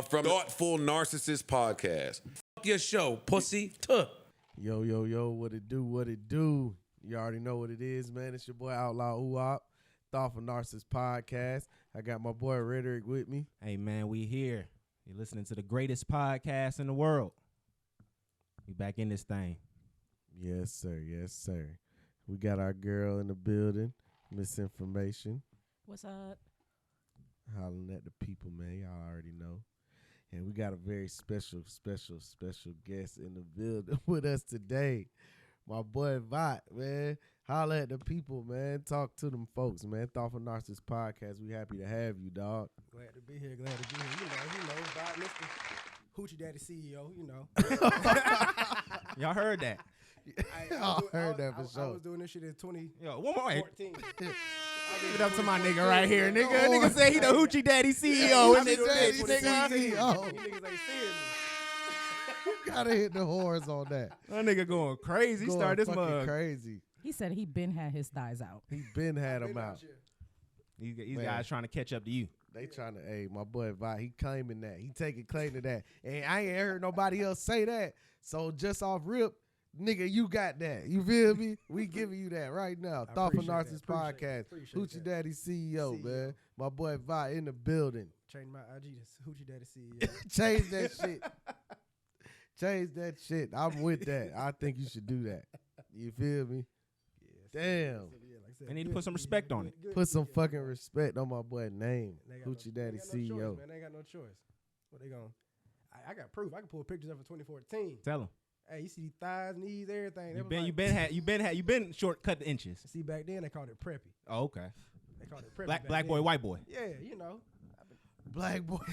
from Thoughtful Narcissist Podcast. Fuck your show, pussy. Tuh. Yo, what it do? You already know what it is, man. It's your boy Outlaw Uwop, Thoughtful Narcissist Podcast. I got my boy Rhetoric with me. Hey, man, we here. You're listening to the greatest podcast in the world. We back in this thing. Yes, sir. We got our girl in the building, Misinformation. What's up? Hollering at the people, man. Y'all already know. And we got a very special guest in the building with us today. My boy Vot, man. Holler at the people, man. Talk to them folks, man. Thoughtful Narcissist Podcast. We happy to have you, dog. Glad to be here. You know, Vot, Mr. Hoochie Daddy CEO, you know. Y'all heard that? I heard that for sure. I was doing this shit in 2014. Yo, one more. Give it up to my nigga right here, nigga. Nigga said he the Hoochie Daddy CEO. Hoochie Daddy CEO. You niggas ain't seeing me. You gotta hit the horns on that. That nigga going crazy. He started this mug. Crazy. He said he been had his thighs out. He been had them out. These guys trying to catch up to you. They trying to, hey, my boy Vi, he claiming that. He taking claim to that. And I ain't heard nobody else say that. So just off rip, nigga, you got that. You feel me? We giving you that right now. Thoughtful Narcissist Podcast. Hoochie Daddy CEO, man. My boy Vi in the building. Change my IG to Hoochie Daddy CEO. Change that shit. Change that shit. I'm with that. I think you should do that. You feel me? Damn. They need to put some respect on it. Put some fucking respect on my boy's name. Hoochie Daddy CEO. Choice, man. They ain't got no choice. What they going? I got proof. I can pull pictures of it 2014. Tell them. Hey, you see these thighs, knees, everything. You been shortcut the inches. See, back then they called it preppy. Oh, okay. They called it preppy. Black boy, white boy. Yeah, you know. Black boy.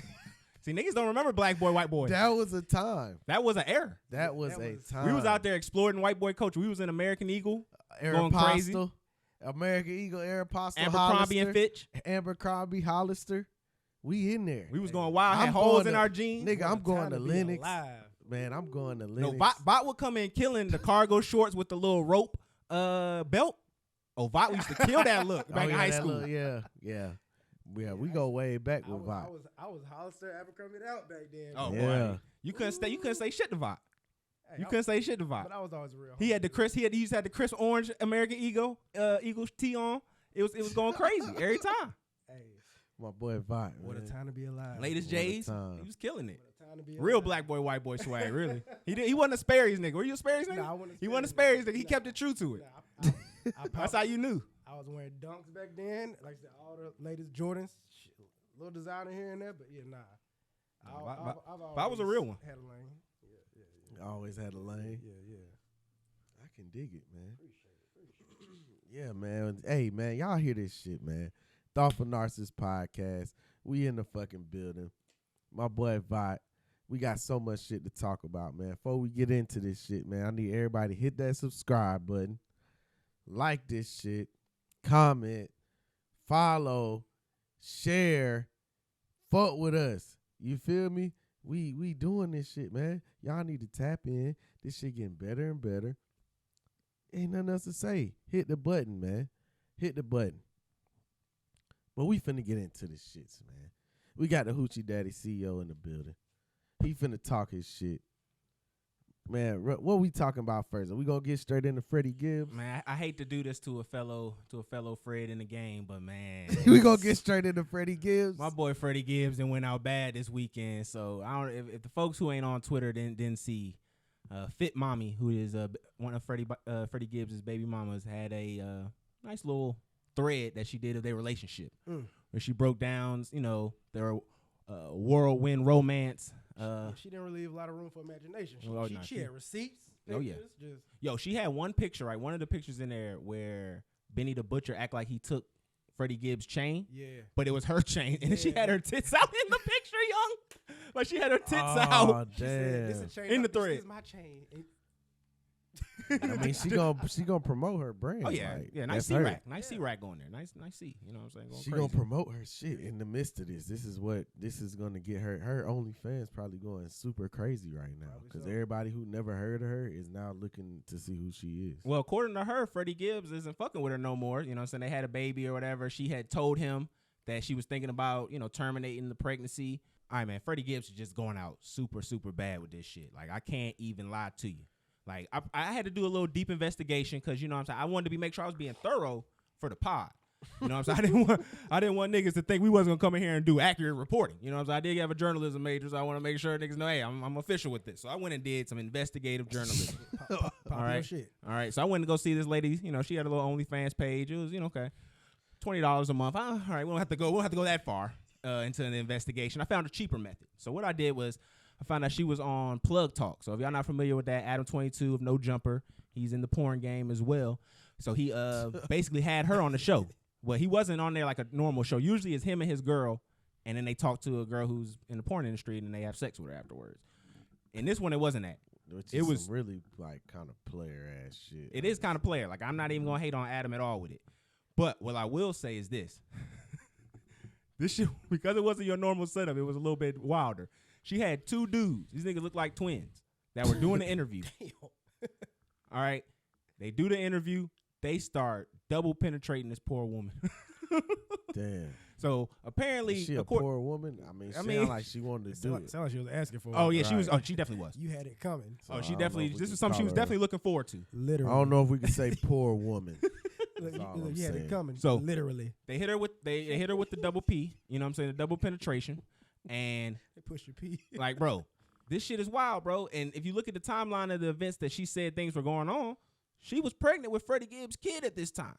See, niggas don't remember black boy, white boy. That was a time. That was an era. That was a time. We was out there exploring white boy culture. We was in American Eagle, going Aeropostale, crazy. American Eagle, Aeropostale, Abercrombie and Fitch. Abercrombie, Hollister. We in there. We was going wild. Had holes in our jeans. Nigga, I'm going to Lennox. Man, I'm going to Lennox. No, Bot would come in killing the cargo shorts with the little rope belt. Oh, Bot used to kill that look back in high school. Yeah, we go way back with Bot. I was Hollister, Abercrombie out back then. Oh, yeah. Boy. You couldn't say shit to Bot. Hey, couldn't say shit to Bot. But I was always real. He had the crisp. He used to have the crisp orange American Eagle tee on. It was going crazy every time. Hey, my boy Bot. What a time to be alive. Latest J's, he was killing it. Real black boy, white boy swag, really. He wasn't a Sperry's nigga. Were you a Sperry's nigga? Nah, he wasn't a Sperry's nigga. He kept it true to it. That's how you knew. I was wearing dunks back then. Like I said, all the latest Jordans. Shit, little designer here and there, but yeah, nah. I was a real one. Had a lane. I always had a lane. Yeah. I can dig it, man. Appreciate it. Yeah, man. Hey, man, y'all hear this shit, man. Thoughtful Narcissist Podcast. We in the fucking building. My boy Vot. We got so much shit to talk about, man. Before we get into this shit, man, I need everybody to hit that subscribe button. Like this shit. Comment. Follow. Share. Fuck with us. You feel me? We doing this shit, man. Y'all need to tap in. This shit getting better and better. Ain't nothing else to say. Hit the button, man. Hit the button. But we finna get into this shit, man. We got the Hoochie Daddy CEO in the building. He finna talk his shit. Man, what we talking about first? Are we gonna get straight into Freddie Gibbs? Man, I hate to do this to a fellow Fred in the game, but man, we gonna get straight into Freddie Gibbs. My boy Freddie Gibbs went out bad this weekend. So I don't. If the folks who ain't on Twitter didn't see, Fit Mommy, who is one of Freddie Gibbs' baby mamas, had a nice little thread that she did of their relationship, where she broke down, their whirlwind romance. She didn't really leave a lot of room for imagination. She had receipts. Oh yeah. Yo, she had one picture, right? One of the pictures in there where Benny the Butcher act like he took Freddie Gibbs' chain. Yeah. But it was her chain, and then she had her tits out in the picture, young. Like she had her tits out. Damn. This a chain in the thread. This is my chain. I mean, she gonna promote her brand. Oh yeah, like, yeah. Nice C-rack, nice C-rack going there. Nice C. You know what I'm saying? She gonna promote her shit in the midst of this. This is gonna get her OnlyFans probably going super crazy right now because everybody who never heard of her is now looking to see who she is. Well, according to her, Freddie Gibbs isn't fucking with her no more. You know what I'm saying? They had a baby or whatever. She had told him that she was thinking about terminating the pregnancy. all right, man, Freddie Gibbs is just going out super, super bad with this shit. Like, I can't even lie to you. Like, I had to do a little deep investigation because, you know what I'm saying, I wanted to make sure I was being thorough for the pod. You know what I'm saying? I didn't want niggas to think we wasn't going to come in here and do accurate reporting. You know what I'm saying? I did have a journalism major, so I want to make sure niggas know, hey, I'm official with this. So I went and did some investigative journalism. Pop All right. your shit. All right. So I went to go see this lady. You know, she had a little OnlyFans page. It was, you know, okay, $20 a month. All right, we don't have to go that far into an investigation. I found a cheaper method. So what I did was I found out she was on Plug Talk. So if y'all not familiar with that, Adam 22 of No Jumper, he's in the porn game as well. So he basically had her on the show. Well, he wasn't on there like a normal show. Usually it's him and his girl, and then they talk to a girl who's in the porn industry, and then they have sex with her afterwards. In this one, it wasn't that. It was really like kind of player ass shit. It is kind of player. Like, I'm not even going to hate on Adam at all with it. But what I will say is this. This shit, because it wasn't your normal setup, it was a little bit wilder. She had 2 dudes. These niggas look like twins that were doing the interview. All right. They do the interview. They start double penetrating this poor woman. Damn. So apparently, is she a poor woman? I mean, sound like she wanted to do it. Sound like she was asking for it. Oh yeah, Right. she was. Oh, she definitely was. You had it coming. Oh, she I don't definitely. know if we This can was something she was call her- definitely looking forward to. Literally. I don't know if we can say poor woman. Look, all I'm you had saying. it coming. So- literally. They hit her with the double P. You know what I'm saying? The double penetration, and They push your pee. like, bro, this shit is wild, bro. And if you look at the timeline of the events that she said things were going on, she was pregnant with Freddie Gibbs' kid at this time.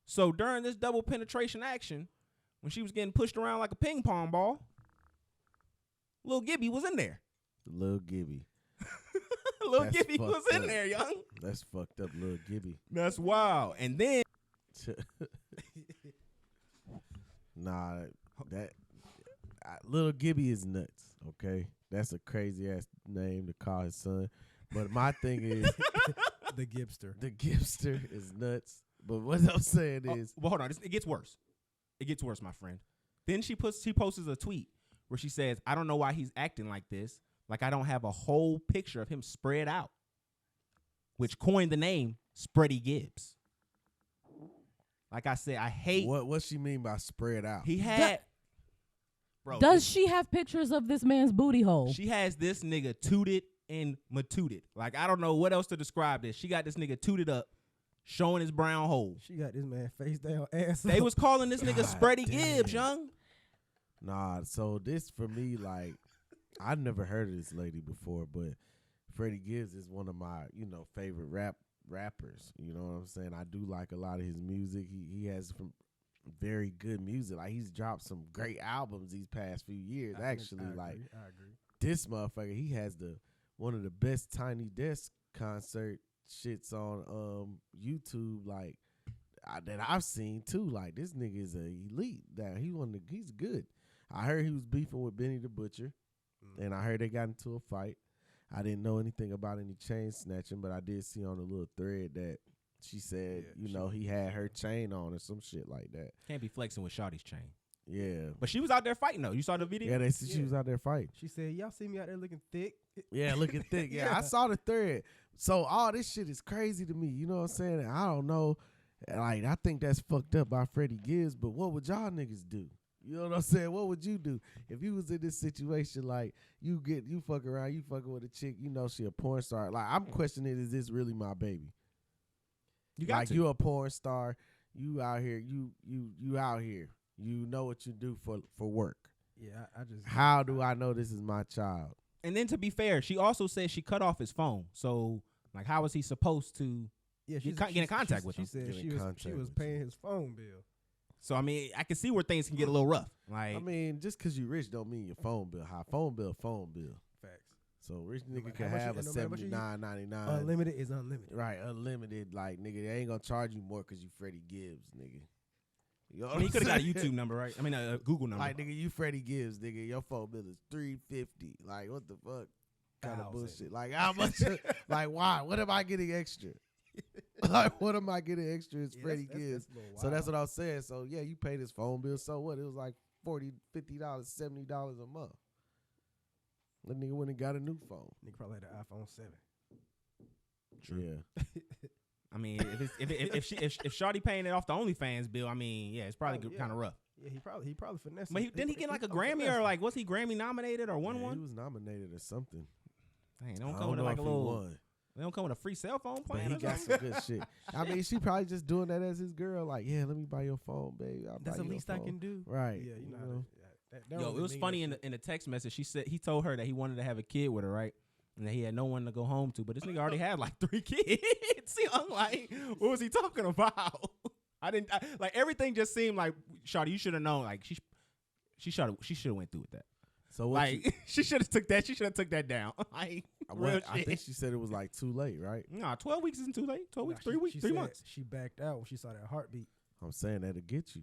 So during this double penetration action, when she was getting pushed around like a ping pong ball, Lil Gibby was in there. Lil Gibby. Lil That's Gibby was fucked in up. there, young. That's fucked up, Lil Gibby. That's wild. And then Nah, Lil Gibby is nuts. Okay, that's a crazy ass name to call his son. But my thing is, The Gibster. the Gibster is nuts. But what I'm saying is, well, hold on. It gets worse. It gets worse, my friend. Then she posts a tweet where she says, I don't know why he's acting like this. Like, I don't have a whole picture of him spread out, which coined the name Freddie Gibbs. Like I said, I hate. what she mean by spread out? He had. Bro, Does she have pictures of this man's booty hole? she has this nigga tooted and matooted. Like, I don't know what else to describe this. She got this nigga tooted up, showing his brown hole. She got this man face down, ass They up. was calling this nigga God Freddie damn. Gibbs, young. Nah, so this for me, like, I never heard of this lady before, but Freddie Gibbs is one of my, favorite rappers. You know what I'm saying? I do like a lot of his music. He has some very good music. Like, he's dropped some great albums these past few years. I Actually, like, agree. this motherfucker, he has one of the best Tiny Desk concert shits on YouTube, like, that I've seen too. Like, this nigga is a elite. He's good. I heard he was beefing with Benny the Butcher, and I heard they got into a fight. I didn't know anything about any chain snatching, but I did see on a little thread that she said, he had her chain on or some shit like that. Can't be flexing with Shawty's chain. Yeah. But she was out there fighting, though. You saw the video? Yeah, they said she was out there fighting. She said, y'all see me out there looking thick? Yeah, looking thick. Yeah, I saw the thread. So all this shit is crazy to me. You know what I'm saying? I don't know. Like, I think that's fucked up by Freddie Gibbs, but what would y'all niggas do? You know what I'm saying? What would you do if you was in this situation? Like, you fuck around, you fucking with a chick, she a porn star. Like, I'm questioning, is this really my baby? You got like, to. you a porn star, you out here, you out here. You know what you do for work. Yeah, I just. How do I know this is my child? And then to be fair, she also said she cut off his phone. So, like, how was he supposed to? Yeah, get in contact with him. She said Get in she was contact with paying his phone bill. So, I mean, I can see where things can get a little rough. Like, I mean, just because you rich don't mean your phone bill high. Phone bill. Facts. So rich No nigga matter can how much have you- a no matter what you use, $79.99. Unlimited is unlimited. Right, unlimited. Like, nigga, they ain't gonna charge you more because you Freddie Gibbs, nigga. You know I mean, he what could have I'm got a saying? YouTube number, right? I mean, a Google number. Like, nigga, you Freddie Gibbs, nigga. Your phone bill is $350. Like, what the fuck? Kind of 1,000. bullshit. Like, how much? Like, why? What am I getting extra? Like, what am I getting extra? It's Yeah, Freddie that's Gibbs. a little So that's wild. what I was saying. So yeah, you paid his phone bill. So what? It was like $40, $50, $70 a month. That nigga went and got a new phone. Nigga probably had an iPhone 7. Yeah. I mean, if Shawty paying it off the OnlyFans bill, I mean, yeah, it's probably Oh, yeah. kind of rough. Yeah, he probably finessed. But didn't he get like a Grammy or like was he Grammy nominated or won Yeah, one? He was nominated or something. Dang, they I don't come don't with know like if a he little. won. They don't come with a free cell phone But plan. he or got something? some good shit. I mean, she probably just doing that as his girl. Like, yeah, let me buy your phone, baby. That's the least I can do. Right. Yeah, you know. That Yo, don't it was mean funny that in the text message. She said he told her that he wanted to have a kid with her, right? And that he had no one to go home to. But this nigga already had like 3 kids. See, I'm like, what was he talking about? Like everything just seemed like, Shawty, you should have known. Like she should have went through with that. So what Like she should have took that. She should have took that down. Like real I shit. think she said it was like too late, right? Nah, 12 weeks isn't too late. 12 Nah, weeks, 3 weeks, she 3 said months. She backed out when she saw that heartbeat. I'm saying that'll get you.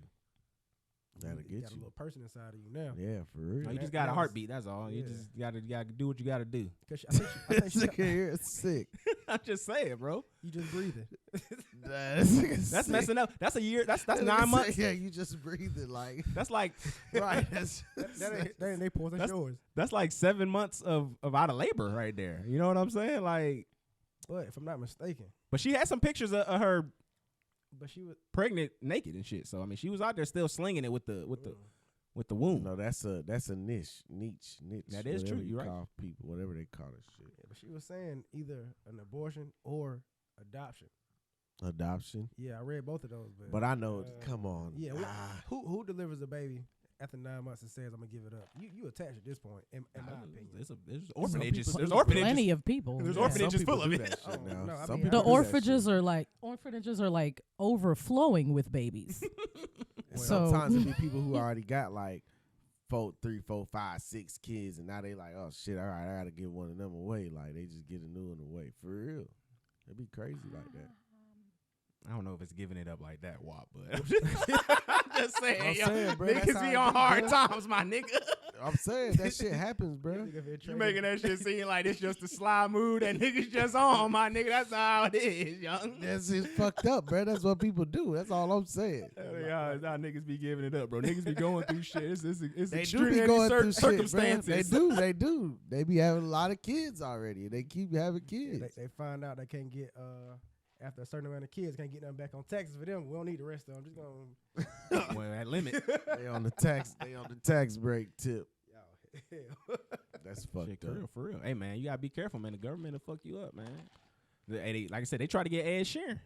That'll You get got a you. little person inside of you now. Yeah, for real. No, you that- just got that a was- heartbeat. That's all. You yeah. just gotta do what you gotta do. Cause I think This she nigga here is sick. I'm just saying, bro. you just breathing. That's messing up. That's a year. That's 9 months. Yeah, you just breathing like That's like right. That's that ain't they pause. That's yours. that's like 7 months of out of labor right there. You know what I'm saying? Like, But if I'm not mistaken, but she had some pictures of her but she was pregnant, naked and shit. So I mean, she was out there still slinging it with the womb. no, that's a niche. That is true, whatever you you're right. call people, whatever they call it, shit. yeah, but she was saying either an abortion or adoption. Adoption. Yeah, I read both of those. But I know. Come on. Yeah, Ah, who delivers a baby after 9 months and says I'm gonna give it up? You attached at this point, in my opinion. There's orphanages. people There's do orphanages. Plenty of people. There's Yeah. orphanages some people full of do it. that shit now. No, I Some mean, people The do that orphanages shit. orphanages are like overflowing with babies. And So- sometimes it be people who already got like 3, 4, 5, 6 kids, and now they like, oh shit, all right, I gotta give one of them away. Like they just get a new one away for real. It'd be crazy like that. I don't know if it's giving it up like that, Wop, but I'm just saying, I'm yo, saying, bro, that's niggas how be it on be, hard bro. times, my nigga. I'm saying that shit happens, bro. You making that shit seem like it's just a sly mood that niggas just on, my nigga. That's how it is, young. That's just fucked up, bro. That's what people do. That's all I'm saying. Yeah, it's how niggas be giving it up, bro. Niggas be going through shit. It's They do be extraordinary going through shit, bro. circumstances. They do. They be having a lot of kids already. They keep having kids. They find out they can't get after a certain amount of kids can't get nothing back on taxes for them. We don't need the rest of them. Just gonna Well, that limit. They on the tax break tip. y'all. That's Shit, fucked for up. real, for real. Hey, man, you gotta be careful, man. The government will fuck you up, man. Like I said, they try to get Ed Sheeran.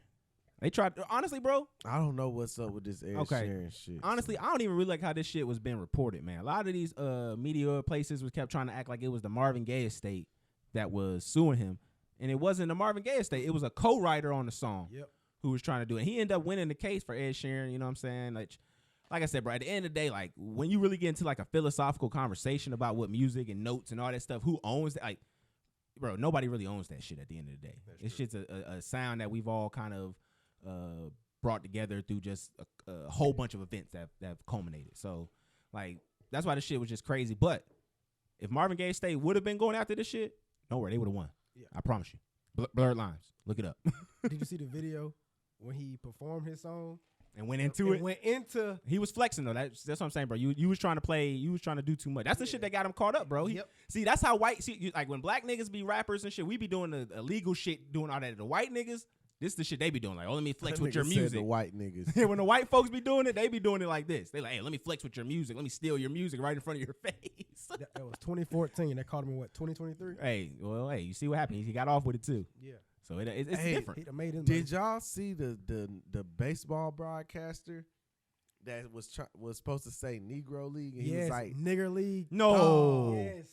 They tried. Honestly, bro. I don't know what's up with this Ed Okay. Sheeran shit. Honestly, I don't even really like how this shit was being reported, man. A lot of these media places was kept trying to act like it was the Marvin Gaye estate that was suing him, and it wasn't the Marvin Gaye estate. It was a co-writer on the song Yep. who was trying to do it. He ended up winning the case for Ed Sheeran. You know what I'm saying? Like I said, bro. At the end of the day, like when you really get into like a philosophical conversation about what music and notes and all that stuff, who owns that? Like, bro, nobody really owns that shit. At the end of the day, it's just a sound that we've all kind of brought together through just a whole bunch of events that have culminated. So, like, that's why this shit was just crazy. But if Marvin Gaye State would have been going after this shit, nowhere, they would have won. Yeah. I promise you. Blurred Lines. Look it up. Did you see the video when he performed his song? And went into it. Went into He was flexing though. That's what I'm saying, bro. You was trying to play. You was trying to do too much. That's the shit that got him caught up, bro. Yep. See, that's how white. See, like when black niggas be rappers and shit, we be doing the illegal shit, doing all that. The white niggas, this is the shit they be doing. Like, oh, let me flex That with your nigga said music. The white niggas. Yeah, when the white folks be doing it, they be doing it like this. They like, hey, let me flex with your music. Let me steal your music right in front of your face. that was 2014. They called him in what 2023? Hey, well, hey, you see what happened? He got off with it too. Yeah. So it's Hey, different. He done made his Did y'all see the baseball broadcaster that was supposed to say Negro League? And he yes, was like, nigger league. No. Dog, yes.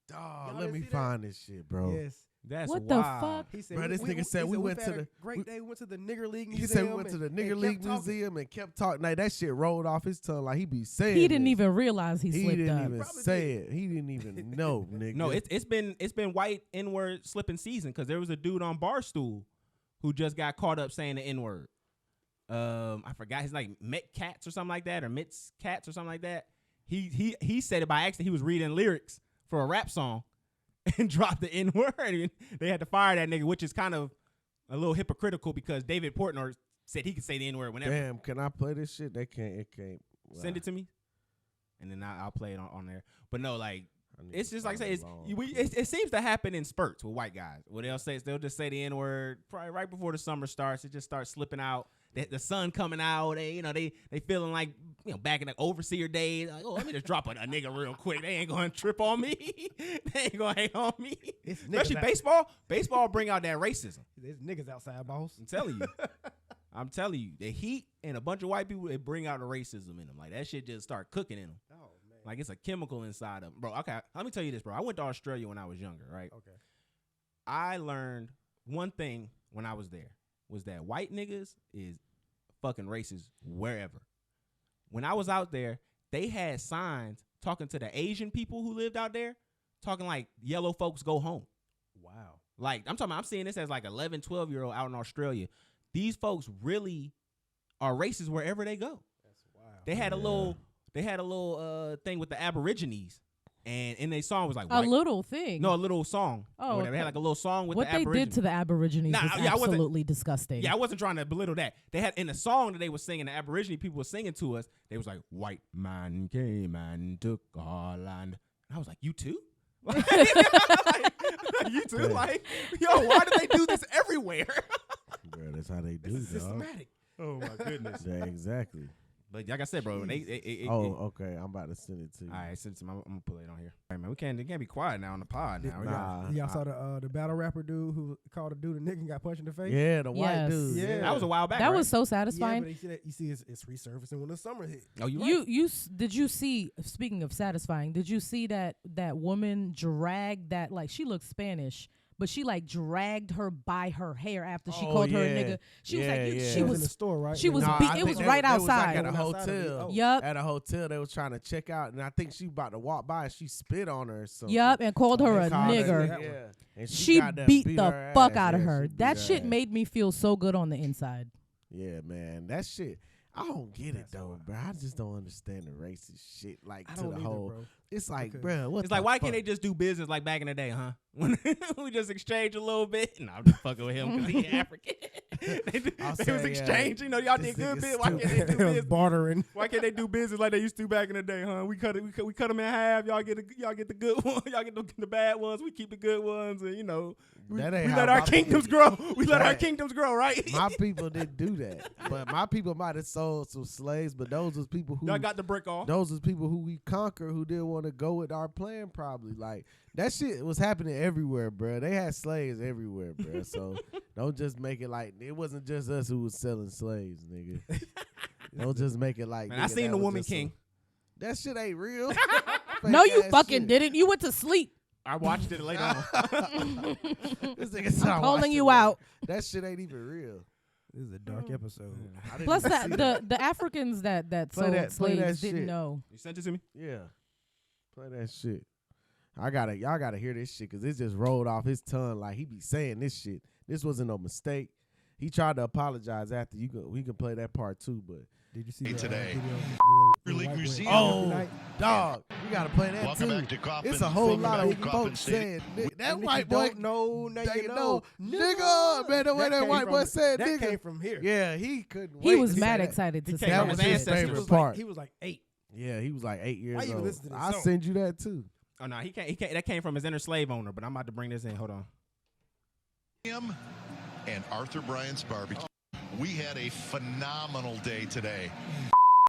dog, Y'all let didn't me see that? find this shit, bro. Yes. That's What wild. the fuck? He said, Bro, this nigga said we went to had a the- great day. We went to the nigger league He museum. said we went to the and Nigger kept League talking. Museum and kept talking. Like that shit rolled off his tongue like he be saying. He didn't this. even realize he He slipped didn't up. even Probably say it. He didn't even know, nigga. No, it's been white N-word slipping season because there was a dude on Barstool who just got caught up saying the N-word. I forgot his like Met Cats or something like that, or Mitz Cats or something like that. He said it by accident. He was reading lyrics for a rap song and dropped the N-word. And they had to fire that nigga, which is kind of a little hypocritical because David Portnoy said he could say the N-word whenever. Damn, can I play this shit? They can't. It can't. Send it to me, and then I'll play it on there. But no, like I need it's to just like I say, find it seems to happen in spurts with white guys. What they'll just say the N-word probably right before the summer starts. It just starts slipping out. the sun coming out. They feeling like back in the overseer days. Like, let me just drop a nigga real quick. They ain't gonna trip on me. They ain't gonna hate on me. Especially baseball. Baseball bring out that racism. There's niggas outside, boss. I'm telling you, the heat and a bunch of white people, it bring out the racism in them. Like that shit just start cooking in them. Oh man. Like it's a chemical inside of them, bro. Okay, let me tell you this, bro. I went to Australia when I was younger, right? Okay. I learned one thing when I was there was that white niggas is fucking racist wherever. When I was out there, they had signs talking to the Asian people who lived out there, talking like yellow folks go home. Wow. Like I'm seeing this as like 11, 12-year-old out in Australia. These folks really are racist wherever they go. That's wild. They had a little thing with the Aborigines. And in their song was like a little thing. No, a little song. Oh, They had like a little song with what the they Aborigines. did to the Aborigines was absolutely disgusting. Yeah, I wasn't trying to belittle that. They had in the song that they were singing, the Aborigine people were singing to us. They was like, "White man came and took our land." And I was like, "You too?" Like, you too? Like, yo, why do they do this everywhere? Bro, that's how they do, It's dog. systematic. Oh my goodness. Yeah, exactly. But like I said, bro, Okay. I'm about to send it to you. All right, since I'm gonna put it on here. All right, man, we can't be quiet now on the pod now. Nah. Y'all saw the battle rapper dude who called a dude a nigga and got punched in the face? Yeah, the white Yes. dude. Yeah. That was a while back. That right? was so Yeah, satisfying. but you see it's resurfacing when the summer hit. Oh, you right. Did you see, speaking of satisfying, did you see that woman dragged that, like, she looked Spanish, but she like dragged her by her hair after she called her a nigga. She was like, she It was was in the store, right? she was Nah, beat. I It think was they- right they was, like, outside. at a Outside of it. hotel. Oh. Yup. At a hotel, they was trying to check out, and I think she about to walk by, and she spit on her or something. Yup, and called her They a called her- nigger. That Yeah. one. And She goddamn beat the her fuck ass. out of Yeah, her. she beat That her shit ass. made me feel so good on the inside. Yeah, man, that shit. I don't get it though, bro. I just don't understand the racist shit. Like I to don't the either, whole. bro. It's like, Because- bro, what? It's like, the why fuck? can't they just do business like back in the day, huh? When we just exchange a little bit. No, I'm just fucking with him because he's African. I'll they say, was yeah, exchanging. Y'all this did good nigga's business. Why can't they do It was business? bartering. Why can't they do business like they used to back in the day, huh? We cut them in half. Y'all get the good ones. Y'all get the bad ones. We keep the good ones, and we That ain't let how our my kingdoms people- grow. We let our Right. kingdoms grow, right? My people didn't do that, but my people might have sold some slaves. But those was people who Y'all got the brick off. those was people who we conquer who didn't want to go with our plan. Probably like that shit was happening everywhere, bro. They had slaves everywhere, bro. So don't just make it like it wasn't just us who was selling slaves, nigga. Don't just make it like. Man, I nigga, seen that the was Woman just King. that shit ain't real. No, you Fake-ass fucking shit. didn't. You went to sleep. I watched it later on. This nigga said I Calling watched you it, out. That shit ain't even real. This is a dark episode. I didn't Plus, even see the Africans that Play sold that slaves shit. didn't know. You sent it to me? Yeah. Play that shit. Y'all gotta hear this shit because it just rolled off his tongue like he be saying this shit. This wasn't no mistake. He tried to apologize after. We can play that part too, but Did you see Today. video of the League white boy Museum. every oh night? dog, we gotta play that Welcome too. back to Coffin. It's a whole Welcome lot back of to Coffin folks City. saying that And if white you boy. don't know, now They you know. know. Nigga, man, the way that came white boy from- said that nigga. came from here. Yeah, he couldn't. He wait was to say mad that. excited to say That from was his his ancestors. favorite was part. Like, he was like 8. Yeah, he was like 8 years I even old. listened to the I'll song. send you that too. Oh no, he can't. That came from his inner slave owner. But I'm about to bring this in. Hold on. Museum and Arthur Bryant's barbecue. We had a phenomenal day today.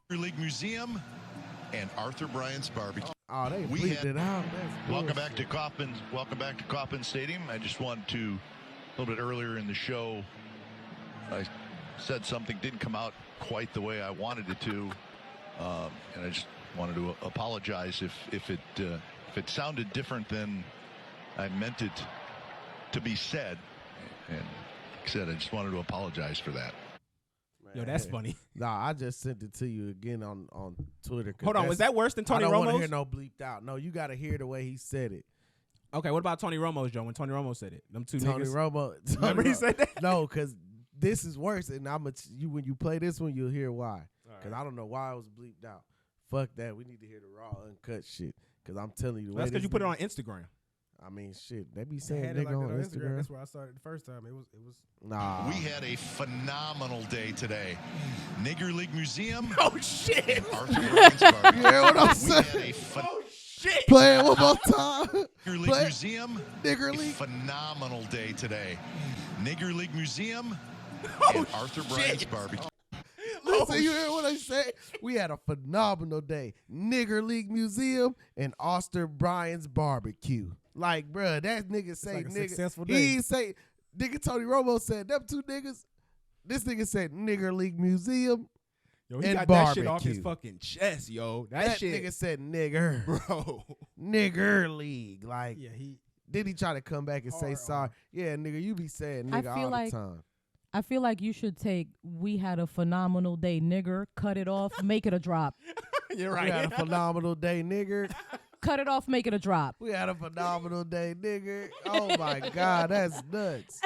League Museum and Arthur Bryant's barbecue. Oh, they We bleeped had- it out. That's Welcome back to bullshit. Coffin Stadium. I just wanted to, a little bit earlier in the show, I said something didn't come out quite the way I wanted it to, and I just wanted to apologize if it sounded different than I meant it to be said. And like I said, I just wanted to apologize for that. Yo, that's Man. funny. Nah, I just sent it to you again on Twitter. 'Cause Hold on, that's- was that worse than Tony I don't want to hear Romo's? no bleeped out. No, you got to hear the way he said it. Okay, what about Tony Romo's, Joe? When Tony Romo said it, them two Tony niggas. Romo. Remember he said that? No, because this is worse, and when you play this one, you'll hear why. Because right. I don't know why it was bleeped out. Fuck that. We need to hear the raw, uncut shit. Because I'm telling you, the way That's because this you put it nigga- on Instagram. I mean, shit. They be I saying had it nigga like on that on Instagram. That's where I started the first time. It was Nah. We had a phenomenal day today. Nigger League Museum. Oh shit! and Arthur Bryant's barbecue. You hear what I'm We saying? had a Oh shit! Play it one more time. Nigger League Play- Museum. Nigger A League. phenomenal day today. Nigger League Museum Oh, and Arthur Bryant's shit. barbecue. Listen, you hear what I say? We had a phenomenal day. Nigger League Museum and Austin Bryan's barbecue. Like, bruh, that nigga say like a nigga. successful He day. ain't say nigga Tony Romo said them two niggas. This nigga said Nigger League Museum. Yo, he and got that shit off barbecue. his fucking chest, yo. That That shit, nigga said nigger. bro. Nigger League. Like, Yeah, he. then he try to come back and say Hard sorry. on. Yeah, nigga, you be saying I nigga feel all like- the time. I feel like you should take "We had a phenomenal day, nigger," cut it off, make it a drop. You're We had a phenomenal day, nigger. Cut it off, make it a drop. We had a phenomenal day, nigger. Oh my God, that's nuts.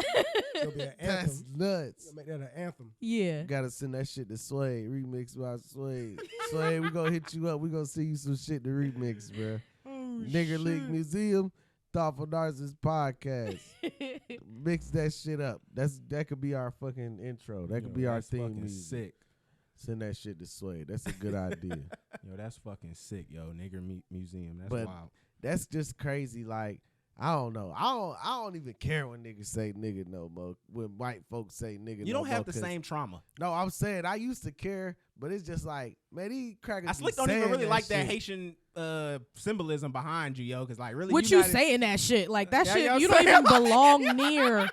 It'll be an That's anthem. nuts. Make that an anthem. Yeah. Gotta send that shit to Sway. Remix by Sway. Sway, we gonna hit you up. We gonna send you some shit to remix, bro. Nigger League Museum, Thoughtful Narcissist Podcast. Mix that shit up. That could be our fucking intro. That could be our that's theme fucking music. sick. Send that shit to Sway. That's a good idea. Yo, that's fucking sick, yo. Nigger Museum. That's But- wild. That's just crazy. Like, I don't know. I don't even care when niggas say nigga no more. When white folks say nigga, You no don't more, have the 'cause- same trauma. No, I'm saying I used to care, but it's just like, man, these crackers. I be slick don't even saying really like that shit. Haitian symbolism behind you, yo, because like really, What you you not- saying that shit? Like that Yeah, shit, yo, you don't say- even belong near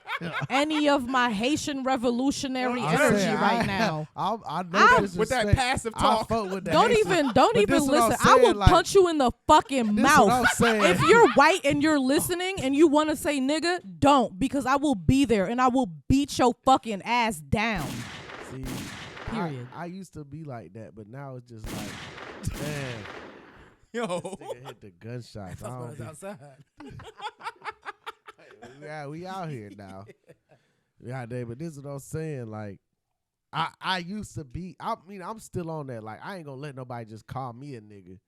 any of my Haitian revolutionary I'm energy saying, right now. I know I'm- disrespect. with that passive I talk. fuck with the Don't Haitian- even but this what I'm listen. I saying, will like, punch you in the fucking this what I'm mouth. saying. If you're white and you're listening and you want to say nigga, don't, because I will be there and I will beat your fucking ass down. See, Period. I used to be like that, but now it's just like, man, yo. nigga hit the gunshots. I That's when don't it's be- outside. Yeah, we out here now. We out there, but this is what I'm saying. Like, I used to be. I mean, I'm still on that. Like, I ain't gonna let nobody just call me a nigga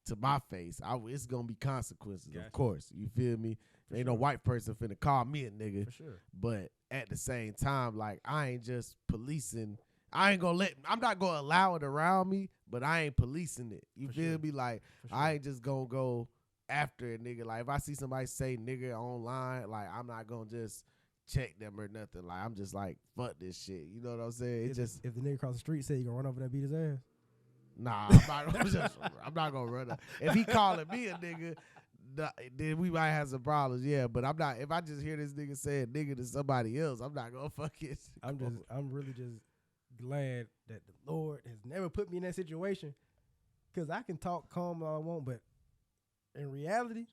to my face. It's gonna be consequences, Gotcha. of course. You feel me? Ain't no white person finna call me a nigga. For sure. But at the same time, like, I ain't just policing. I'm not gonna allow it around me, but I ain't policing it. You For feel sure. me? Like, For sure. I ain't just gonna go after a nigga. Like, if I see somebody say nigga online, like, I'm not gonna just check them or nothing. Like, I'm just like, fuck this shit. You know what I'm saying? It just, If the nigga across the street said you gonna run over there and beat his ass. nah, I'm not gonna run up. If he calling me a nigga, then we might have some problems. Yeah, but I'm not. If I just hear this nigga saying nigga to somebody else, I'm not gonna fuck it. I'm really just glad that the Lord has never put me in that situation, because I can talk calm all I want, but in reality,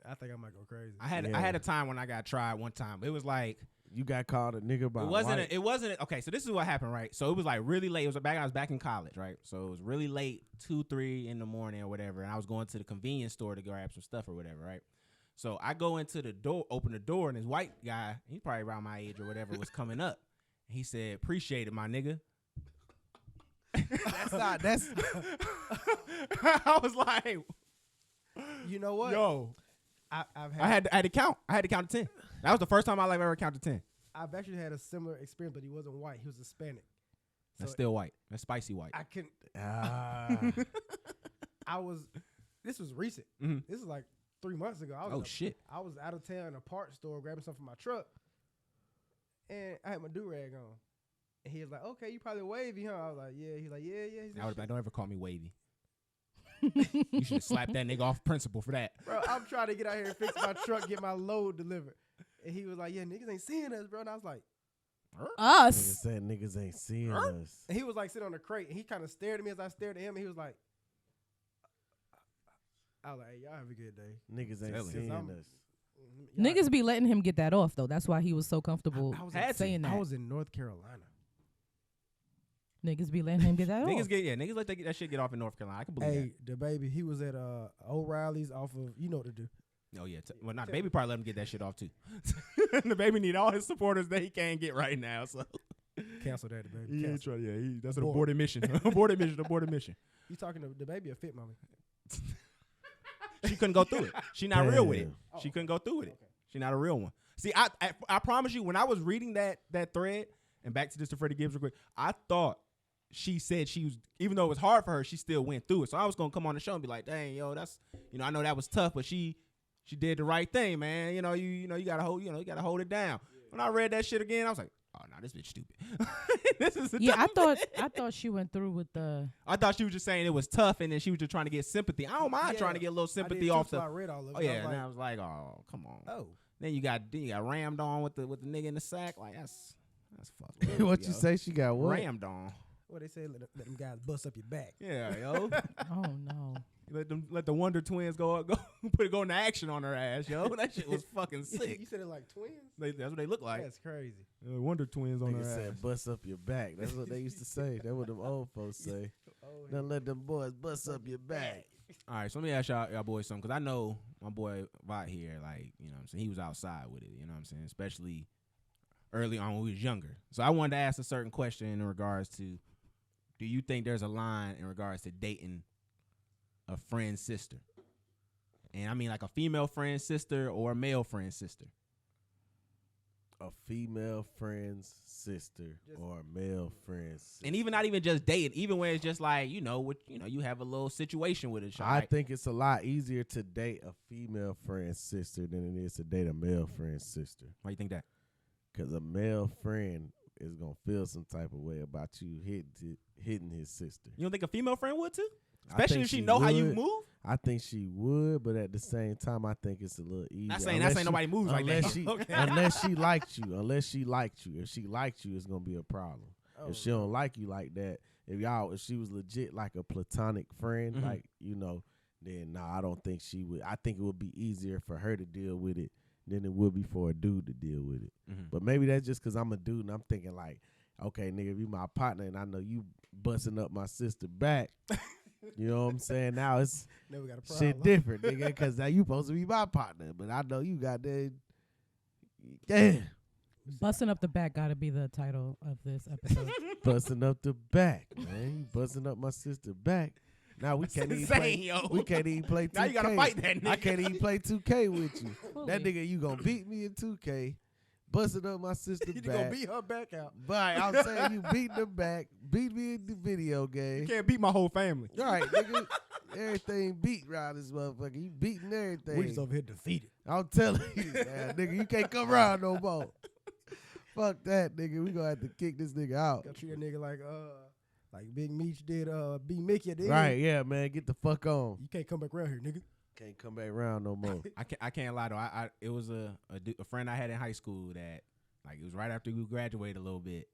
I think I might go crazy. I had a time when I got tried one time. It was like You got called a nigga by it wasn't okay. So this is what happened, right? So it was like really late. I was back in college, right? So it was really late, 2-3 in the morning or whatever, and I was going to the convenience store to grab some stuff or whatever, right? So I go into the door, open the door, and this white guy, he's probably around my age or whatever, was coming up. He said, "Appreciate it, my nigga." That's I was like, You know what? "Yo, I've I had to count. I had to count to 10. That was the first time I ever counted 10. I've actually had a similar experience, but he wasn't white. He was Hispanic. That's So still white. That's spicy white. I couldn't. This was recent. Mhm. This is like 3 months ago. Oh shit. I was out of town in a parts store grabbing something for my truck, and I had my do-rag on. And he was like, "Okay, you probably wavy, huh?" I was like, "Yeah." He's like, "Yeah, yeah." He said, I was like, don't ever call me wavy. You should have slapped that nigga off principle for that. "Bro, I'm trying to get out here and fix my truck, get my load delivered." And he was like, "Yeah, niggas ain't seeing us, bro." And I was like, niggas Us. saying niggas ain't seeing us. and he was like sitting on the crate, and he kind of stared at me as I stared at him, and he was like, I was like, "Hey, y'all have a good day." Niggas ain't Telling. seeing I'm- us. Y'all- Niggas be letting him get that off though. That's why he was so comfortable I was saying that. I was in North Carolina. Niggas be letting him get that Niggas off. niggas let that shit get off in North Carolina. I can believe Hey, the baby, he was at O'Reilly's off of, you know what to do. that. Oh yeah. Well, not the baby probably let him get that shit off too. The baby need all his supporters that he can't get right now. So Cancel that, the baby. Cancel. that's an aborted mission. Aborted mission. You talking to the baby or fit mommy? She couldn't go through it. She not real with it. Damn. She couldn't go through with it. She not a real one. See, I promise you, when I was reading that thread, and back to this to Freddie Gibbs real quick, I thought she said she was, even though it was hard for her, she still went through it. So I was gonna come on the show and be like, dang, yo, that's, I know that was tough, but she did the right thing, man. You gotta hold it down. When I read that shit again, I was like, oh no, this bitch stupid. This is the Yeah, I toughest. thought she went through with the. I thought she was just saying it was tough, and then she was just trying to get sympathy. I don't mind trying to get a little sympathy off the. I read all of it. Oh yeah, and I was like, oh come on. Oh, Then you got rammed on with the nigga in the sack. Like that's fucked up. What yo. you say? She got what? Rammed on. what they say? Let them guys bust up your back. Yeah, yo. Oh no. Let the Wonder Twins go into action on her ass, yo. That shit was fucking sick. You said it like twins. That's what they look like. That's crazy. Wonder Twins on her Nigga ass. said, "Bust up your back." That's what they used to say. That's what them old folks say. Don't let them boys bust up your back. All right, so let me ask y'all boys something, because I know my boy Vot here, like, you know what I'm saying, he was outside with it, you know what I'm saying, especially early on when we was younger. So I wanted to ask a certain question in regards to, do you think there's a line in regards to dating a friend's sister? And I mean like a female friend's sister or a male friend's sister. A female friend's sister or a male friend's sister. And even not even just dating, even when it's just like, you have a little situation with it. I think it's a lot easier to date a female friend's sister than it is to date a male friend's sister. Why you think that? Because a male friend is going to feel some type of way about you hitting his sister. You don't think a female friend would too? I Especially think if she she know how you would. move? I think she would, but at the same time, I think it's a little easier. Not saying nobody moves like that. Unless she liked you. Unless she liked you. If she liked you, it's gonna be a problem. Oh, if she don't like you like that, if she was legit like a platonic friend, Mhm. like, then no, I don't think she would. I think it would be easier for her to deal with it than it would be for a dude to deal with it. Mhm. But maybe that's just because I'm a dude and I'm thinking like, okay, nigga, if you my partner and I know you busting up my sister back. You know what I'm saying? Now it's Never got a problem. shit different, nigga, because now you supposed to be my partner. But I know you got that. Damn. Busting up the back got to be the title of this episode. Busting up the back, man. You busting up my sister back. Now we can't even play. yo. We can't even play 2K. Now you gotta fight that nigga. I can't even play 2K with you. That Fully. nigga, you gonna beat me in 2K. Busting up my sister You back. gonna beat her back out. But I'm saying you beat them back. Beat me in the video game. You can't beat my whole family. Right, nigga. Everything beat around this motherfucker. You beating everything. We just over here defeated. I'm telling you, man, nigga, you can't come around no more. Fuck that, nigga. We gonna have to kick this nigga out. Gotta treat a nigga like Big Meech did B Mickey at the end. Right, yeah, man. Get the fuck on. You can't come back around here, nigga. Can't come back around no more. I can't lie though. It was a friend I had in high school that, like, it was right after we graduated a little bit,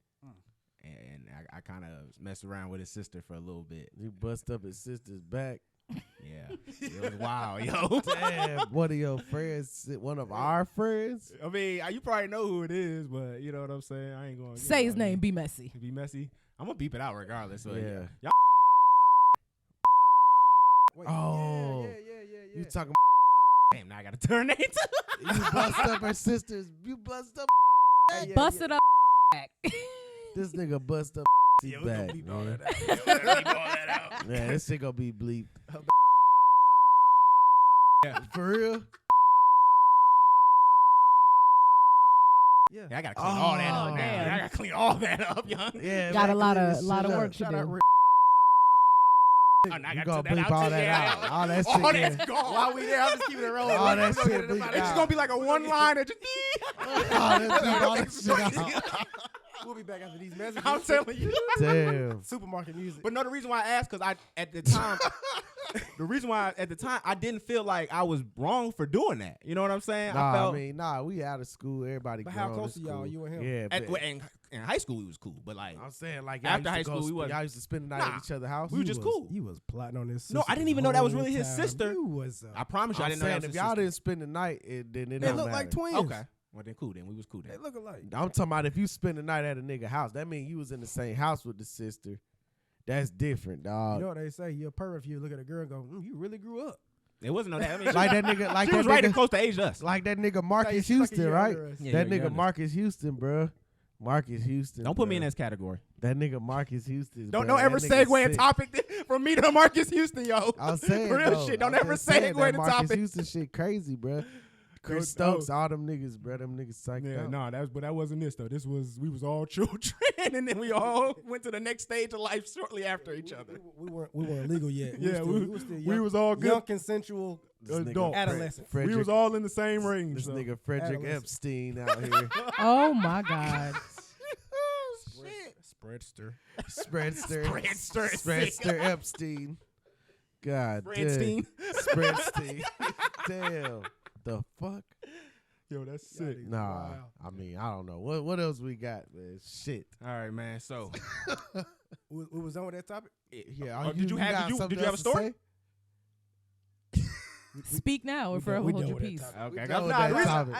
and I kind of messed around with his sister for a little bit. You bust up his sister's back. Yeah, it was wild, yo. Damn, one of your friends, one of our friends. I mean, you probably know who it is, but you know what I'm saying. I ain't going to Say his name. Be messy. Be messy. I'm gonna beep it out regardless. So Yeah. y'all. Wait, Oh. yeah. You talking? Damn, now I gotta turn that into. You bust up her sister's. You bust up. Hey, yeah, Busted up back. This nigga bust up Yeah, his we gonna back, beep all man. that out. Man, this shit gonna be bleeped. Yeah. For real? Yeah. I gotta clean all that up. Oh, Now. damn. I gotta clean all that up, young. Yeah, Got man, a lot clean of this lot shit of up. work to Shout out do. Rick. Oh, now I You gotta gonna take bleep all too. that Yeah. out. All that All shit. that's there. gone. While we there, I'm just keeping it rolling. All that We gonna shit get it bleeped about It's it. just out. gonna be like a one line that just. All that shit out. We'll be back after these messages. I'm telling you. Damn. Supermarket music. But no, the reason why I asked, because at the time, I didn't feel like I was wrong for doing that. You know what I'm saying? Nah, we out of school. Everybody But how grown, close it's are y'all, cool. you and him? Yeah, but in high school we was cool, but like I'm saying like After high school, we y'all wasn't. used to spend the night Nah. at each other's house. We were just cool. You was plotting on this. No, I didn't even know that was really his sister. You was. I promise you, I I'm didn't know saying that was if his y'all sister. didn't spend the night, then it They don't look matter. like twins. Okay, well then cool. Then we was cool They then. look alike. I'm talking about if you spend the night at a nigga house, that means you was in the same house with the sister. That's different, dog. You know what they say? You're a pervert if you look at a girl and go, you really grew up. It wasn't no that. I mean, like that nigga, like she that was right nigga, close to age to us. like that nigga Marcus Like, she's like a Houston, year right? under us. Yeah, That you're nigga younger. Marcus Houston, bro. Marcus Houston. Don't put me bruh. in this category. That nigga Marcus Houston. Don't bruh, ever that nigga segue a sick. topic from me to Marcus Houston, yo. I'm saying real though, shit. Don't I'm ever just saying segue that the Marcus topic. Houston shit crazy, bro. Chris No, Stokes, all them niggas, bro. Them niggas psyched out. No, that wasn't this though. We was all children, and then we all went to the next stage of life shortly after each other. We weren't legal yet. Yeah, we were still young, we was all good young consensual This nigga adult. adolescents. Frederick, We was all in the same range. this so. nigga Frederick Adolescent. Epstein out here. Oh my God. Spreadster Epstein. God damn. Spreadstein. Damn. The fuck? Yo, that's sick. Nah, Wow. I mean, I don't know. What else we got, man? Shit. All right, man. So, We was on with that topic. Yeah. Oh, did you have a story? Speak now or forever hold your peace. Okay. know what Nah, that the reason- topic-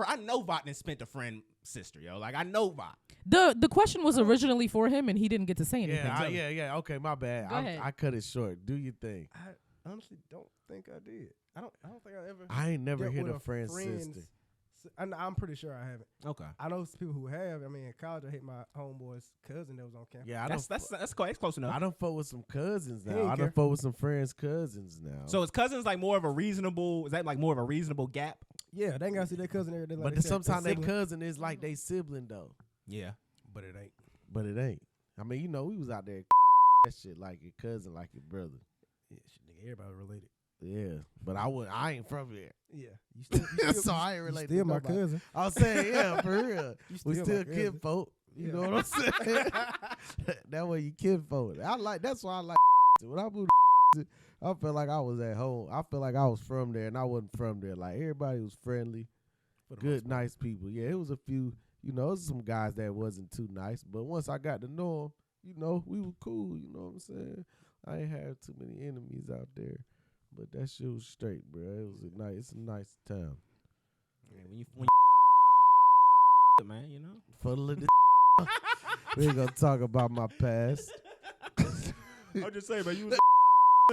I know Vot spent a friend sister, yo. Like I know Vot. The question was originally for him, and he didn't get to say anything. Yeah. Okay, my bad. Go ahead. I cut it short. Do your thing. I honestly don't think I did. I don't think I ever. I ain't never dealt hit with a friend's sister. I'm pretty sure I haven't. Okay. I know some people who have. I mean, in college, I hit my homeboy's cousin that was on campus. Yeah, That's close enough. I done fuck with some cousins He now. ain't I done care. fuck with some friends' cousins now. So is cousins like more of a reasonable? Is that like more of a reasonable gap? Yeah, they ain't gotta see their cousin every day. Like but they said, sometimes their they sibling. cousin is like they sibling though. Yeah. But it ain't. But it ain't. I mean, you know, we was out there that shit like your cousin, like your brother. Yeah, shit, nigga, everybody related. Yeah, but I ain't from here. Yeah, you still, So I ain't related to Still my nobody. cousin. I was saying, yeah, for real. You We still still my cousin. kinfolk. You Yeah. know what I'm saying? That way you kinfolk. That's why I like when I moved to I felt like I was at home. I felt like I was from there and I wasn't from there. Like everybody was friendly, For the good, most part. nice people. Yeah, it was a few, you know, some guys that wasn't too nice. But once I got to know them, you know, we were cool. You know what I'm saying? I ain't had too many enemies out there. But that shit was straight, bro. It's a nice town. Yeah, when you man, you know. Full of this. We ain't gonna talk about my past. I'm just saying, man, you was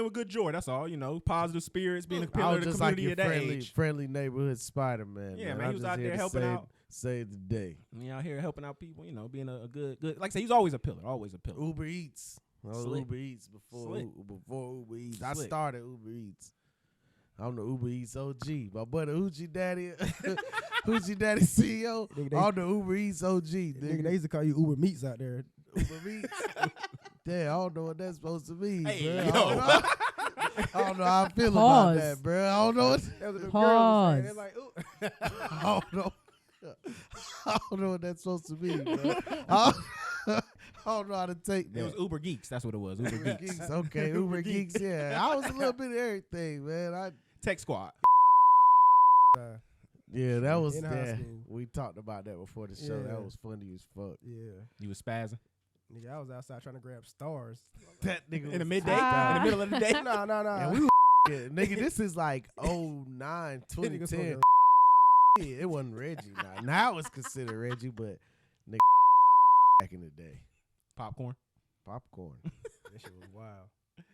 with good joy. That's all. You know, positive spirits, being a I pillar was of the just like community your at that friendly, age. friendly neighborhood Spider-Man. Yeah, man, I'm he was just out here there to helping out. Save the day. Me out here helping out people. You know, being a good. Like I say, he's always a pillar. Always a pillar. Uber Eats. Slick. Uber Eats before Slick. before Uber Eats. I Slick. started Uber Eats. I'm the Uber Eats OG. My boy, the Hoochie Daddy, Hoochie Daddy CEO. Nigga, I'm the Uber Eats OG. Nigga, Nigga, they used to call you Uber Meats out there. Uber Eats. Damn, I don't know what that's supposed to mean, Hey, bro. yo. I don't know how I feel Pause. about that, bro. I don't know what. That was the Pause. girls. They're like, ooh. I don't know. I don't know what that's supposed to mean, bro. I don't know how to take that. It was Uber Geeks. That's what it was. Uber Uber Geeks. Geeks, okay, Uber Geeks, yeah. I was a little bit of everything, man. Tech Squad. Yeah, that was In high yeah. school. We talked about that before the show. Yeah. That was funny as fuck. Yeah. You was spazzing Nigga, I was outside trying to grab stars. That nigga in the was midday, Ah. in the middle of the day. No. and we yeah, nigga, this is like 09, Nigga 2010. smoking Yeah, it wasn't Reggie. Now it's considered Reggie, but nigga back in the day. Popcorn. Popcorn. That shit was wild.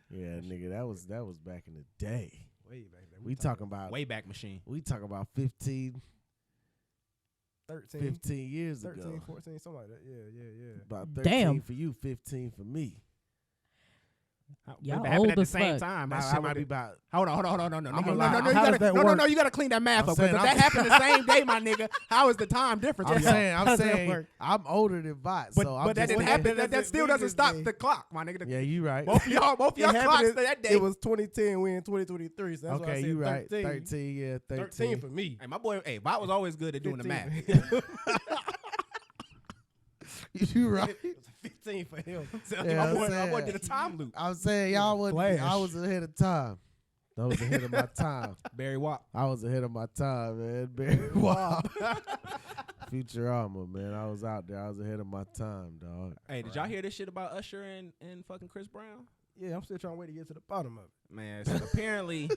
Yeah, nigga, that was back in the day. Way back then. We talking about Wayback Machine. we talking about 15 years 13, ago. 14, something like that. Yeah. About 13 Damn. for you, 15 for me. Y'all It happened old at the as same fuck. time. That How shit would might be it- about. Hold on. No, I'm nigga, gonna no, lie. no, you How gotta, does that no, work? you gotta clean that math I'm up. saying, Because if that happened the same day, my nigga, how is the time difference? I'm saying, How does that I'm work? older than Vot. But So I'm that just didn't saying- happen. That still doesn't stop the clock, my nigga. Yeah, you right. Both of y'all It happened clocks in- that day. It was 2010. We in 2023. So that's why I Okay, said you right. 13. 13, yeah, 13. 13 for me. Hey, my boy, Bot was always good at doing the math. 15. You right. It was 15 for him. Yeah, my boy saying. did a time loop. I'm saying y'all wasn't. I Flash. was ahead of time. I was ahead of my time. Barry Watt. I was ahead of my time, man. Barry Wow. Futurama, man. I was out there. I was ahead of my time, dog. Hey, did y'all hear this shit about Usher and fucking Chris Brown? Yeah, I'm still trying to wait to get to the bottom of it. Man, so apparently,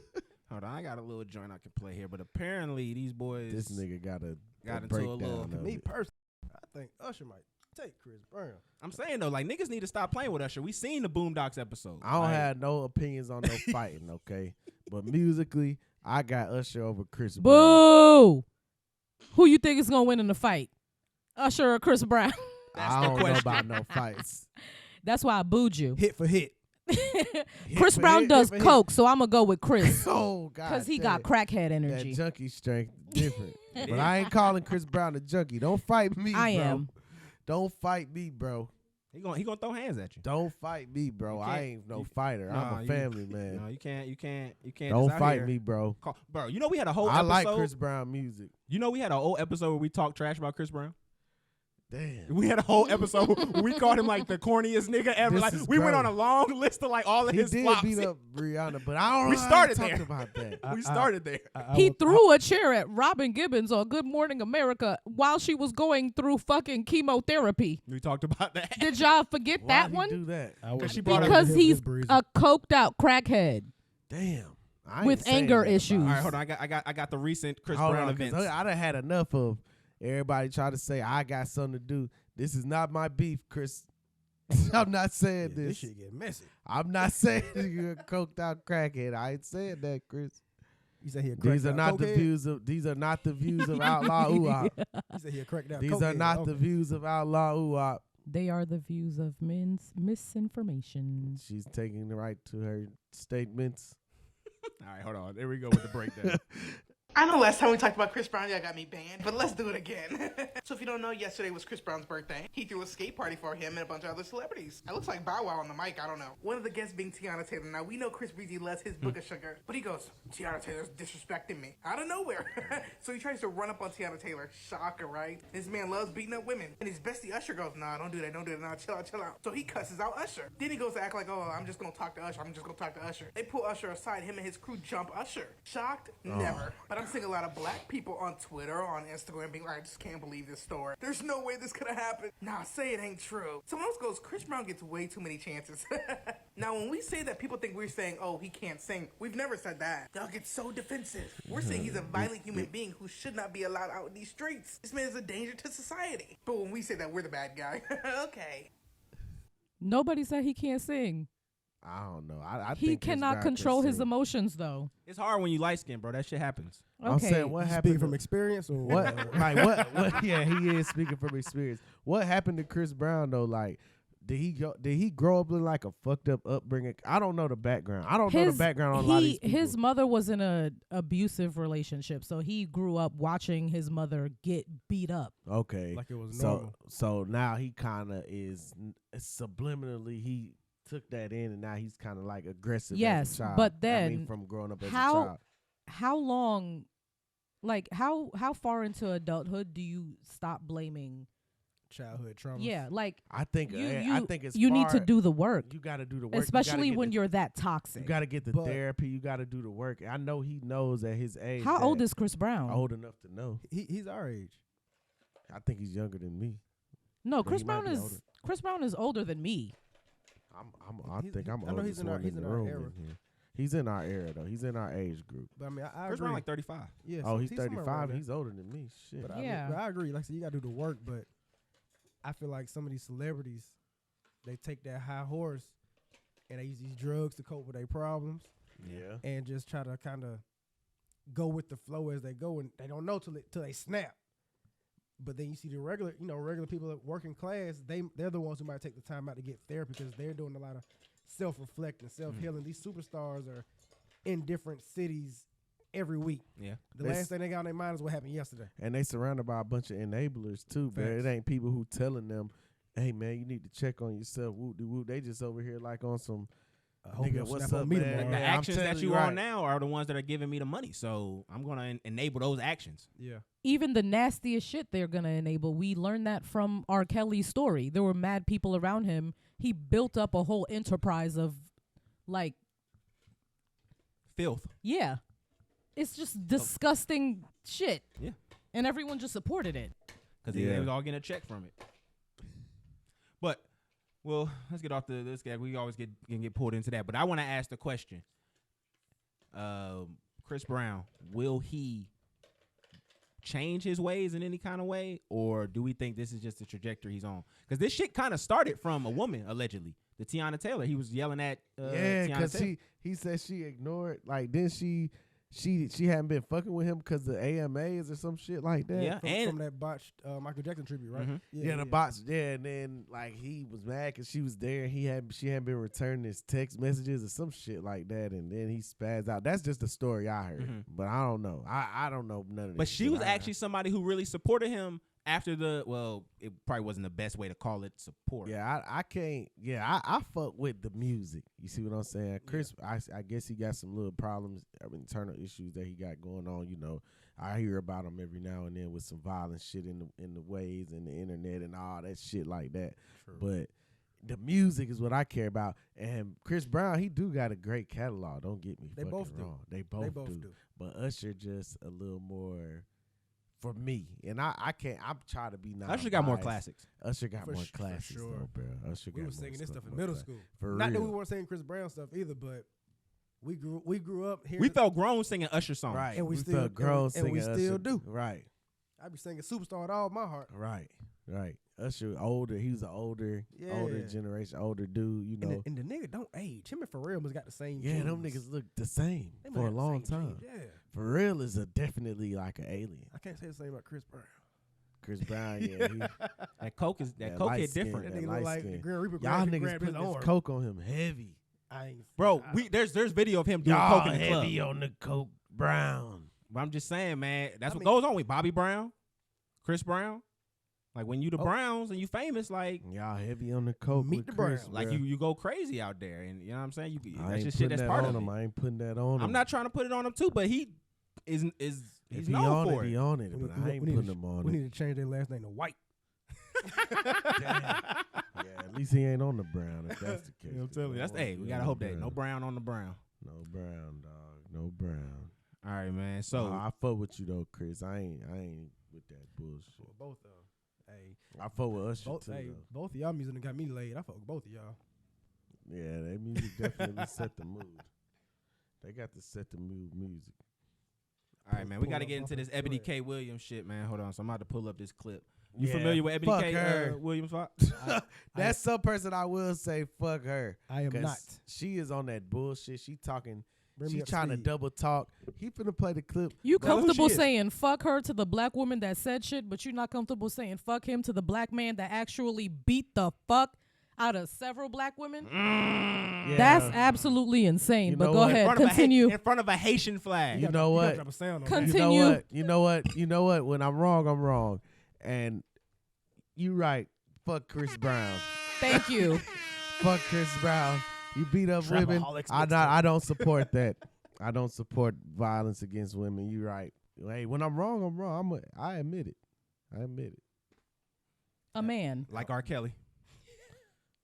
hold on, I got a little joint I can play here, but apparently these boys This nigga got a into a little- breakdown of Me it. personally, I think Usher might take Chris Brown. I'm saying though, like niggas need to stop playing with Usher. We seen the Boondocks episode. I don't Like, have no opinions on no fighting, okay? But musically, I got Usher over Chris Brown. Boo! Who you think is gonna win in the fight? Usher or Chris Brown? That's I the don't know question. about no fights. That's why I booed you. Hit for hit. Chris for Brown hit, does hit for hit. coke, so I'm gonna go with Chris Oh God, because he damn. got crackhead that energy. junkie strength different. But I ain't calling Chris Brown a junkie. Don't fight me, I bro. am. Don't fight me, bro. He gonna throw hands at you. Don't fight me, bro. You I can't- ain't no you- fighter. Nah, I'm a you- family man. No, you can't. Don't just out fight here me, bro. bro, you know we had a whole I episode. like Chris Brown music. You know we had a whole episode where we talked trash about Chris Brown. Damn. We had a whole episode. We called him like the corniest nigga ever. This Like is we went gross. on a long list of like all of He his did flops. beat up Rihanna, but I don't know. We how started he talked there. about that. We started there. He threw a chair at Robin Gibbons on Good Morning America while she was going through fucking chemotherapy. We talked about that. Did y'all forget Why that he one? do that? She brought up Because he's a coked out crackhead Damn. I ain't with saying anger that about issues. All right, hold on. I got the recent Chris Hold Brown on, 'cause events. I done had enough of everybody trying to say I got something to do. This is not my beef, Chris. I'm not saying This this. shit get messy. I'm not saying you're a coked out crackhead. I ain't saying that, Chris. You said he a These cracked are out not the cokehead? views of Outlaw Uwap. You said he a cracked out These are cokehead. not Okay. the views of Outlaw Uwap. They are the views of men's misinformation. She's taking the right to her statements. All right, hold on. There we go with the breakdown. I know last time we talked about Chris Brown, y'all got me banned, but let's do it again. So if you don't know, yesterday was Chris Brown's birthday. He threw a skate party for him and a bunch of other celebrities. It looks like Bow Wow on the mic, I don't know. One of the guests being Tiana Taylor. Now, we know Chris Breezy loves his book of sugar, but he goes, Tiana Taylor's disrespecting me. Out of nowhere. So he tries to run up on Tiana Taylor. Shocker, right? This man loves beating up women. And his bestie Usher goes, nah, don't do that, nah, chill out. So he cusses out Usher. Then he goes to act like, oh, I'm just gonna talk to Usher. They pull Usher aside, him and his crew jump Usher. Shocked? Never. But I'm seeing a lot of black people on Twitter, on Instagram, being like, I just can't believe this story. There's no way this could have happened. Nah, say it ain't true. Someone else goes, Chris Brown gets way too many chances. Now, when we say that, people think we're saying, oh, he can't sing. We've never said that. Y'all get so defensive. We're saying he's a violent human being who should not be allowed out in these streets. This man is a danger to society. But when we say that, we're the bad guy. Okay. Nobody said he can't sing. I don't know. I He think Chris cannot Brown control can his sing. emotions, though. It's hard when you light skin, bro. That shit happens. I'm Okay. saying what You happened speaking from to- experience or what like what yeah, he is speaking from experience. What happened to Chris Brown though? Like did he grow up in like a fucked up upbringing? I don't know the background. I don't know the background on a lot of these people. His mother was in a abusive relationship, so he grew up watching his mother get beat up. Okay. like it was normal. So now he kind of is subliminally he took that in and now he's kind of like aggressive Yes, as a child. but I mean, then from growing up as a how child. how long, like how far into adulthood do you stop blaming? Childhood trauma. Yeah, like I think you I think it's you need to far- do the work, You got to do the work, especially when you're that toxic. You got to get the But- therapy. You got to do the work. I know he knows at his age. How that- old is Chris Brown? old enough to know? He's our age. I think he's younger than me. No, But Chris he might Brown be is older. Chris Brown is older than me. I He's- think I'm I know oldest he's in our- one he's in the in our room era. in here. He's in our era though. He's in our age group. But I mean, I Chris agree. Brown like 35. Yeah, Oh, so he's somewhere around 35. there. He's older than me. Shit. But Yeah. I agree. Like I said, you got to do the work. But I feel like some of these celebrities, they take that high horse and they use these drugs to cope with their problems Yeah. and just try to kind of go with the flow as they go, and they don't know till they snap. But then you see the regular people at working class, they're the ones who might take the time out to get therapy because they're doing a lot of self-reflecting, self-healing. These superstars are in different cities every week. Yeah. The They last thing they got on their mind is what happened yesterday. And they surrounded by a bunch of enablers too, but Facts. it ain't people who telling them, "Hey man, you need to check on yourself." Whoop de whoop. They just over here like on some. I hope Nigga, you don't what's snap up, on me man? tomorrow. The Yeah, I'm actions that telling you you on right. now are the ones that are giving me the money. So I'm going to enable those actions. Yeah. Even the nastiest shit they're gonna enable. We learned that from R. Kelly's story. There were mad people around him. He built up a whole enterprise of, like, Filth. yeah, it's just disgusting shit. Yeah. And everyone just supported it. Because they was all getting a check from it. But, well, let's get off this guy. We always get pulled into that. But I want to ask the question. Chris Brown, will he change his ways in any kind of way? Or do we think this is just the trajectory he's on? Because this shit kind of started from a woman, allegedly. The Tiana Taylor. He was yelling at Yeah, Tiana because Taylor. he said she ignored. Like then she hadn't been fucking with him because the AMAs or some shit like that. Yeah. From that botched Michael Jackson tribute, right? Mhm. Yeah, the box. Yeah, and then like he was mad because she was there. And she hadn't been returning his text messages or some shit like that, and then he spazzed out. That's just the story I heard, Mhm. but I don't know. I don't know none of this. But she shit was I heard. actually somebody who really supported him after it probably wasn't the best way to call it support. Yeah, I can't. Yeah, I fuck with the music. You see what I'm saying? Chris, I guess he got some little problems, internal issues that he got going on. You know, I hear about him every now and then with some violent shit in the waves and the internet and all that shit like that. True. But the music is what I care about. And Chris Brown, he do got a great catalog. Don't get me fucking wrong. They both do. But Usher just a little more for me. And I can't. I'm trying to be Usher got more classics. Usher got more classics though, bro. Usher got we more were singing this stuff in more middle classics. school. For Not real. that we weren't singing Chris Brown stuff either, but we grew up here. We felt grown singing Usher songs. Right. And we still felt grown and we singing still Usher. do. Right. I be singing Superstar with all my heart. Right. Usher older. He was an older generation, older dude. You know. And the nigga don't age. Him and Pharrell must got the same. Yeah, genes. them niggas look the same They might for a have the long same time. genes, Yeah. Pharrell is definitely like an alien. I can't say the same about Chris Brown. Chris Brown, yeah. That coke hit different. That nigga look like the Grim Reaper. Y'all grabbed niggas put his this arm. coke on him heavy. Bro, there's video of him doing Y'all coke in the club. heavy on the coke, Brown. But I'm just saying, man, that's what goes on with Bobby Brown, Chris Brown. Like when you the Browns and you famous, like y'all heavy on the coke. Meet with the Chris, Browns. like bruh. you go crazy out there, and you know what I'm saying. I That's ain't just shit putting that's that part on of him. it. I ain't putting that on him. I'm not trying to put it on him too, but he's If he known on for it, it. he on it. But I ain't putting him on We it. need to change their last name to White. Yeah, at least he ain't on the Brown. If that's the case, You know what I'm telling you. That's we gotta hope that no Brown on the Brown. No Brown, dog. No Brown. All right, man. So I fuck with you though, Chris. I ain't with that bullshit. Well, both of them. Hey, I fuck with Usher both, too. hey, Though. both of y'all music done got me laid. I fuck with both of y'all. Yeah, that music definitely set the mood. They got to set the mood music. all right, man. We pull gotta up get off into his this Ebony thread. K. Williams shit, man. Hold on. So I'm about to pull up this clip. You Yeah, familiar with Ebony fuck K. her. Williams? That's some person I will say fuck her. I am 'cause not. She is on that bullshit. She talking. Bring me She up trying to speed. double talk. He finna play the clip. You Tell her who comfortable she is. saying fuck her to the black woman that said shit, but you're not comfortable saying fuck him to the black man that actually beat the fuck out of several black women? Yeah. That's absolutely insane. You But know go what? ahead, continue. in front of a Haitian flag. You know You gotta what? drop a sound on Continue. that. You know what? You know what? You know what? When I'm wrong, I'm wrong. And you right. Fuck Chris Brown. Thank you. Fuck Chris Brown. You beat up women. Trapaholics I don't support that. I don't support violence against women. You right. Hey, when I'm wrong, I'm wrong. I admit it. I admit it. A man. Like R. Kelly.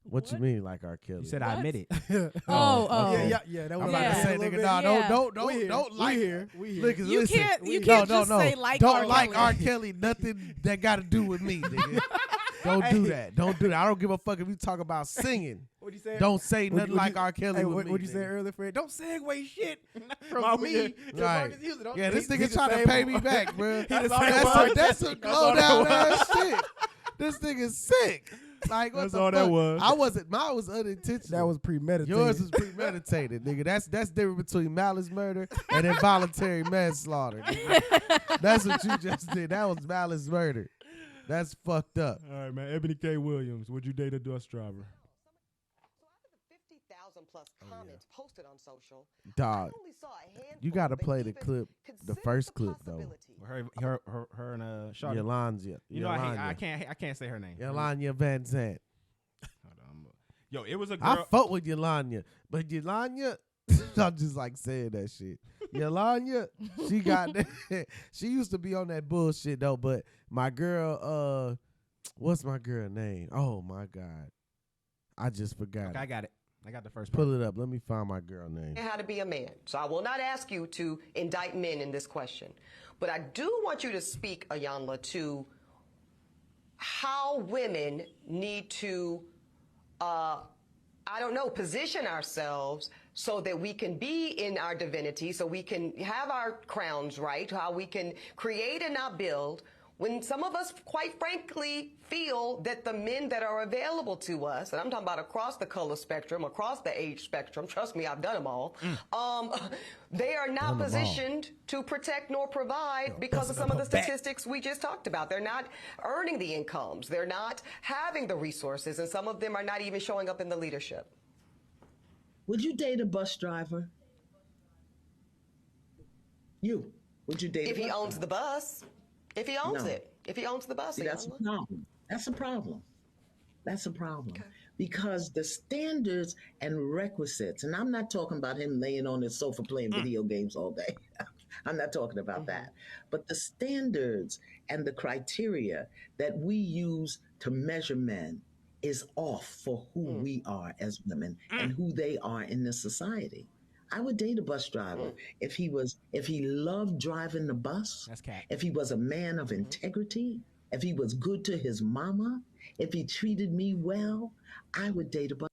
What you mean, like R. Kelly? You said I admit it. Oh. Yeah. That was I'm about Yeah. to say, a little nigga, bit. nah, Yeah. don't like We here. Look, You listen. can't No, just no. say like don't R. like Kelly. R. Kelly. Nothing that got to do with me, nigga. Don't do that. Don't do that. I don't give a fuck if you talk about singing. What you say? Don't say nothing like R. Kelly Hey, with me. what you say nigga. earlier, Fred? Don't segue shit Mama, from me to Right. Marcus Houston. Don't- Yeah, this he- nigga he's the trying to same pay me one. back, bro. That's all that was. That's a glow down ass shit. This nigga's sick. Like what That's the all fuck? that was. I wasn't. Mine was unintentional. That was premeditated. Yours was premeditated, nigga. That's different between malice murder and involuntary manslaughter. Nigga. That's what you just did. That was malice murder. That's fucked up. All right, man. Ebony K. Williams. Would you date a bus driver? So out of the 50,000 plus comments posted on social, Dog, I only saw a handful you got to that play the even clip, the considered first clip though. possibility. Her and Shawty. Yolanda. You know, I can't say her name. Yolanda Van Zant. Hold on. Yo, it was a I girl. fuck with Yolanda, but Yolanda, I'm just like saying that shit. Yolanda, she got that. She used to be on that bullshit though. But my girl, what's my girl name? Oh my god, I just forgot. Okay, it. I got it. I got the first part. Pull it up. Let me find my girl name. How to be a man. So I will not ask you to indict men in this question, but I do want you to speak, Ayanla, to how women need to, position ourselves so that we can be in our divinity, so we can have our crowns right, how we can create and not build, when some of us, quite frankly, feel that the men that are available to us, and I'm talking about across the color spectrum, across the age spectrum, trust me, I've done them all, they are not positioned to protect nor provide because of some of the statistics we just talked about. They're not earning the incomes. They're not having the resources, and some of them are not even showing up in the leadership. Would you date a bus driver? Would you date If a bus he owns driver? the bus, if he owns No. it. If he owns the bus, See, that's a problem. That's a problem. That's a problem. Okay. Because the standards and requisites, and I'm not talking about him laying on his sofa playing video games all day. I'm not talking about that. But the standards and the criteria that we use to measure men is off for who we are as women and who they are in this society. I would date a bus driver if he loved driving the bus, if he was a man of integrity, if he was good to his mama, if he treated me well, I would date a bus.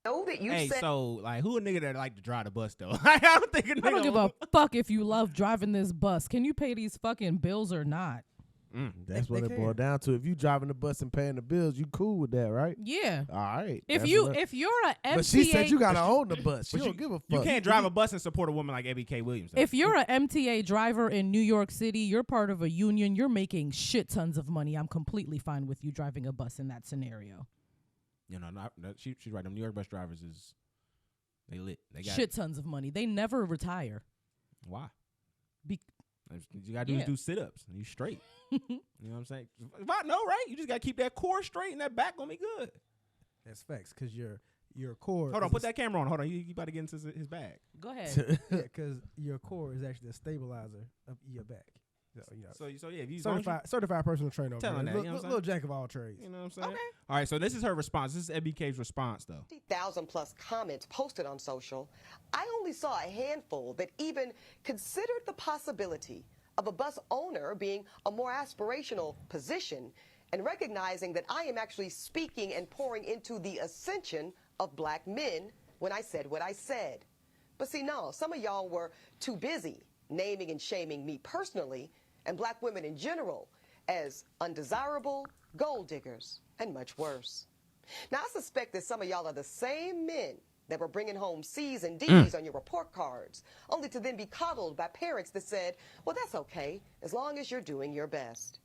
Know that you said. So like, who a nigga that like to drive the bus though? I don't think a nigga. I don't give a fuck if you love driving this bus. Can you pay these fucking bills or not? That's what it boils down to. If you driving the bus and paying the bills, you cool with that, right? Yeah. All right. If you're a MTA, but she said you gotta own the bus. She don't give a fuck. You can't drive a bus and support a woman like Ebony K. Williams. If you're a MTA driver in New York City, you're part of a union. You're making shit tons of money. I'm completely fine with you driving a bus in that scenario. You know, she's right. Them New York bus drivers they lit. They got shit tons of money. They never retire. Why? You gotta do is do sit-ups and you straight. You know what I'm saying? If I know, right? You just gotta keep that core straight and that back gonna be good. That's facts, because your core. Hold on, put that camera on. Hold on, you about to get into his bag. Go ahead. Yeah, because your core is actually a stabilizer of your back. So, yeah, if you certified personal trainer. Telling that, little jack of all trades. You know what I'm saying? Okay. All right, so this is her response. This is Ebony K's response, though. 50,000 plus comments posted on social. I only saw a handful that even considered the possibility of a bus owner being a more aspirational position and recognizing that I am actually speaking and pouring into the ascension of black men when I said what I said. But see, no, some of y'all were too busy naming and shaming me personally and black women in general as undesirable, gold diggers, and much worse. Now, I suspect that some of y'all are the same men that were bringing home C's and D's on your report cards, only to then be coddled by parents that said, well, that's okay, as long as you're doing your best.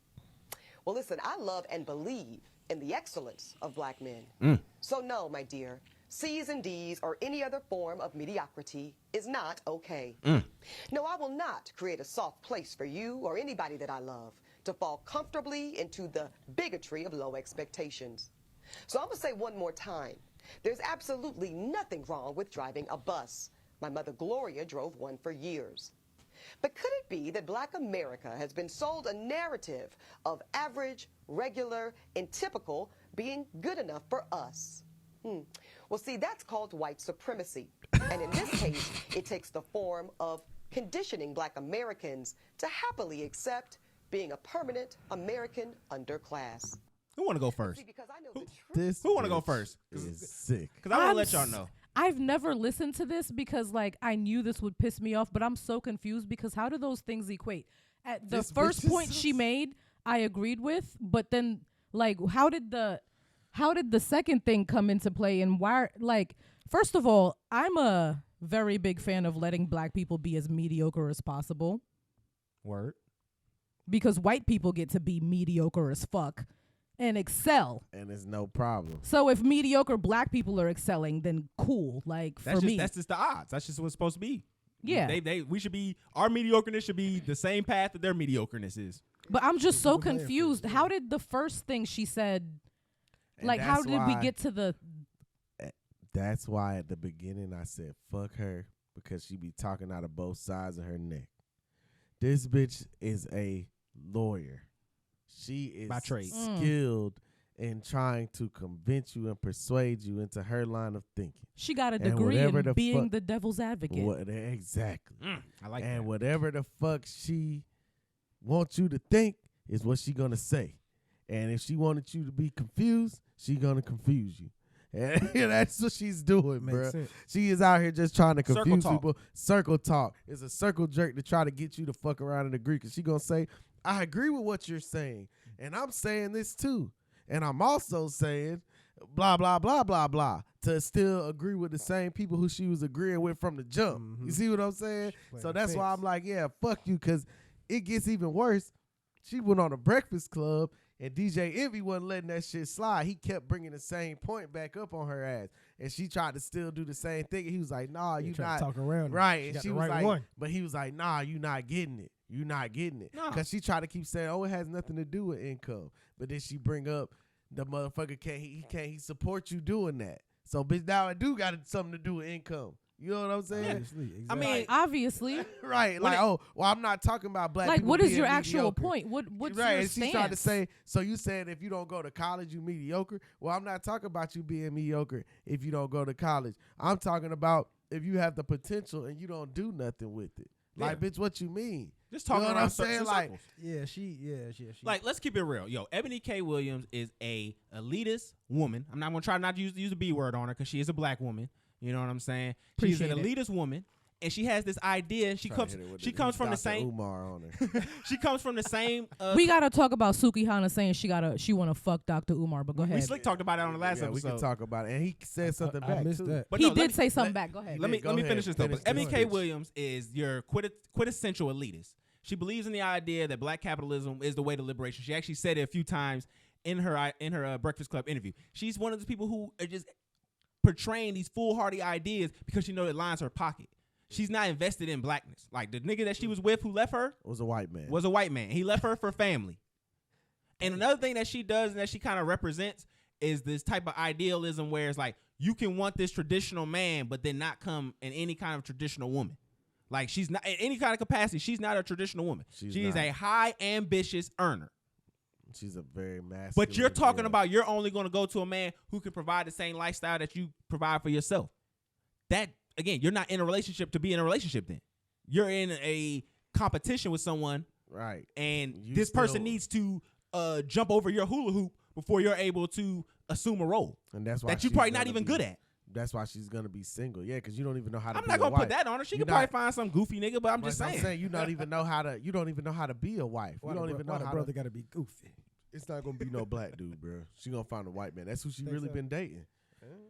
Well, listen, I love and believe in the excellence of black men. So no, my dear, C's and D's or any other form of mediocrity is not okay. No, I will not create a soft place for you or anybody that I love to fall comfortably into the bigotry of low expectations. So I'm going to say one more time, there's absolutely nothing wrong with driving a bus. My mother Gloria drove one for years. But could it be that black America has been sold a narrative of average, regular, and typical being good enough for us? Well, see, that's called white supremacy. And in this case, it takes the form of conditioning black Americans to happily accept being a permanent American underclass. Who want to go first? See, because I know the truth. Who want to go first? Is sick. Because I want to let y'all know. I've never listened to this because, like, I knew this would piss me off, but I'm so confused because how do those things equate? At the first point she made, I agreed with, but then, like, how did the second thing come into play? And why, like, first of all, I'm a very big fan of letting black people be as mediocre as possible. Word. Because white people get to be mediocre as fuck and excel. And it's no problem. So if mediocre black people are excelling, then cool. Like, me. That's just the odds. That's just what it's supposed to be. Yeah. We should be, our mediocreness should be the same path that their mediocreness is. But I'm just so confused. How did the first thing she said, like, how did we get to the... That's why at the beginning I said, fuck her, because she be talking out of both sides of her neck. This bitch is a lawyer. She is by trade skilled in trying to convince you and persuade you into her line of thinking. She got a degree in being the devil's advocate. Exactly. I like that. And whatever the fuck she wants you to think is what she gonna say. And if she wanted you to be confused, she gonna confuse you. And that's what she's doing, bro. She is out here just trying to confuse people. Circle talk. It's a circle jerk to try to get you to fuck around and agree. Because she going to say, I agree with what you're saying. And I'm saying this too. And I'm also saying blah, blah, blah, blah, blah. To still agree with the same people who she was agreeing with from the jump. Mm-hmm. You see what I'm saying? So that's why I'm like, yeah, fuck you. Because it gets even worse. She went on a Breakfast Club. And DJ Envy wasn't letting that shit slide. He kept bringing the same point back up on her ass. And she tried to still do the same thing. And he was like, nah, you not. Talk around right. And she was like, but he was like, nah, you not getting it. You not getting it. No. Because she tried to keep saying, oh, it has nothing to do with income. But then she bring up the motherfucker he support you doing that. So, bitch, now it do got something to do with income. You know what I'm saying? Exactly. I mean, obviously. Right. Like, I'm not talking about black like, people what is being your actual mediocre. point? What's right, your and she stance? tried to say, so you said if you don't go to college, you mediocre? Well, I'm not talking about you being mediocre if you don't go to college. I'm talking about if you have the potential and you don't do nothing with it. Like, bitch, what you mean? Just talking you know around what I'm saying? Like, circles. Like, let's keep it real. Yo, Ebony K. Williams is a elitist woman. I'm not going to try not to use the B word on her because she is a black woman. You know what I'm saying? She's an elitist woman, and she has this idea. She comes from the same. Umar on her. She comes from the same. We gotta talk about Suki Hana saying she wanna fuck Dr. Umar, but go ahead. We slick talked about it on the last episode. We can talk about it, and he said something back. I missed too. that. But He no, did say something back. Go ahead. Let me finish this though. Ebony K. bitch. Williams is your quintessential elitist. She believes in the idea that black capitalism is the way to liberation. She actually said it a few times in her Breakfast Club interview. She's one of those people who are just portraying these foolhardy ideas because she knows it lines her pocket. She's not invested in blackness. Like the nigga that she was with who left her was a white man. He left her for family. And another thing that she does and that she kind of represents is this type of idealism where it's like you can want this traditional man but then not come in any kind of traditional woman. Like she's not in any kind of capacity. She's not a traditional woman. She's a high ambitious earner. She's a very masculine. But you're talking about you're only going to go to a man who can provide the same lifestyle that you provide for yourself. That, again, you're not in a relationship to be in a relationship then. You're in a competition with someone. Right. And this person needs to jump over your hula hoop before you're able to assume a role. And that's why that you're probably not even good at. That's why she's going to be single. Yeah, because you don't even know how to I'm be not a going to wife. put that on her. She could probably find some goofy nigga, but I'm just saying. I'm saying you don't even know how to be a wife. Why you don't even know how brother got to be goofy. It's not gonna be no black dude, bro. She gonna find a white man. That's who she really been dating.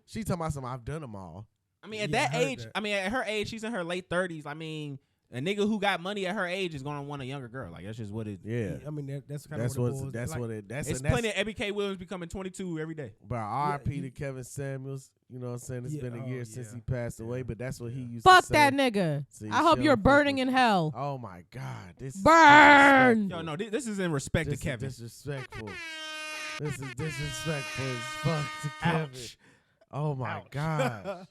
She talking about something. I've done them all. I mean, at that age, at her age, she's in her late 30s. I mean, a nigga who got money at her age is gonna want a younger girl. Like that's just what it. Yeah. I mean, that's kind of what that's what it. That's plenty of Ebony K. Williams becoming 22 every day. But R.I.P. to Kevin Samuels. You know what I'm saying? It's been a year since he passed away, but that's what he used Fuck to say. that nigga. See, I hope you're burning in hell. Oh my God. This burn. Yo, no, this is in respect to Kevin. Disrespectful. This is disrespectful as fuck to Kevin. Oh my God.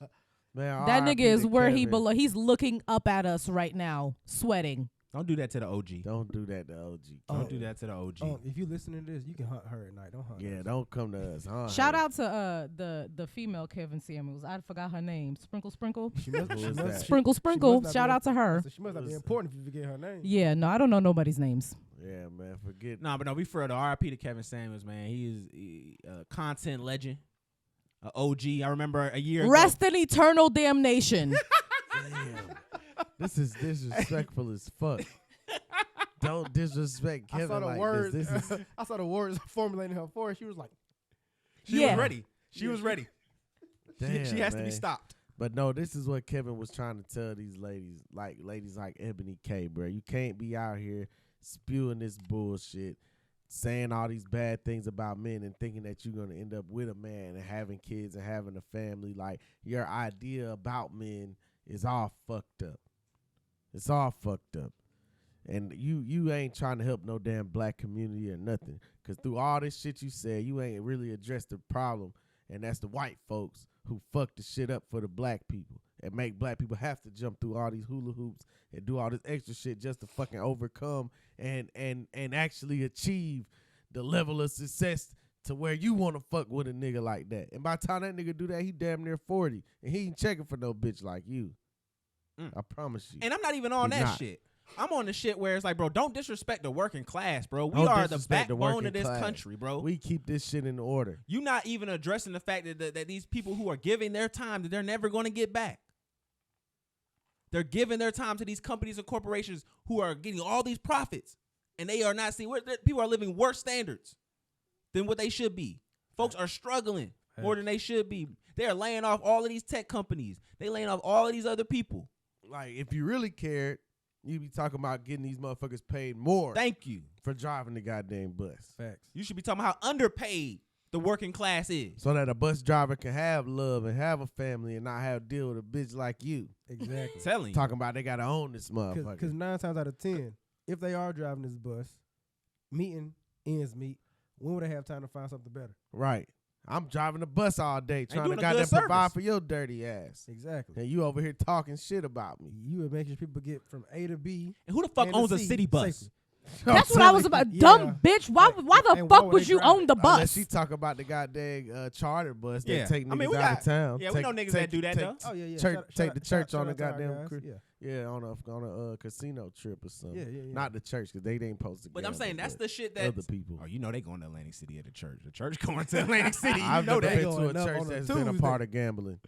Man, that nigga is where Kevin. he belongs. He's looking up at us right now, sweating. Don't do that to the OG. Don't do that to OG. Don't do that to the OG. If you listen to this, you can hunt her at night. Don't hunt. Yeah, don't come to us. Huh? Shout out to the female Kevin Samuels. I forgot her name. Sprinkle. Sprinkle. Shout out to her. She must not be important if you forget her name. Yeah, no, I don't know nobody's names. Yeah, man, forget. Nah, but no, we for the RIP to Kevin Samuels, man. He is a content legend, a OG. I remember a year ago. Rest in eternal damnation. Damn. This is disrespectful as fuck. Don't disrespect Kevin like this. I saw the words formulating her for her. She was like, she was ready. She was ready. Damn, she has to be man. stopped. But no, this is what Kevin was trying to tell these ladies like Ebony K, bro. You can't be out here spewing this bullshit, saying all these bad things about men and thinking that you're gonna end up with a man and having kids and having a family. Like your idea about men is all fucked up. It's all fucked up. And you ain't trying to help no damn black community or nothing. Because through all this shit you said, you ain't really addressed the problem. And that's the white folks who fuck the shit up for the black people and make black people have to jump through all these hula hoops and do all this extra shit just to fucking overcome and actually achieve the level of success to where you want to fuck with a nigga like that. And by the time that nigga do that, he damn near 40. And he ain't checking for no bitch like you. I promise you. And I'm not even on that shit. I'm on the shit where it's like, bro, don't disrespect the working class, bro. We are the backbone of this country, bro. We keep this shit in order. You're not even addressing the fact that these people who are giving their time that they're never going to get back. They're giving their time to these companies and corporations who are getting all these profits, and they are not seeing where people are living worse standards than what they should be. Folks are struggling more than they should be. They are laying off all of these tech companies. They laying off all of these other people. Like, if you really cared, you'd be talking about getting these motherfuckers paid more. Thank you. For driving the goddamn bus. Facts. You should be talking about how underpaid the working class is. So that a bus driver can have love and have a family and not have to deal with a bitch like you. Exactly. Telling you. Talking about they got to own this motherfucker. Because 9 times out of 10, if they are driving this bus, meeting ends meet, when would they have time to find something better? Right. I'm driving the bus all day trying to doing a goddamn good provide service. for your dirty ass. Exactly. And you over here talking shit about me. You would make sure people get from A to B. And who the fuck and to owns a C city bus? safely. That's what I was about. Dumb bitch. Why the And why fuck would would they you drive own it? the Unless bus? she talk about the goddamn charter bus Yeah. that take niggas I mean, we out got- of town. yeah, we know niggas that do that, though. Oh yeah, yeah. Take the church on a out to our goddamn guys. Yeah. on a casino trip or something. Yeah. Not the church because they ain't supposed to. But I'm gamble, saying that's but the shit that other people. Oh, you know they going to Atlantic City at the church. The church going to Atlantic City. You I've know never that. been to Going a up church on a that's been a Tuesday. part of gambling.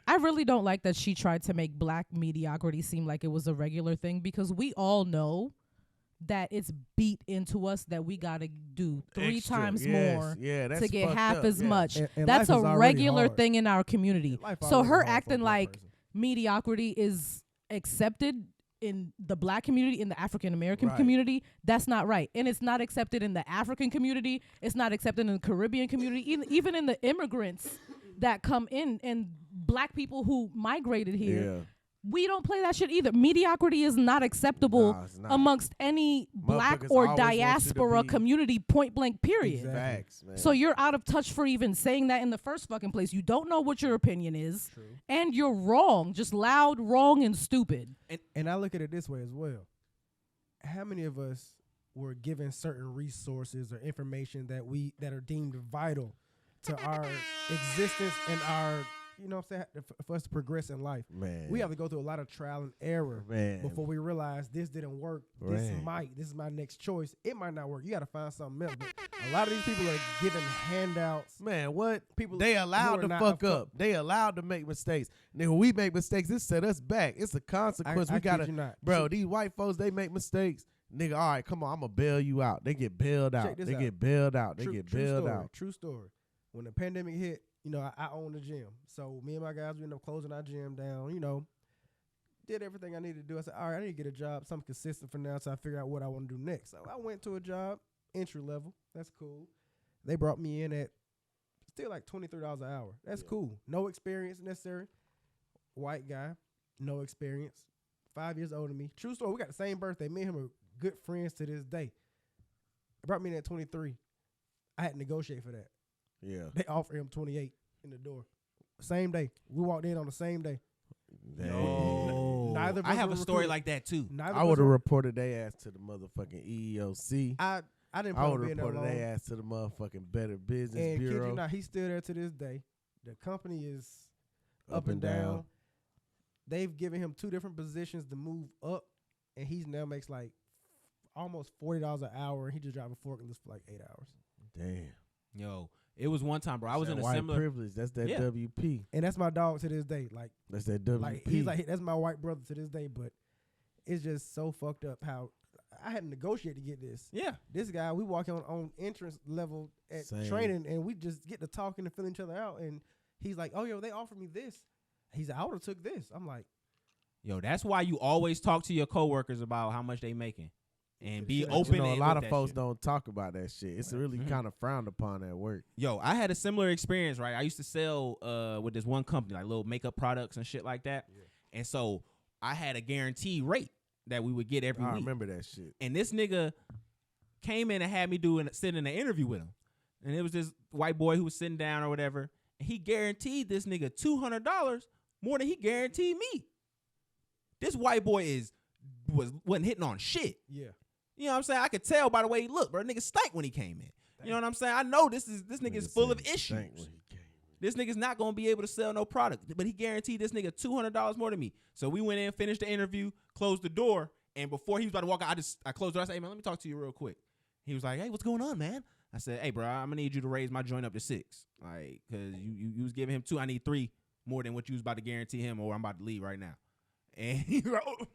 I really don't like that she tried to make black mediocrity seem like it was a regular thing because we all know that it's beat into us that we gotta do 3 Extra. times Yes. more Yeah, that's to get fucked half up. as Yeah. much. And That's a life is already regular hard. thing in our community. Life So already her hard for a acting black like person. mediocrity is accepted in the black community, in the African American Right. community, that's not right. And it's not accepted in the African community. It's not accepted in the Caribbean community, even in the immigrants that come in and black people who migrated here. Yeah. We don't play that shit either. Mediocrity is not acceptable Nah, it's not. amongst any black Motherfuckers or always want you to diaspora be- community, point blank, period. Exactly. Facts, man. So you're out of touch for even saying that in the first fucking place. You don't know what your opinion is. True. And you're wrong. Just loud, wrong, and stupid. And I look at it this way as well. How many of us were given certain resources or information that are deemed vital to our existence and our, you know what I'm saying, for us to progress in life? Man. We have to go through a lot of trial and error Man. before we realize this didn't work. Man. This is my next choice. It might not work. You got to find something else. But a lot of these people are given handouts. Man, what? People They who allowed are to not fuck affo- up. They allowed to make mistakes. Nigga, when we make mistakes, this set us back. It's a consequence. I We kid gotta, you not. bro. These white folks, they make mistakes. Nigga, all right, come on, I'm gonna bail you out. They get bailed out. Check this They out. get bailed out. They True- get true bailed story, out. True story. When the pandemic hit, you know, I own the gym. So me and my guys, we ended up closing our gym down, you know, did everything I needed to do. I said, all right, I need to get a job, something consistent for now, so I figure out what I want to do next. So I went to a job, entry level. That's cool. They brought me in at still like $23 an hour. That's cool. No experience necessary. White guy, no experience. 5 years older than me. True story. We got the same birthday. Me and him are good friends to this day. They brought me in at 23. I had to negotiate for that. Yeah. They offered him 28 in the door. Same day. We walked in on the same day. No. Neither of I us have were a story recruited. like that too. Neither I of us would have were- reported their ass to the motherfucking EEOC. I didn't I plan would on have being there reported long. their ass to the motherfucking Better Business And kid Bureau. you not, he's still there to this day. The company is up and down. They've given him 2 different positions to move up, and he's now makes like almost $40 an hour, and he just drive a forklift for like 8 hours. Damn. Yo, it was one time, bro. I was That in a white similar. privilege. That's that Yeah. WP. And that's my dog to this day. Like That's that WP. he's like that's my white brother to this day. But it's just so fucked up how I had to negotiate to get this. Yeah. This guy, we walk on entrance level at Same. training, and we just get to talking and feeling each other out. And he's like, "Oh, yo, they offered me this." He's like, "I would have took this." I'm like, Yo, that's why you always talk to your coworkers about how much they making, and be Shit, open. you know, a and lot with of that folks shit. don't talk about that shit. It's really Mhm. kind of frowned upon at work. Yo, I had a similar experience, right? I used to sell with this one company, like little makeup products and shit like that. Yeah. And so I had a guaranteed rate that we would get every I week. remember that shit. And this nigga came in and had me sit in an interview with him. And it was this white boy who was sitting down or whatever. And he guaranteed this nigga $200 more than he guaranteed me. This white boy wasn't hitting on shit. "Yeah, You know what I'm saying? I could tell by the way he looked, bro. Nigga stank when he came in. You know what I'm saying? I know this nigga is full of issues. This nigga's not gonna be able to sell no product, but he guaranteed this nigga $200 more than me. So we went in, finished the interview, closed the door, and before he was about to walk out, I closed the door. I said, "Hey man, let me talk to you real quick." He was like, "Hey, what's going on, man?" I said, "Hey, bro, I'm gonna need you to raise my joint up to 6, like, cause you was giving him 2. I need 3 more than what you was about to guarantee him, or I'm about to leave right now." And he was like, "Oh,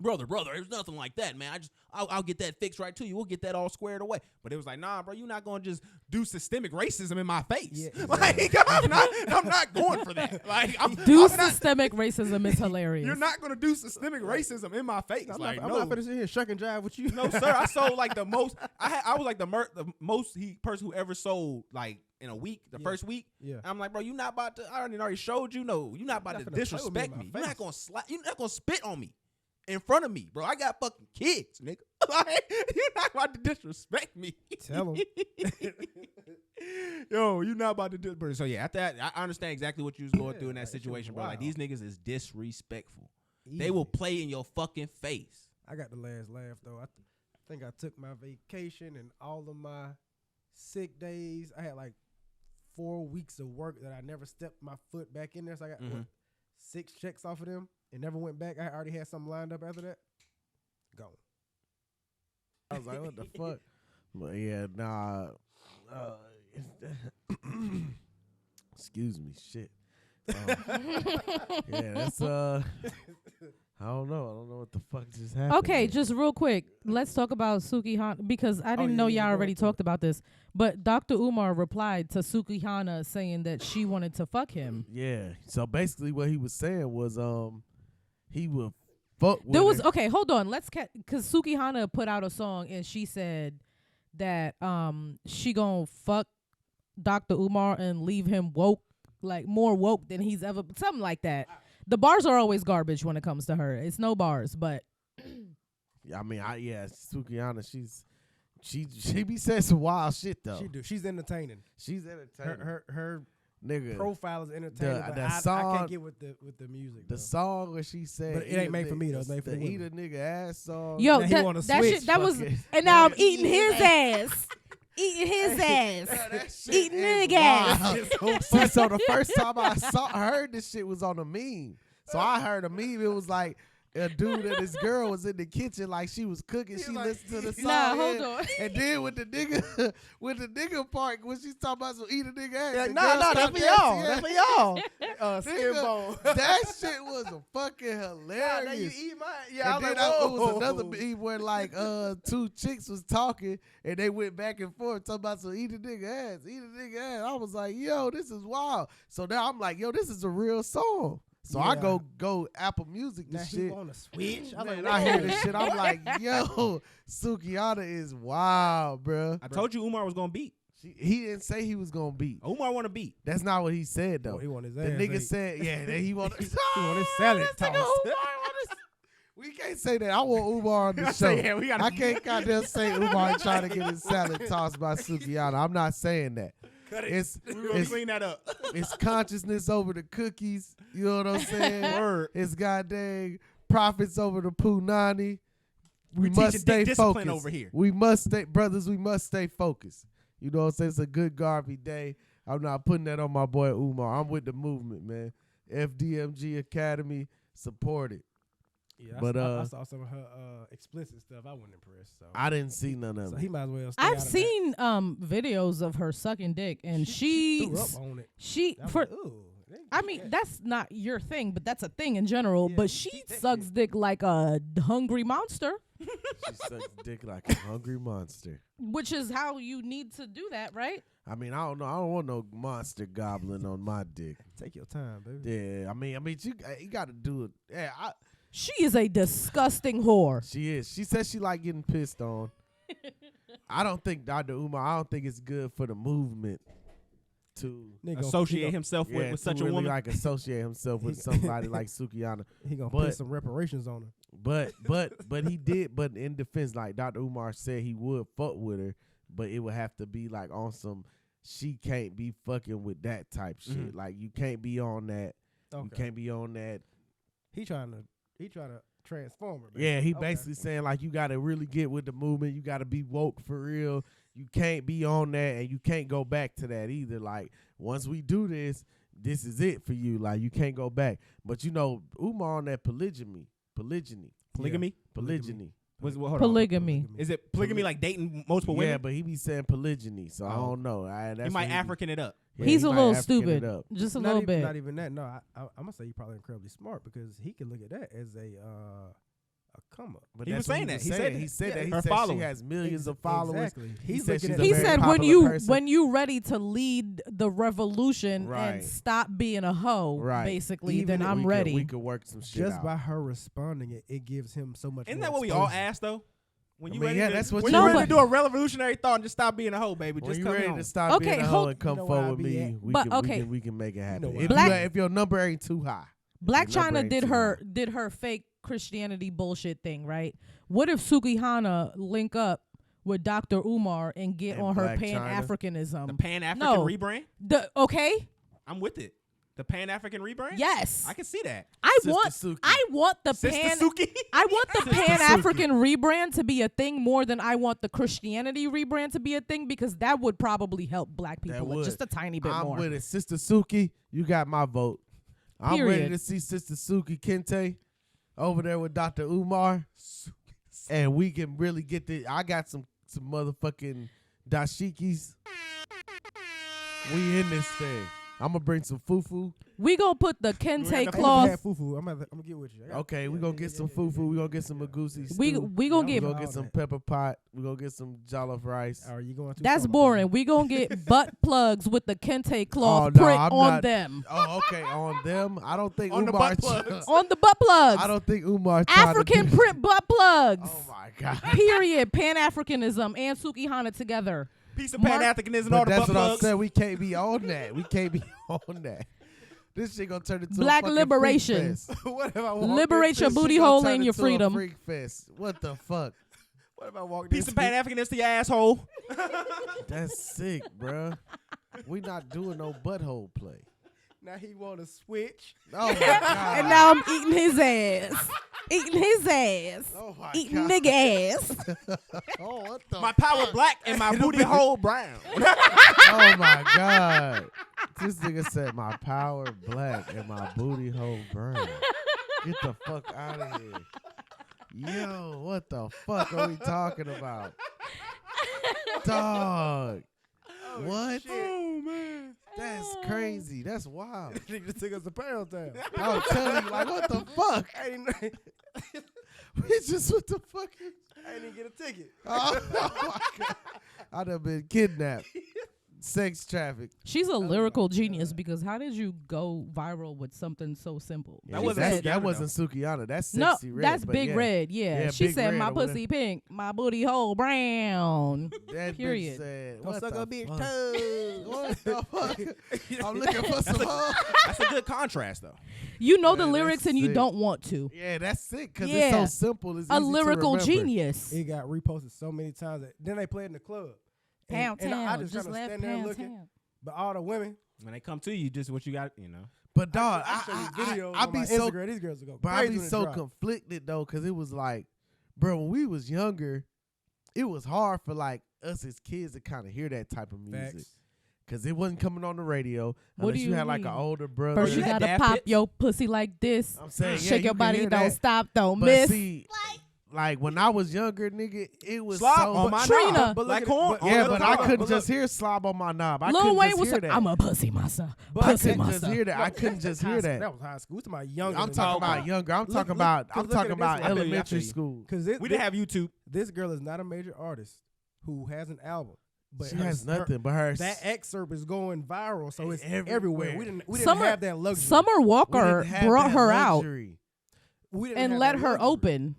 brother, there's nothing like that, man. I'll get that fixed right to you. We'll get that all squared away." But it was like, "Nah, bro, you're not gonna just do systemic racism in my face." Yeah, Like, I'm not going for that. Like, I'm not- Systemic racism is hilarious. you're not gonna do systemic racism in my face. I'm Like, not no, finna sit here shuck and jive with you." no, sir. I sold like the most. I was like the most person who ever sold like in a week, the first week. Yeah. I'm like, bro, you not about to. I already showed you. No, you're not about You're to not finna play with me in disrespect my me. You're not face. gonna you're not gonna spit on me in front of me, bro. I got fucking kids, nigga. like, you're not about to disrespect me. Tell him. Yo, you're not about to disrespect. So yeah, after that, I understand exactly what you was going through in that situation, bro. Like, these niggas is disrespectful. Easy. They will play in your fucking face. I got the last laugh though. I think I took my vacation and all of my sick days. I had like 4 weeks of work that I never stepped my foot back in there. So I got 6 checks off of them and never went back. I already had something lined up after that. Gone. I was like, what the fuck? But yeah, nah. Excuse me, shit. Yeah, that's I don't know what the fuck just happened. Okay, just real quick, let's talk about Sukihana because I didn't know y'all already talked about this. But Dr. Umar replied to Sukihana saying that she wanted to fuck him. Yeah. So basically, what he was saying was, he would fuck with There was her. okay. Hold on, because Sukihana put out a song and she said that she gonna fuck Dr. Umar and leave him woke, like more woke than he's ever, something like that. The bars are always garbage when it comes to her. It's no bars, but I mean, Sukihana, she be saying some wild shit though. She do. She's entertaining. She's entertaining. Her nigga profile is entertaining. But I can't get with the music. The song where she said, but it ain't made for me though. It's made for the the eat a nigga ass song. yo, that shit, that was, and now I'm eating his ass. Eating his ass. Eating nigga ass. So the first time I heard this shit was on a meme. So I heard a meme. It was like a dude and his girl was in the kitchen, like she was cooking. She listened to the song. Nah, hold on. And then with the nigga part, when she's talking about some eat a nigga ass. Nah, that's for y'all. That's for y'all. Skin bone. That shit was a fucking hilarious. Now you eat mine. Yeah, And then it was another meme where like 2 chicks was talking and they went back and forth talking about some eat a nigga ass, eat a nigga ass. I was like, yo, this is wild. So now I'm like, yo, this is a real song. So I go Apple Music this shit. He want to switch. I hear this shit. I'm like, yo, Sukihana is wild, bro. I told you Umar was gonna beat. He didn't say he was gonna beat. Umar want to beat. That's not what he said though. He want his the ass nigga ate. said, yeah, that he want. He want his salad tossed. We can't say that. I want Umar on the show. Yeah, I can't goddamn say Umar trying to get his salad tossed by Sukihana. I'm not saying that. It's clean that up. It's consciousness over the cookies. You know what I'm saying? Word. It's goddamn profits over the punani. We We must teaching stay discipline focused over here. We must stay, brothers. We must stay focused. You know what I'm saying? It's a good Garvey day. I'm not putting that on my boy Umar. I'm with the movement, man. FDMG Academy, support it. Yeah, But I saw some of her explicit stuff. I wasn't impressed. So I didn't see none of so it. he might as well. Stay I've out of seen videos of her sucking dick, and she threw up on it. I was like, ooh, I mean, that's not your thing, but that's a thing in general. Yeah, but she sucks dick like a hungry monster, She sucks dick like a hungry monster. which is how you need to do that, right? I mean, I don't know. I don't want no monster goblin on my dick. Take your time, baby. Yeah, I mean, you got to do it. Yeah, She is a disgusting whore. she is. She says she like getting pissed on. I don't think Dr. Umar. I don't think it's good for the movement to associate himself with such to a really woman. like associate himself with somebody like Sukihana. He gonna put some reparations on her. But he did. But in defense, like Dr. Umar said, he would fuck with her, but it would have to be like on some. She can't be fucking with that type shit. Like you can't be on that. Okay. You can't be on that. He trying to transform her. Yeah, he basically saying like you got to really get with the movement. You got to be woke for real. You can't be on that, and you can't go back to that either. Like once we do this, this is it for you. Like you can't go back. But you know, Umar on that polygyny. Polygamy. Is it polygamy like dating multiple women? Yeah, but he be saying polygyny, so I don't know. He might African it up. Yeah, He's he a might little African it stupid, up. just a Not little even, bit. Not even that. No, I'm gonna say you're probably incredibly smart because he can look at that as a come up. But He was that's what saying that. He said that. He Her said followers. she has millions of followers. Exactly. He He's said looking she's at a He very said popular person. when you ready to lead the revolution Right. and stop being a hoe, Right. basically, Even then if I'm we ready. we could work some shit Just out. by her responding, it gives him so much. Isn't more that what we all exposure. ask though? When I you mean, ready yeah, to, that's what when you you ready ready to do a revolutionary thought and just stop being a hoe, baby. When Just you come ready on. to stop being a hoe and come You know where I forward with be me, at. we can make it happen. where if, I be at. if your number ain't too high. Black Your number China ain't did too her high. did her fake Christianity bullshit thing, right? What if Sukihana link up with Dr. Umar and get And on her Black Pan-Africanism? The Pan-African No. rebrand? Okay? I'm with it. The Pan-African rebrand? Yes. I can see that. I Sister Suki. want the Sister Pan Suki? I want the Pan-African rebrand to be a thing more than I want the Christianity rebrand to be a thing, because that would probably help black That people would. just a tiny bit I'm more. with it. Sister Suki, you got my vote. I'm ready Period. to see Sister Suki Kente over there with Dr. Umar. And we can really get the. I got some motherfucking dashikis. We in this thing. I'm gonna bring some fufu. We gonna put the I kente never cloth. had fufu. I'm gonna get with you. Okay, we gonna get some fufu. We gonna get some magusi We stew. gonna We get. gonna get some pepper pot. We gonna get some jollof rice. Are you going to? That's boring. We gonna get butt plugs with the kente cloth no, print I'm on not- them. Oh, okay, on them. I don't think On the Umar. butt plugs. On the butt plugs. I don't think Umar. tried to African do- print butt plugs. Oh my god. Period. Pan-Africanism and Sukihana together. Piece of Mark- Pan-Africanism, all But the that's butt what I plugs. said. We can't be on that. We can't be on that. This shit gonna turn into Black a fucking liberation. Freak fest. What if I walked Liberate into- your This booty shit gonna hole turn and your into a freedom. Freak fest. What the fuck? What if I walked Piece of into- Pan-Africanist to your asshole. That's sick, bruh. We not doing no butthole play. Now he want to switch. Oh my god. And now I'm eating his ass. Eating his ass. Oh my Eating god. nigga ass. Oh what the? My power black and my booty hole brown. Oh my god. This nigga said my power black and my booty hole brown. Get the fuck out of here. Yo, what the fuck are we talking about? Dog. What? Oh man, That's crazy. That's wild. nigga just took us to Pound Town. I'm telling you, like, what the fuck? I didn't, We just, what the fuck? I didn't get a ticket. Oh, my God. I done been kidnapped. Sex traffic. She's a lyrical genius, because how did you go viral with something so simple? That She wasn't said- Sukihana, that wasn't Sukihana. That's No, Sexy Red. that's but Big yeah. Red. Yeah, Yeah, she Big said Red my or whatever. pussy pink, my booty hole brown. That Period. bitch said, Don't what suck the a bitch fuck? toe. What the fuck? I'm looking for some hoes. That's a good contrast, though. You know Man, the lyrics that's and you sick. don't want to. Yeah, that's sick because Yeah. it's so simple. It's A easy to lyrical remember. genius. It got reposted so many times. Then they played in the club. Pound and I town, just just kind of left stand there Pound looking. town. But all the women, When they come to you, just what you got, you know. But dog, I show you videos I on be my so, Instagram. These girls will go but I crazy be when it so drop. conflicted though, because it was like, bro, when we was younger, it was hard for like us as kids to kind of hear that type of music. Facts. Cause it wasn't coming on the radio What unless do you you had like an mean? older brother. First you you had gotta dad pop pits? your pussy like this. I'm saying, yeah, Shake you your can body, hear don't that. stop, don't But miss. see, like when I was younger, nigga, it was Slob so. on my Trina. knob. But Like look at it, corn. but- yeah, on but the I knob. couldn't just hear slob on my knob. I Lil couldn't Wayne just was hear like, that. I'm a pussy myself. I Pussy couldn't just myself. hear that. I couldn't just hear that. That was high school. We talking about younger. I'm talking about younger. I'm talking about. I'm talking about I feel you, I elementary feel you. school. because We didn't have YouTube. this girl is not a major artist who has an album, but She her- has nothing but her. that excerpt is going viral, so it's Everywhere. everywhere. We didn't Summer- have that luxury. Summer we Walker didn't have brought that her out luxury. We didn't and have let that her luxury. open.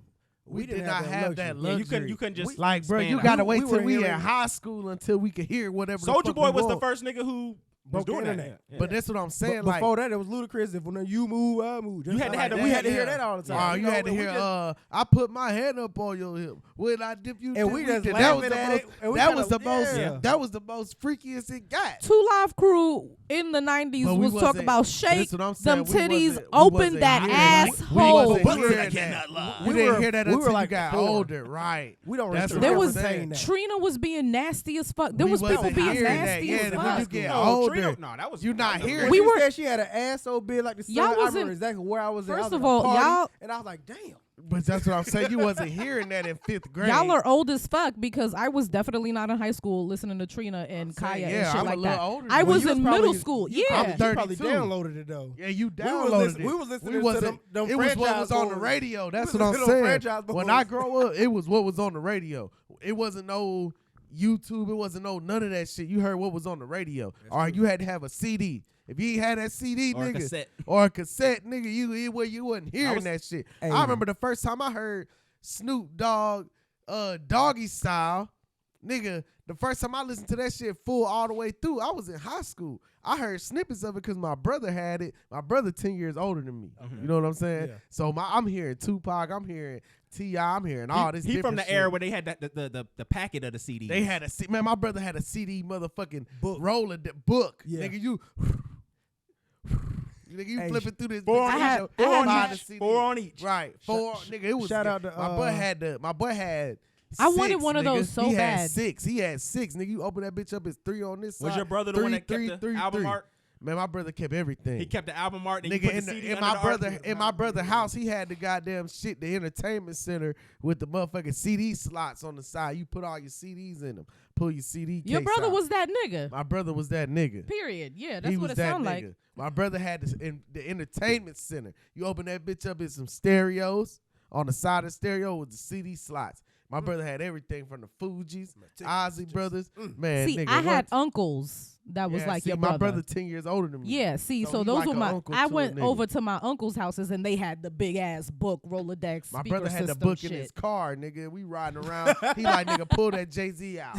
We did didn't not have that Yeah, luxury. you couldn't just Like, bro, span you out. gotta We wait till were we in hearing- high school until we could hear whatever. the Soulja fuck Boy we was the want. first nigga who was Broke the doing that. internet. Yeah. But that's what I'm saying. But Like, before that, it was Ludacris. If when you move, I move. Just You had to like have the- that. we had to yeah. hear that all the Oh, time. you know, had to and we hear. just- I put my hand up on your hip. When I dip you, And dip we me just dip. That was laughing the at most. it, and we That kinda- was the most. yeah. That was the most freakiest it got. Two Live Crew in the 90s But we was talking wasn't- about but shake that's what I'm saying. them We titties, wasn't- we open wasn't that hearing that. We asshole. wasn't But hearing I that. cannot lie. We We didn't were- hear that we until were you like got 4. older, right? We don't That's respect what There I'm was saying. that. Trina was being nasty as fuck. There We was people wasn't being hearing that. nasty Yeah, as when fuck. you get No, older, Trina- no, that was you not that was- hearing. We When were- she said she had an ass so big like the sun. Y'all I wasn't- remember exactly where I was. at. I First was of at a all, party, y'all- and I was like, damn. But that's what I'm saying. You wasn't hearing that in 5th grade. Y'all are old as fuck, because I was definitely not in high school listening to Trina and saying, Kaya yeah, and shit I'm a like little that. older I than was you. in middle school. You Yeah. probably 32. downloaded it though. Yeah, you was downloaded listen- it. we was listening We to wasn't. them It was what franchise was on the boys. radio. That's We what was I'm little saying. franchise When boys. I grow up, it was what was on the radio. It wasn't no YouTube. It wasn't no none of that shit. You heard what was on the radio, or you had to have a CD. If you ain't had that CD, Or a nigga, cassette. or a cassette, nigga, you wasn't hearing that shit. Hey. I remember the first time I heard Snoop Dogg, Doggy Style, nigga. The first time I listened to that shit full all the way through, I was in high school. I heard snippets of it because my brother had it. My brother 10 years older than me. You know what I'm saying? Yeah. So I'm hearing Tupac. I'm hearing T.I. I'm hearing all this. He from the shit. era where they had the packet of the CD. They had man. My brother had a CD motherfucking roller book. Yeah. Nigga, you flipping through this. Four on each. Right. Four. Nigga, it was. Shout out to my boy had. I wanted one of those so he bad. Had six. He had six. Nigga, you open that bitch up, it's 3 on this side. Was your brother the one that kept the album art? Man, my brother kept everything. He kept the album art. And Nigga, in my brother house, he had the goddamn shit, the entertainment center with the motherfucking CD slots on the side. You put all your CDs in them. Pull your CD case Your brother out. was that nigga. My brother was that nigga. Period. Yeah, that's what it sounded like. My brother had this in the entertainment center. You open that bitch up, it's some stereos. On the side of the stereo with the CD slots. My brother had everything from the Fugees, Ozzy Brothers. Man, see, nigga, I had uncles that was like your brother. My brother 10 years older than me. Yeah, see, so those were my. I went over to my uncle's houses and they had the big ass book Rolodex. My brother had the book in his car, nigga. We riding around. He like, nigga, pull that Jay-Z out.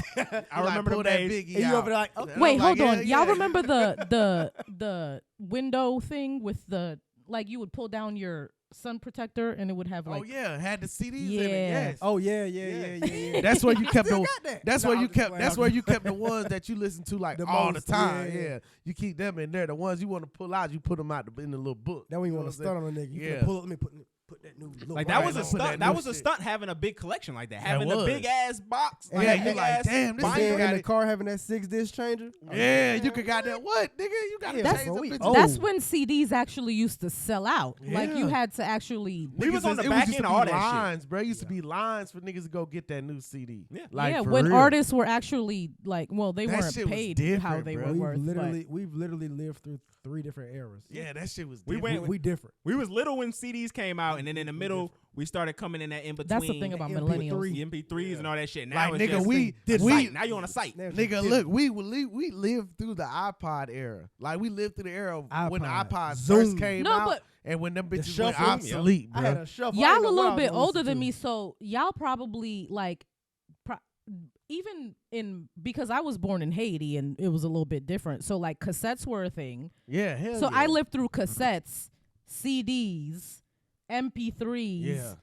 I remember pull that Biggie and out. you over there like, okay. Wait, hold on. Y'all remember the window thing with the you would pull down your sun protector and it would have like had the CDs in it. Yeah. Yes. Oh yeah. That's where you kept the that's where you kept playing. that's where you kept the ones that you listen to like The all most, the time. yeah. Yeah. You keep them in there. The ones you want to pull out, you put them out in the little book. That when you know want to what I'm stun on a nigga. You Yeah. can pull it. Let me put that new look. Like right that was a now. stunt. that That new was a shit. stunt having a big collection like that. Having a was. big ass box. And Yeah, that you big like, ass damn, this binder nigga in got the it. car having that 6-disc changer. Yeah, you could got that. What, nigga? You got to Yeah, change bro, the we bitch. old. That's when CDs actually used to sell out. Like you Yeah. had to actually. We was on the It back used end to of all be that shit. lines, bro. It used to be lines for niggas to go get that new CD. Yeah. Like, yeah, for when real. artists were actually they That weren't shit was paid different, how they bro. were worth. We've literally lived through 3 different eras. Yeah, that shit was We different. went- We different. We was little when CDs came out, and then in the middle we started coming in that in between. That's the thing about MP3. millennials. the MP3s and all that shit. Now Like, it's nigga, just we- a we- site. Now you on a site. Now it's Nigga, just look, we lived through the iPod era. Like, we lived through the era of when the iPod, iPods Zoom. first came No, out, but- and when them bitches went shuffle, obsolete, I had bro. a shuffle. I Y'all didn't know a what little I was bit gonna older listen than to. me, so y'all probably even in because I was born in Haiti and it was a little bit different. So like cassettes were a thing. Yeah, hell So yeah. I lived through cassettes, CDs, MP3s. Yeah.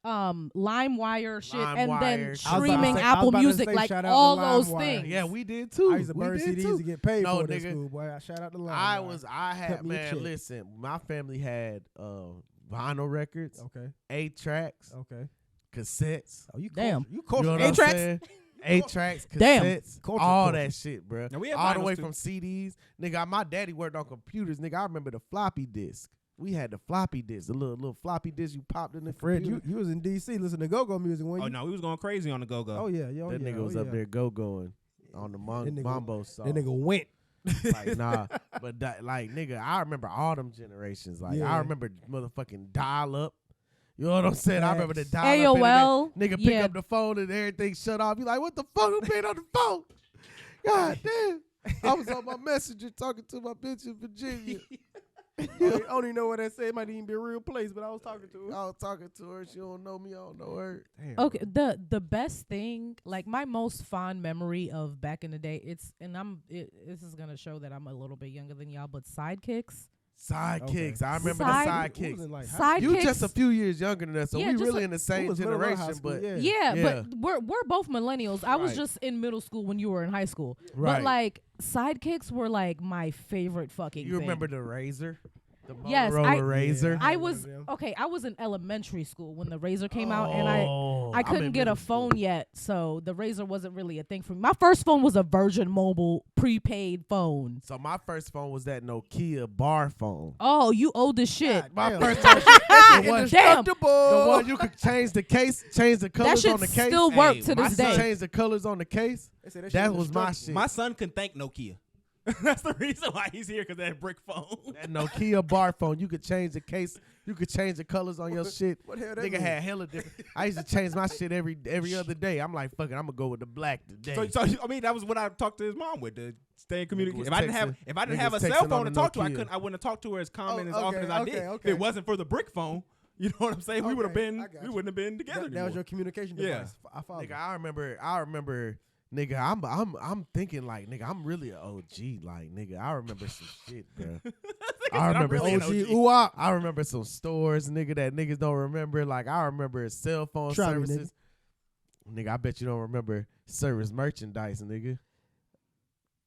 LimeWire shit, LimeWire, and then I was about to streaming say- I was Apple about to Music, say, like shout out to all those LimeWire. things. Yeah, we did too. I used to We burn did CDs too. to get paid No, for this nigga. school, boy. I shout out to Line. I had, Kept me a check. man, listen, my family had vinyl records, Okay. 8 tracks, Okay. cassettes. Oh, you Damn. culture. You You culture. know what I'm 8-tracks? saying? 8 tracks, Damn. cassettes, Culture, all culture. that shit, bro. Now, we had All the vinyls, way too. from CDs. Nigga, my daddy worked on computers. Nigga, I remember the floppy disk. We had the floppy disk, the little floppy disk you popped in the Fred, computer. you was in D.C. listening to go-go music, when Oh you? no, we was going crazy on the go-go. Oh yeah, yo, That yeah, nigga was oh, up yeah. there going on the That nigga- mambo song. That nigga went. Like, nah. But, like, nigga, I remember all them generations. Like, Yeah. I remember motherfucking dial-up. You know what I'm saying? I remember the Facts. dial-up. AOL, Nigga pick yeah. up the phone and everything shut off. You like, what the fuck? Who been on the phone? God damn. I was on my messenger talking to my bitch in Virginia. I don't even know what that said. It might even be a real place, but I was talking to her. I was talking to her. She don't know me. I don't know her. Damn. Okay, the best thing, like my most fond memory of back in the day, this is gonna show that I'm a little bit younger than y'all, but sidekicks. Sidekicks. Okay. I remember Side- the Who was sidekicks. in, like, Sidekicks. You just a few years younger than us, so Yeah, we just really a- in the same was middle of high generation. school, But yeah. Yeah, Yeah. but we're both millennials. I was Right. just in middle school when you were in high school. Right. But like sidekicks were like my favorite fucking you thing. remember the Razor? The Yes, Motorola Razor? Yeah. I had one was of them. okay. I was in elementary school when the Razor came out, and Oh, I I'm couldn't in get a middle school. phone yet, so the Razor wasn't really a thing for me. My first phone was a Virgin Mobile prepaid phone. So my first phone was that Nokia bar phone. Oh, you old as shit. God My damn. first phone, the one, Damn. the one you could change the case, change the That colors shit on the case. still work Hey, to my this son- day. Change the colors on the case. They said That shit was my destructive. shit. My son can thank Nokia. That's the reason why he's here, because that brick phone. That Nokia bar phone, you could change the case, you could change the colors on your shit. What the hell that Nigga mean? had hella different. I used to change my shit every other day. I'm like, fuck it, I'm gonna go with the black today. So I mean, that was what I talked to his mom with, to stay in communication. was If I didn't have texting a texting cell on phone the to talk to, Nokia. I wouldn't have talked to her as common as okay, often as I okay, did. If okay. it wasn't for the brick phone, you know what I'm saying? We would have Okay, been, I got we you. wouldn't have been together. That was your communication Yeah. device. I follow. Nigga, I remember Nigga, I'm thinking like, nigga, I'm really an OG. Like, nigga, I remember some shit, bro. I remember OG. I remember some stores, nigga, that niggas don't remember. Like, I remember cell phone Try me, services. Nigga, I bet you don't remember service merchandise, nigga.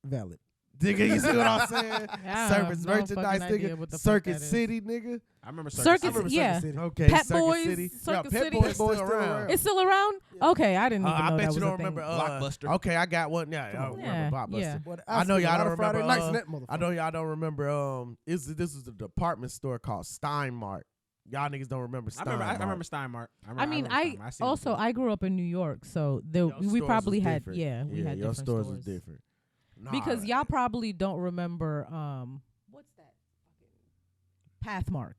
Valid. Nigga, you see what I'm saying? Yeah, Service no merchandise, fucking idea nigga. what the fuck Circuit that is. City, nigga. I remember Circus, yeah. City. Okay, Pet Circuit Boys, City. Circuit Pet City. Boys Boys still still around. around. It's still around? Okay, I didn't even know I that bet was you a don't thing. remember. Blockbuster. Okay, I got one. Yeah, I don't remember Blockbuster. Yeah. Boy, I know y'all don't Friday remember. nights in that motherfucker. I know y'all don't remember. This is a department store called Steinmart. Y'all niggas don't remember I Steinmart. remember Steinmart. I mean, I grew up in New York, so Your we stores probably was had, different. we had your different stores was different. Nah, Because y'all probably don't remember, what's that? Pathmark.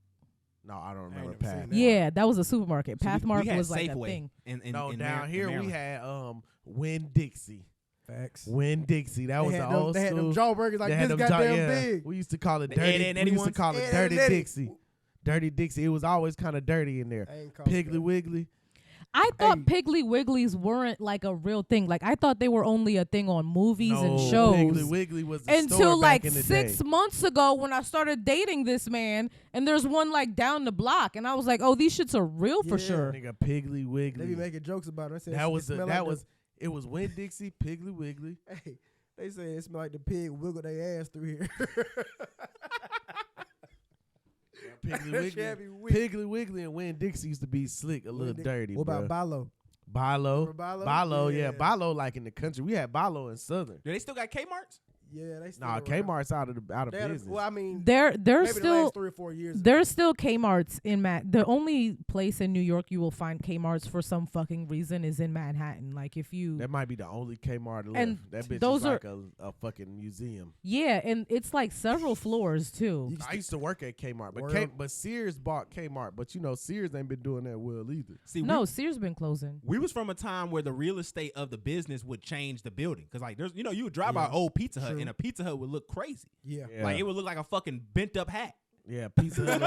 No, I don't remember never seen Path. that. Yeah, that was a supermarket. So we Pathmark had was like a Safeway thing. No, down here we Maryland. had Winn-Dixie. Facts. Winn-Dixie. That was the old They had school. them jaw burgers like They had this them goddamn big. We used to call it The dirty. Ed and Eddie We used to ones? call it Ed Dirty and Eddie. Dixie. Dirty Dixie. It was always kind of dirty in there. I ain't called Piggly that. Wiggly. I thought Hey. Piggly Wigglies weren't like a real thing. Like I thought they were only a thing on movies and No, shows. Piggly Wiggly was the Until store like back in the 6 day. months ago when I started dating this man, and there's one like down the block, and I was like, oh, these shits are real for Yeah. sure. Nigga, Piggly Wiggly. They be making jokes about it. I said That it was smell that like was it was Winn-Dixie, Piggly Wiggly. Hey, they say it smell like the pig wiggle their ass through here. Piggly That shit Wiggly. be weak. Piggly Wiggly and Winn-Dixie used to be slick, a little dirty. What about bruh. Bilo? Bilo? Remember Bilo? Bilo, yeah. Yeah. Bilo like in the country. We had Bilo in Southern. Do they still got Kmart's? Yeah, they still Nah, around. Kmart's out of They had a- business. well, I mean, They're maybe the still last 3 or 4 years. there's still Kmart's in The only place in New York you will find Kmart's for some fucking reason is in Manhattan. Like if you That might be the only Kmart left. And That bitch those is like a fucking museum. yeah, and it's like several floors too. I used to work at Kmart, but Word. but Sears bought Kmart. But you know, Sears ain't been doing that well either. See, No, Sears been closing. we was from a time where the real estate of the business would change the building. Because, like, there's, you would drive by an old Pizza Hut, True. and a Pizza Hut would look crazy. Yeah. Like, it would look like a fucking bent up hat. Yeah, Pizza Hut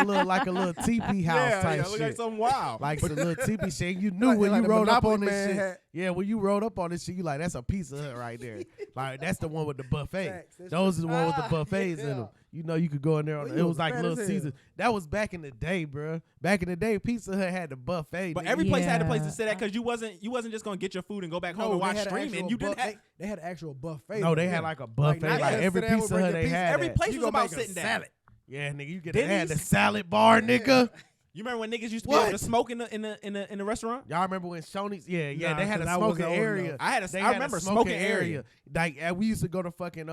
look like a little teepee house type it look shit. like something wild. Like some little teepee shit. You knew Like- when like you the rolled up Monopoly on this man shit. had- Yeah, when you rolled up on this shit, you like, that's a Pizza Hut right there. Like, that's the one with the buffet. Facts. That's Those true. are the one with the buffets in yeah. them. You know, you could go in there. Well, It you was was like fat Little as hell. Caesars. That was back in the day, bro. Back in the day, Pizza Hut had the buffet. But nigga. every place had a place to Yeah. sit at because you wasn't just gonna get your food and go back home No, and they watch had an streaming. actual You didn't buff- have. They had an actual buffet. No, they though. had like a buffet. not Like just every sit down Pizza and bring Hut your they pizza. had. Every that. place You was gonna about make a sitting down. salad. Yeah, nigga, you get Denny's? they had the salad bar, nigga. You remember when niggas used to be What? able to smoke in the restaurant? Y'all remember when Shoney's? Yeah, Nah, they had a 'cause I wasn't smoking old area. enough. They I had remember a smoking area. Like we used to go to fucking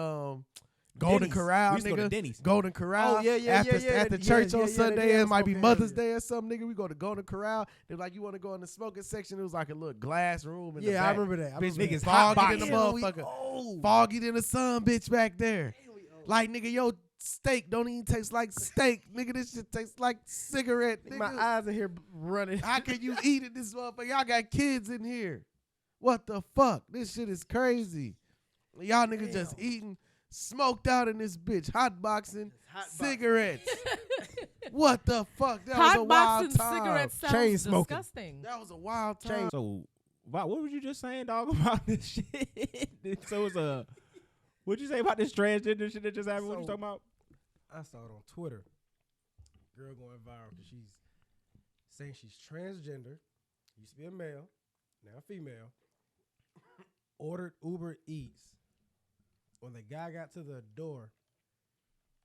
Golden Denny's. Corral, We used to go to nigga. Denny's. Golden Corral. Oh, yeah, After yeah, church yeah, on yeah, Sunday, they had it might be smoking Mother's area. Day or something, nigga. We go to Golden Corral. They're like, you want to go in the smoking section? It was like a little glass room in the Yeah, back. I remember that. I Bitch, remember niggas that. foggy in the Damn, we motherfucker. old. Foggy in the sun, bitch, back there. Like, nigga, yo, steak don't even taste like steak. Nigga, this shit tastes like cigarette. Nigga. My eyes in here running. How can you eat it, this motherfucker? Y'all got kids in here. What the fuck? This shit is crazy. Y'all niggas just eating, smoked out in this bitch, hot boxing, cigarettes. What the fuck? That was a Hot wild boxing time. cigarettes sounds Chain smoking. disgusting. That was a wild time. So, wow, what were you just saying, dog, about this shit? So it's a. What'd you say about this transgender shit that just happened? What you So- talking about? I saw it on Twitter. Girl going viral because she's saying she's transgender. Used to be a male, now a female. Ordered Uber Eats. When the guy got to the door,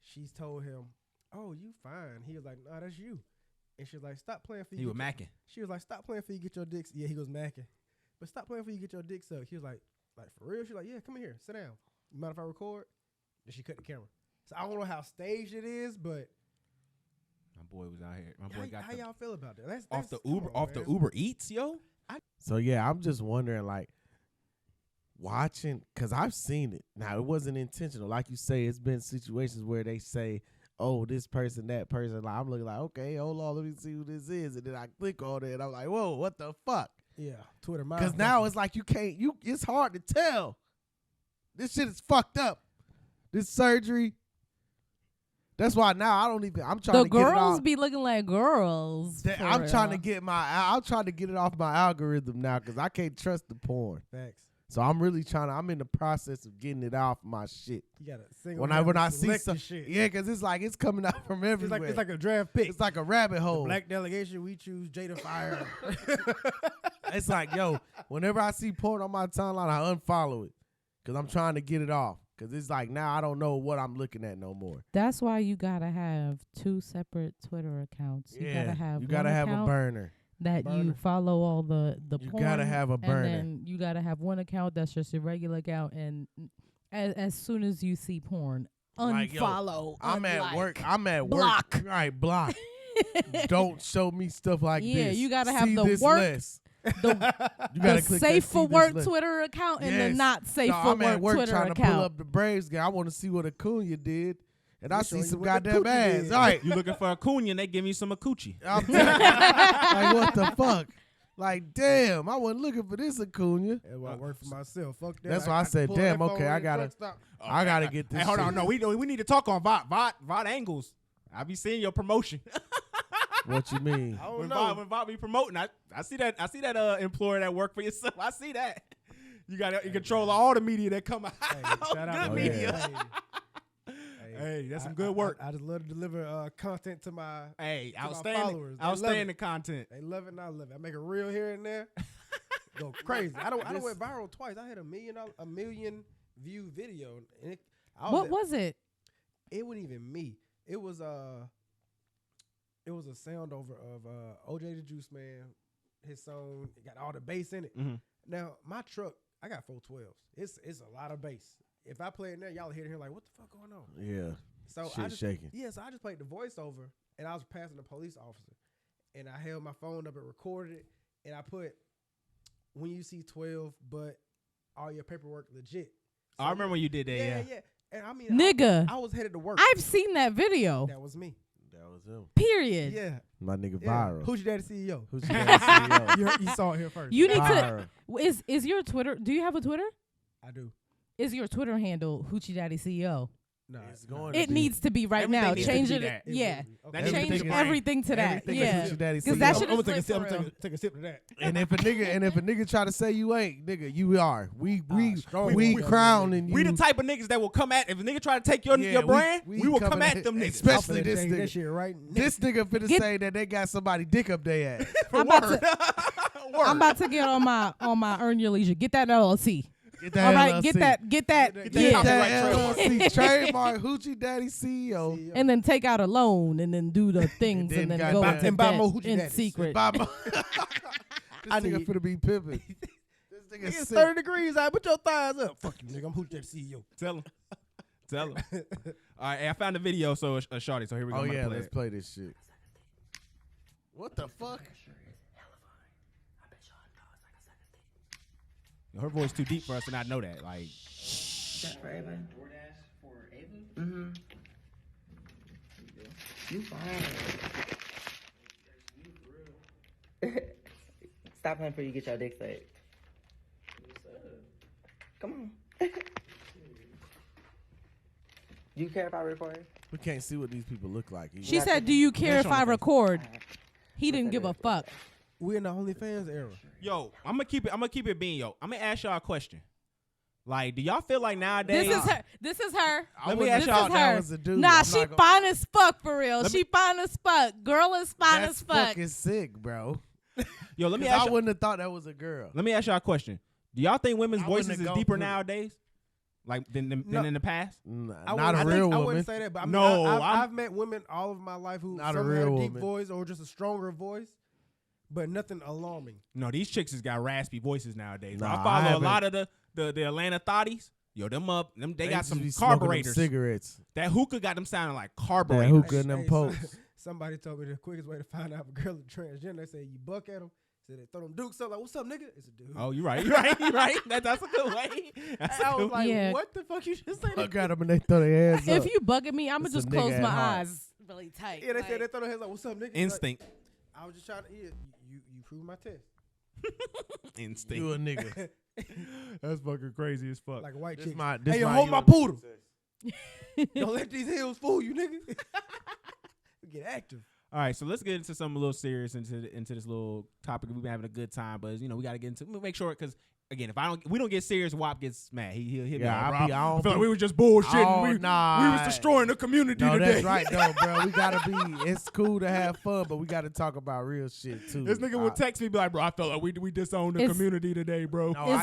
she's told him, "Oh, you fine." He was like, "Nah, that's you." And she was like, "Stop playing for you." He was get your-" macking. She was like, "Stop playing for you get your dicks." Yeah, he was macking. But stop playing for you get your dick sucked. He was like for real? She was like, "Yeah, come in here, sit down. You mind if I record?" Then she cut the camera. So I don't know how staged it is, but My boy was out here. My boy got how the, y'all feel about that? That's off the come Uber on, off the man. Uber Eats, yo. So yeah, I'm just wondering, like, watching, cause I've seen it. Now it wasn't intentional, like you say. It's been situations where they say, "Oh, this person, that person." Like, I'm looking like, okay, hold on, let me see who this is, and then I click on it, and I'm like, whoa, what the fuck? Yeah, Twitter. Cause now it's like it's hard to tell. This shit is fucked up. This surgery, That's why now I don't even. I'm trying The to get it girls off. be looking like girls. I'm trying to get I'm trying to get it off my algorithm now because I can't trust the porn. Facts. So I'm really trying to. I'm in the process of getting it off my shit. You gotta single When I see some shit. yeah, because it's like it's coming out from everywhere. It's like a draft pick. It's like a rabbit hole. The black delegation, we choose Jada Fire. It's like, yo, whenever I see porn on my timeline, I unfollow it because I'm trying to get it off. Because it's like now I don't know what I'm looking at no more. That's why you gotta have 2 separate Twitter accounts. You gotta have a burner. That you follow all the You porn. gotta have a burner. And then you gotta have one account that's just your regular account. And as soon as you see porn, Like, yo, unfollow. I'm at work. block. All right, block. Don't show me stuff like this. Yeah, you gotta have See the this work. list. The You gotta click that safe see for this work list. Twitter account and the Yes. not safe No, for I'm at work Twitter trying account. to pull up the Braves game. I want to see what Acuna did, and I see show some you what the goddamn coochie ass. did. All right, You looking for a coonie and they give you some coochie. I'm like what the fuck? Like damn, I wasn't looking for this Acuna. That's why I work for myself. Fuck that. That's why I said, pull damn, that phone okay, I in the gotta- truck stop. I gotta get this. Hey, hold shit. on. No, we need to talk on VOD angles. I be seeing your promotion. What you mean? I don't when know. VOD be promoting, I see that employer that work for yourself. I see that. You got you control all the media that come out. Hey, shout out Good to media. Hey, that's some good work. I just love to deliver content to my Hey, my outstanding, followers. They love outstanding it. content. They love it and I love it. I make a reel here and there. Go crazy. I don't went viral twice. I had a million view video. And What was it? It wasn't even me. It was a sound over of OJ the Juice Man. His song, it got all the bass in it. Mm-hmm. Now my truck, I got 412s. It's a lot of bass. If I play it now, y'all hear like, what the fuck going on? Yeah. So Shit I just shaking. Yeah, so I just played the voiceover, and I was passing a police officer, and I held my phone up and recorded it, and I put, when you see 12, but all your paperwork legit. So I remember when you did that. yeah. And I mean, Nigga. I was headed to work. I've seen that video. That was me. That was him. Period. Yeah. My nigga Yeah. viral. Hoochie Daddy CEO. Hoochie Daddy CEO. You saw it here first. You need Viral. to. Is your Twitter? Do you have a Twitter? I do. Is your Twitter handle Hoochie Daddy CEO? No, It's going to It be. needs to be right Everything now. needs to Change be it. that. Yeah. Okay. That Change needs to be everything to that. Everything is Yeah. Hoochie Daddy Because that CEO. shit I'm is gonna lit for real. take a sip of that. And if a nigga try to say you ain't, nigga, you are. We strong we one. crowning you. We the type of niggas that will come at if a nigga try to take your Yeah, brand, we we will come coming at them niggas. especially I'm finna this change that nigga. shit right now. This nigga finna Get- say that they got somebody dick up their ass. I'm about to get on my earn your leisure. Get that LLC. Get that All right, LLC. get that. Get Yeah. that Get copyright that trademark. LLC. Trademark Hoochie Daddy CEO. And then take out a loan and then do the things then and then got go that- into and buy debt more Hoochie in Daddies. secret. This nigga finna be pimping. This nigga It's sick. 30 degrees out. Put your thighs up. Fuck you, nigga. I'm Hoochie Daddy CEO. Tell him. All right, hey, I found the video, so shorty. So here we go. Oh I'm gonna yeah, play let's it. play this shit. What the fuck? Her voice too deep for us to not know that. Like, That for Ava? DoorDash for Ava? Mm-hmm. You fine. Stop playing before you get your dick sucked. Come on. You care if I record? We can't see what these people look like. either. She said, "Do you care if I record?" He didn't give a fuck. We in the OnlyFans era. yo, I'm gonna keep it being, yo. I'm gonna ask y'all a question. Like, do y'all feel like nowadays? This is her. Let me This ask is y'all. her. was a dude. Nah, I'm she not gonna- fine as fuck for real. Let She me- fine as fuck. Girl is fine That's as fuck. fucking sick, bro. Yo, let me 'Cause ask I y'all. wouldn't have thought that was a girl. Let me ask y'all a question. Do y'all think women's I wouldn't voices have is gone deeper through it. nowais, like than No. in the past? Not a real I woman. wouldn't say that, but I mean, No, I've met women all of my life who Not a some real had a deep woman. voice or just a stronger voice, but nothing alarming. No, these chicks has got raspy voices nowadays. Nah, I I follow a haven't. lot of the Atlanta thotties. Yo, they got just some be smoking them carburetors. cigarettes. That hookah got them sounding like That carburetors. hookah and them Hey, pokes. Somebody told me the quickest way to find out if a girl is transgender, they say you buck at them. Said they throw them dukes up like, what's up, nigga? It's a dude. Oh, you're right. You're right. That's a good way. That's I a was good like, Yeah. what the fuck you just say? Look at them and they throw their hands up. If you bugging me, I'm gonna It's a just nigga close at my heart. eyes really tight. Yeah, they like- said they throw their hands like, what's up, nigga? instinct. Like, I was just trying to, you prove my test. Instinct. You a nigga. That's fucking crazy as fuck. Like a white This chick. my- this hey, yo, my hold my you- poodle. Don't let these heels fool you, nigga. Get active. All right, so let's get into something a little serious into this little topic. We've been having a good time, but we got to get into make sure because again, we don't get serious, WAP gets mad. He'll hit me. I feel like we were just bullshitting. We was destroying the community today. That's right, though, bro. We gotta be. It's cool to have fun, but we gotta talk about real shit too. This nigga will text me, be like, bro, I felt like we disowned the community today, bro. No,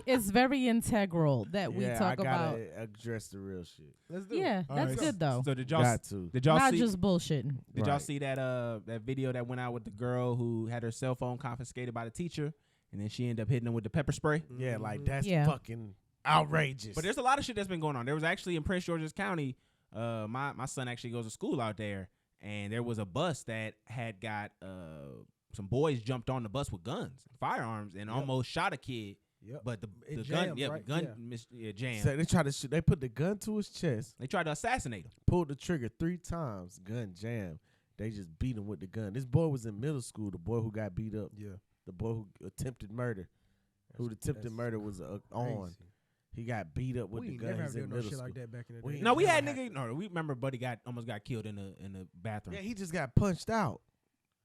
it's very integral that we talk about. Address the real shit. Let's do it. Yeah, that's good though. So did y'all not see, just bullshitting? Did y'all see that video that went out with the girl who had her cell phone confiscated by the teacher? And then she ended up hitting him with the pepper spray. Yeah, like that's fucking outrageous. But there's a lot of shit that's been going on. There was actually in Prince George's County, my son actually goes to school out there, and there was a bus that had got some boys jumped on the bus with guns, firearms, and almost shot a kid. Yep. But the jammed, gun, right? jammed. So they tried to shoot. They put the gun to his chest. They tried to assassinate him. Pulled the trigger 3 times. Gun jammed. They just beat him with the gun. This boy was in middle school. The boy who got beat up. Yeah. The boy who attempted murder. Who the attempted murder was on. He got beat up with the gun. He's in middle school. Like that back in the day. No, we had niggas. No, we remember Buddy almost got killed in the bathroom. Yeah, he just got punched out.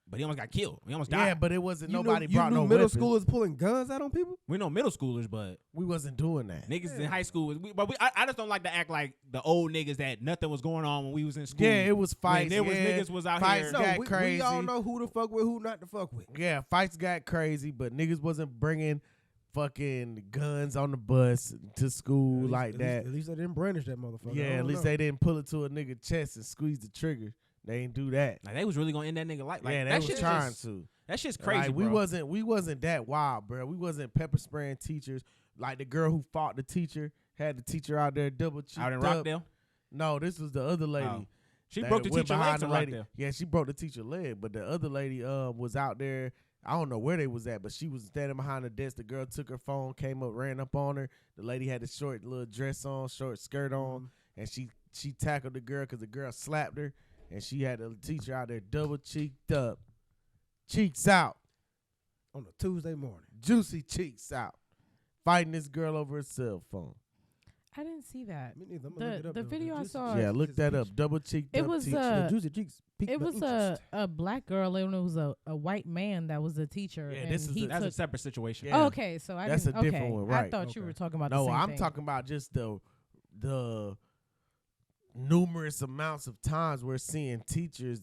But he almost got killed. He almost died. Yeah, but it wasn't You nobody knew brought no middle weapons. schoolers pulling guns out on people? We know middle schoolers, but we wasn't doing that. Niggas in high school I just don't like to act like the old niggas that nothing was going on when we was in school. Yeah, it was fights. There was niggas was out fights here. got crazy. We all know who to fuck with, who not to fuck with. Yeah, fights got crazy, but niggas wasn't bringing fucking guns on the bus to school like that. At least they didn't brandish that motherfucker. Yeah, at least they didn't pull it to a nigga chest and squeeze the trigger. They ain't do that. Like they was really gonna end that nigga life. Like, yeah, they was trying to. That shit's crazy. Like, we wasn't that wild, bro. We wasn't pepper spraying teachers. Like the girl who fought the teacher had the teacher out there double cheeked out in up. Rockdale. No, this was the other lady. Oh. She broke the teacher leg in Rockdale. Yeah, she broke the teacher leg, but the other lady was out there. I don't know where they was at, but she was standing behind the desk. The girl took her phone, came up, ran up on her. The lady had a short little dress on, short skirt on, and she tackled the girl because the girl slapped her, and she had the teacher out there double cheeked up, cheeks out. On a Tuesday morning. Juicy cheeks out. Fighting this girl over a cell phone. I didn't see that. Me neither. The video I saw. Yeah, look that up. Double cheeked up teacher. Juicy cheeks. It was a black girl and it was a white man that was the teacher. Yeah, and that's a separate situation. Yeah. Oh, okay, so that's a different one, right? I thought you were talking about the no, same I'm thing. talking about just the numerous amounts of times we're seeing teachers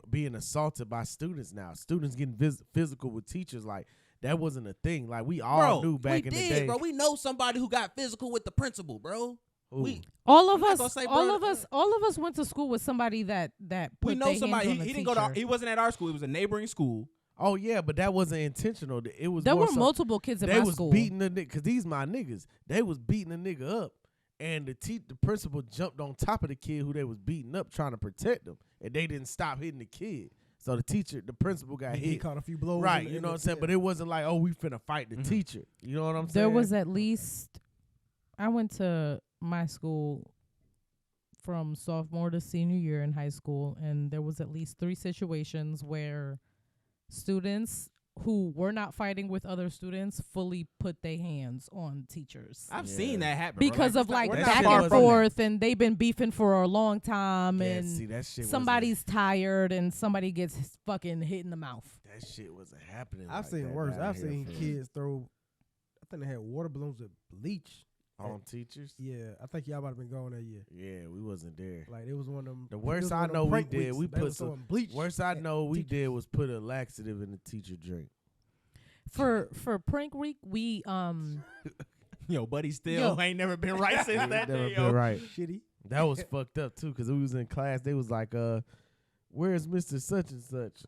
being assaulted by students now. Students getting physical with teachers, like that wasn't a thing. Like we all knew back in the day. Bro, we know somebody who got physical with the principal, bro. All of us went to school with somebody that put we know somebody. He didn't go to. He He wasn't at our school. It was a neighboring school. Oh yeah, but that wasn't intentional. It was. There more were multiple kids in they my was school. beating the nigga because these my niggas. They was beating the nigga up, and the principal jumped on top of the kid who they was beating up trying to protect them, and they didn't stop hitting the kid. So the principal got hit. He caught a few blows. Right, you know what I'm saying? But it wasn't like, oh, we finna fight the teacher. You know what I'm saying? There was at least, I went to my school from sophomore to senior year in high school, and there was at least 3 situations where students who were not fighting with other students fully put their hands on teachers. I've seen that happen because of like back and forth, and they've been beefing for a long time, Yeah, and see, that shit somebody's tired, and somebody gets fucking hit in the mouth. That shit wasn't happening. I've like seen that worse. down I've here seen for kids throw. I think they had water balloons with bleach on teachers. Yeah, I think y'all might have been going that year. Yeah, we wasn't there. Like it was one of them. The worst I know we did, we put some bleach. Worst I know we did was put a laxative in the teacher drink. For prank week, we Yo, buddy, still ain't never been right since that Never day. been right. Shitty. That was fucked up too, because we was in class. They was like, where's Mr. Such and Such?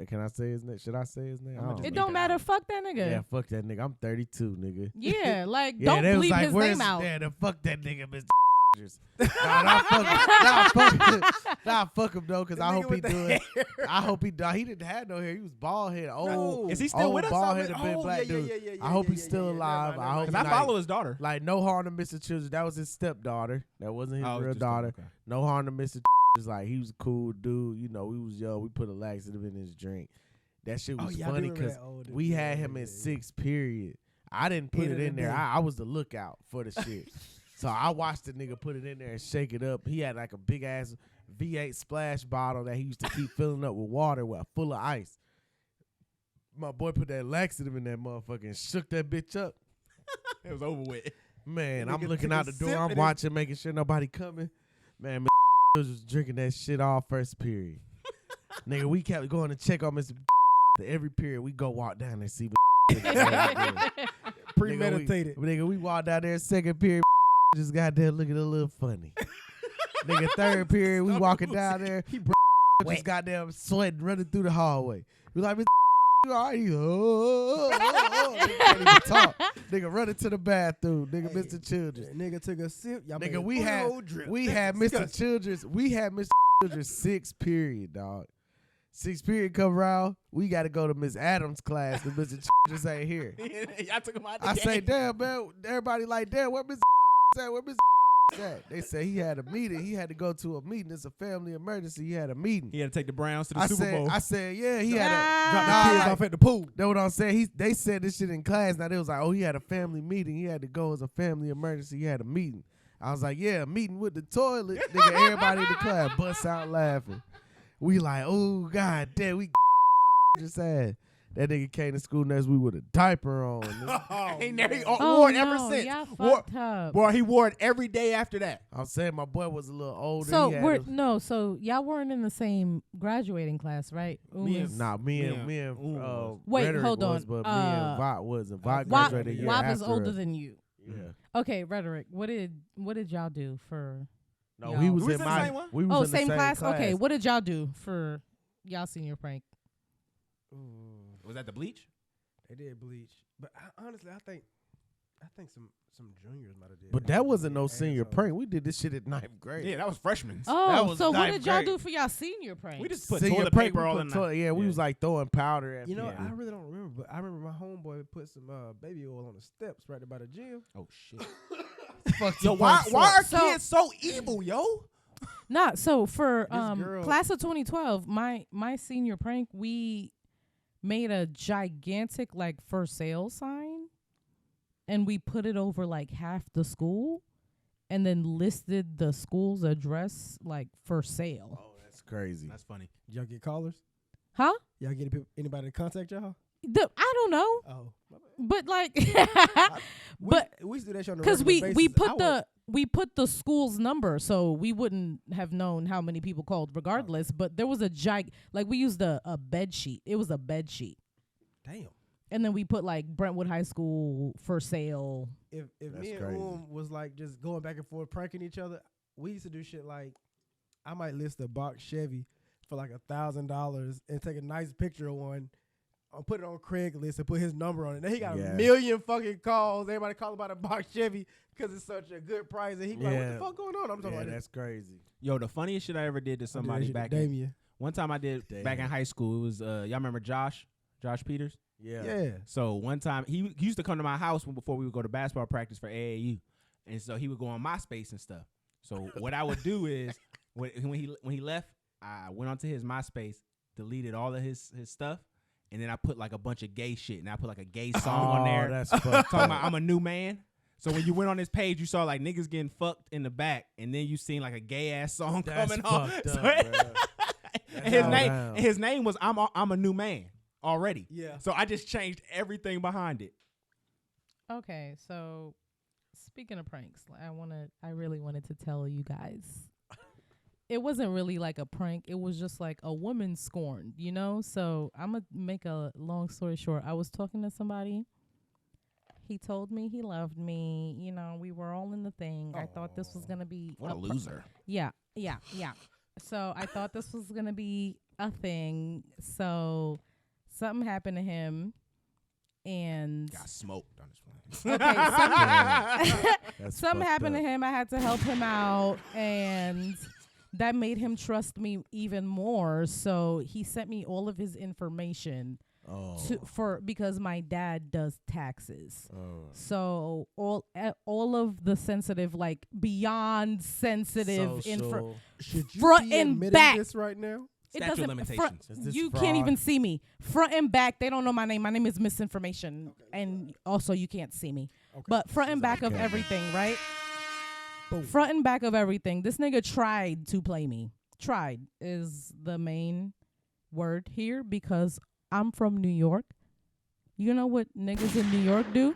Can I say his name? Should I say his name? It don't matter. Fuck that nigga. Yeah, fuck that nigga. I'm 32, nigga. Yeah, like don't bleep his name out. Yeah, fuck that nigga, Mr. Nah, fuck him though, because I hope he do it. I hope he do. He didn't have no hair. He was bald head. No. Is he still with us? Bald headed big black dude. I hope he's still alive. I hope. I follow his daughter. Like no harm to Mr. Children. That was his stepdaughter. That wasn't his real daughter. Okay. No harm to Mr. Just like he was a cool dude. You know, we was young. We put a laxative in his drink. That shit was funny because we had him in 6th period. I didn't put it in there. I was the lookout for the shit. So I watched the nigga put it in there and shake it up. He had like a big ass V8 splash bottle that he used to keep filling up with water full of ice. My boy put that laxative in that motherfucker and shook that bitch up. It was over with. Man, I'm Nigga looking took out a the door. sip I'm and watching, making sure nobody coming. Man, was just drinking that shit all first period. Nigga, we kept going to check on Mr. Every period. We go walk down and see what Premeditated. Nigga, we walk down there second period. Just got there looking a little funny. Nigga, third period, we walking down there. He just goddamn sweating, running through the hallway. We like, Mr. You all right? Nigga can't even talk. Nigga running to the bathroom. Nigga, Mr. Childress. Nigga took a sip. Y'all Nigga, we had Mr. Childress. We had Mr. Childress 6th period, dog. 6th period come around. We got to go to Miss Adams' class because Mr. Childress ain't here. Y'all took him out the I game. say, damn, man. Everybody like, damn, where Mr. at? Where Mr. at? They say he had a meeting. He had to go to a meeting. It's a family emergency. He had a meeting. He had to take the Browns to the Super Bowl. I said, yeah, he had Drop to the kids off at the pool. That's what I'm saying. They said this shit in class. Now they was like, oh, he had a family meeting. He had to go as a family emergency. He had a meeting. I was like, yeah, a meeting with the toilet. Nigga, everybody in the class bust out laughing. We like, oh, God damn, we just had. That nigga came to school next week with a diaper on. He wore it ever since. Yeah, fucked up. Boy, he wore it every day after that. I'm saying my boy was a little older. So y'all weren't in the same graduating class, right? Me and wait, Rhetoric hold on. was, but me and Vought wasn't. Vought Wob graduated a year is after older us. than you. Yeah. Okay, Rhetoric. What did y'all do for? No, y'all? he was We in was in the my. same one? We was in the same class. class. Okay, what did y'all do for y'all senior prank? Was that the bleach? They did bleach, but honestly, I think some juniors might have did. But that wasn't no senior asshole. prank. We did this shit at 9th grade. Yeah, that was freshmen. Oh, was so what ninth did y'all grade. do for y'all senior prank? We just put Senior toilet prank, paper we all put in toilet- Yeah, we was like throwing powder at You know, people. I really don't remember, but I remember my homeboy put some baby oil on the steps right there by the gym. Oh shit. Yo, Why are So- kids so evil, yo? Nah, so for girl- class of 2012, my senior prank, we made a gigantic like for sale sign and we put it over like half the school and then listed the school's address like for sale. Oh, that's crazy. That's funny. Y'all get callers? Huh? Y'all get anybody to contact y'all? I don't know, Oh, but like we but used to do that shit on a because regular we basis. put the school's number, so we wouldn't have known how many people called regardless. But there was a like we used a bed sheet. It was a bed sheet, Damn. and then we put like Brentwood High School for sale. If That's me and crazy. was like just going back and forth pranking each other, we used to do shit like I might list a box Chevy for like $1,000 and take a nice picture of one. I'll put it on Craigslist and put his number on it. Then he got Yeah. a million fucking calls. Everybody call about a box Chevy because it's such a good price. And he be like, what Yeah. the fuck going on? I'm talking Yeah, about that's crazy. Yo, the funniest shit I ever did to somebody back in, Damien. one time I did back in high school. It was y'all remember Josh Peters? Yeah. So one time he used to come to my house before we would go to basketball practice for AAU, and so he would go on MySpace and stuff. So what I would do is when he left, I went onto his MySpace, deleted all of his stuff, and then I put like a bunch of gay shit, and I put like a gay song on there. That's fucked Talking up. about I'm a new man. So when you went on this page, you saw like niggas getting fucked in the back, and then you seen like a gay ass song That's coming on. fucked So- up, bruh. and his name was I'm a new man already. Yeah. So I just changed everything behind it. Okay, so speaking of pranks, I really wanted to tell you guys. It wasn't really like a prank. It was just like a woman scorned, you know? So I'm going to make a long story short. I was talking to somebody. He told me he loved me. You know, we were all in the thing. I thought this was going to be What a loser. Yeah. So I thought this was going to be a thing. So something happened to him. And Got smoked on this one. okay, something happened to him. I had to help him out, and that made him trust me even more. So he sent me all of his information because my dad does taxes. So all of the sensitive, like beyond sensitive info, Should you front be and admitting back. this right now? It Statute of doesn't. limitations. Is this You fraud? can't even see me front and back. They don't know my name. My name is misinformation, and also you can't see me. But front and back of everything, right? front and back of everything, this nigga tried to play me. Tried is the main word here because I'm from New York. You know what niggas in New York do?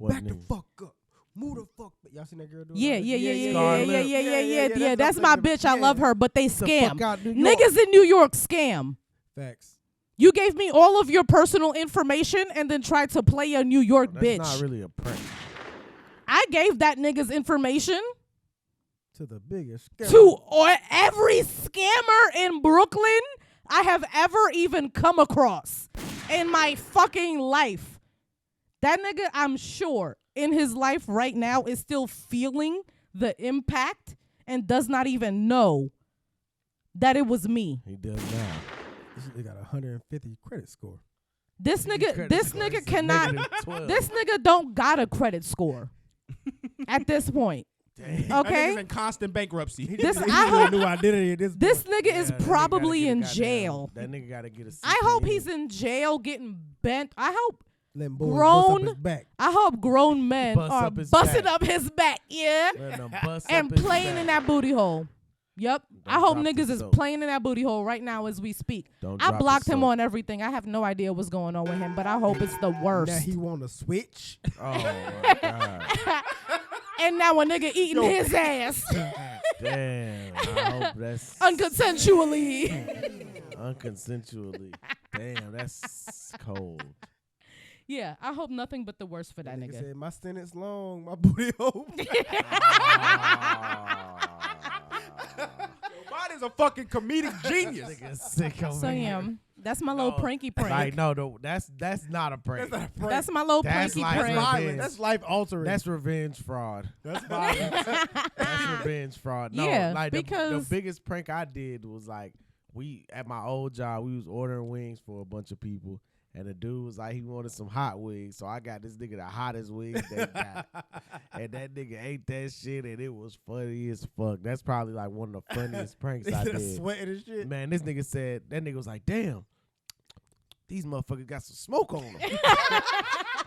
Back the fuck up. Move the fuck back. Y'all seen that girl doing Yeah. that? That's my bitch. I love her, but they The scam. fuck out New York. Niggas in New York scam. Facts. You gave me all of your personal information and then tried to play a New York bitch. That's not really a prank. I gave that nigga's information To the biggest scammer. to every scammer in Brooklyn I have ever even come across in my fucking life. That nigga, I'm sure, in his life right now is still feeling the impact and does not even know that it was me. He does now. This nigga got a 150 credit score. This nigga cannot. -12. This nigga don't got a credit score at this point. Damn. That Okay. nigga's in constant bankruptcy. This He I need a hope new identity at this this point. nigga is Yeah, that nigga probably gotta in get a jail. That nigga gotta get a. I hope CPA. he's in jail getting bent. I hope Letting boys bust grown- up his back. grown men Bust are up his busting back. up his back, yeah, Letting him bust and up his playing back. in that booty hole. Yep. I Don't hope drop niggas the is soap. playing in that booty hole right now as we speak. Don't I drop the blocked him soap. on everything. I have no idea what's going on with him, but I hope it's the worst. Now he want to switch. Oh my god. And now a nigga eating his ass Damn. I hope that's unconsensually. unconsensually. Damn, that's cold. Yeah, I hope nothing but the worst for that Nigga nigga. said, my sentence long, my booty hole. Body's a fucking comedic genius. Nigga sick over So here. yeah, that's my little pranky prank. Like no, that's not a prank. That's my little That's pranky like prank. violence. That's life altering. That's revenge fraud. That's violence. That's revenge fraud. No, Yeah, like the because- biggest prank I did was like we at my old job we was ordering wings for a bunch of people. And the dude was like, he wanted some hot wings. So I got this nigga the hottest wings they got. And that nigga ate that shit, and it was funny as fuck. That's probably like one of the funniest pranks I did. Sweating and shit. Man, this nigga said, that nigga was like, damn, these motherfuckers got some smoke on them.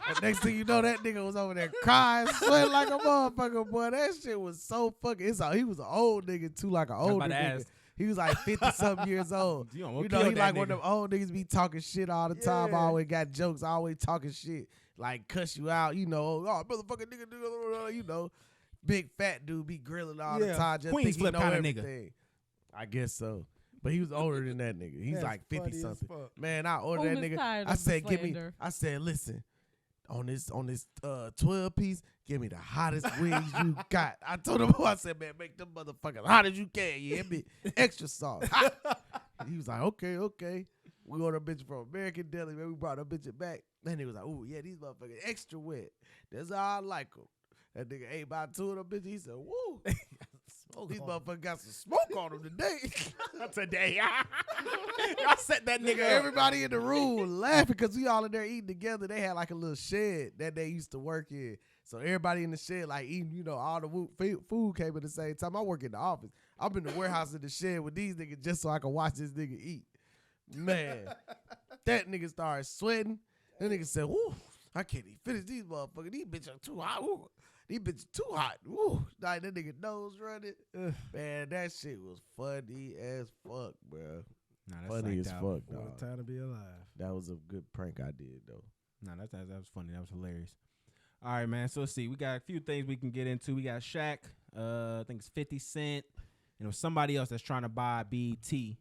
And next thing you know, that nigga was over there crying, sweating like a motherfucker, boy. That shit was so fucking, he was an old nigga too, like an older about to nigga. ask. He was like 50-something years old. You You almost know, killed he that like one nigga. of them old niggas be talking shit all the time. Yeah. Always got jokes, always talking shit. Like cuss you out, you know. Oh, motherfucking nigga, you know. Big fat dude be grilling all the Yeah. time. Just Queens think he flip know kinda nigga. everything. I guess so. But he was older than that nigga. He's That's like funny 50 as something. fuck. Man, I ordered that Who was nigga. tired I of the said, slander? I said, listen, on this 12 piece, give me the hottest wings you got. I told him, I said, man, make them motherfuckers hot as you can. You hear me? Extra sauce. Hot. He was like, okay. We ordered a bitch from American Deli, man. We brought a bitch back. Then he was like, ooh, yeah, these motherfuckers extra wet. That's how I like them. That nigga ate about 2 of them bitches. He said, woo. These motherfuckers got some smoke on them today. Today. Y'all set that nigga up. Everybody in the room was laughing because we all in there eating together. They had like a little shed that they used to work in. So everybody in the shed like eating, you know, all the food came at the same time. I work in the office. I'm in the warehouse in the shed with these niggas just so I can watch this nigga eat. Man, that nigga started sweating. That nigga said, woo, I can't even finish these motherfuckers. These bitches are too hot. Woo. These bitches too hot. Woo. Like that nigga nose running. Man, that shit was funny as fuck, bro. Nah, that's Funny as psyched out. fuck, What dog. a time to be alive. That was a good prank I did, though. Nah, that was funny. That was hilarious. All right, man. So let's see. We got a few things we can get into. We got Shaq. I think it's 50 Cent. And it was somebody else that's trying to buy BT.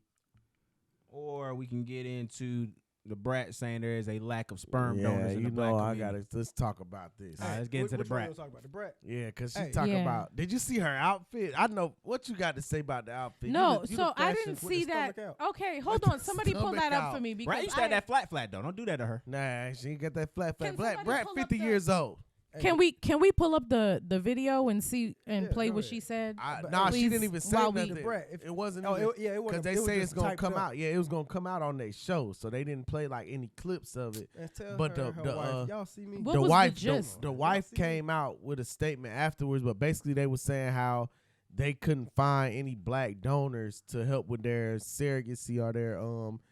Or we can get into the brat saying there is a lack of sperm donors in the black community. Let's talk about this. All right, let's get into the Which one brat. you talk about? The brat. Yeah, because she Hey. talking Yeah. about, did you see her outfit? I know, what you got to say about the outfit? No, You the so I fashion- didn't with the see that. stomach Okay, hold With on. the Somebody pull that stomach up out. for me because Brat used to have that flat though. Don't do that to her. Nah, she ain't got that flat. Can Black somebody Brat pull up 50 the- years old. Can we pull up the video and see and Yeah, play go what ahead. she said? Nah, she Please, didn't even say while we- nothing. The Brat, if- It wasn't Oh, even, it because wasn't. they It was say just it's going to typed come up. out. Yeah, it was going to come out on their show, so they didn't play like any clips of it. And tell But her, the- her the, wife, y'all see me? What the was the wife, gist? the wife came out with a statement afterwards, but basically they were saying how they couldn't find any black donors to help with their surrogacy or their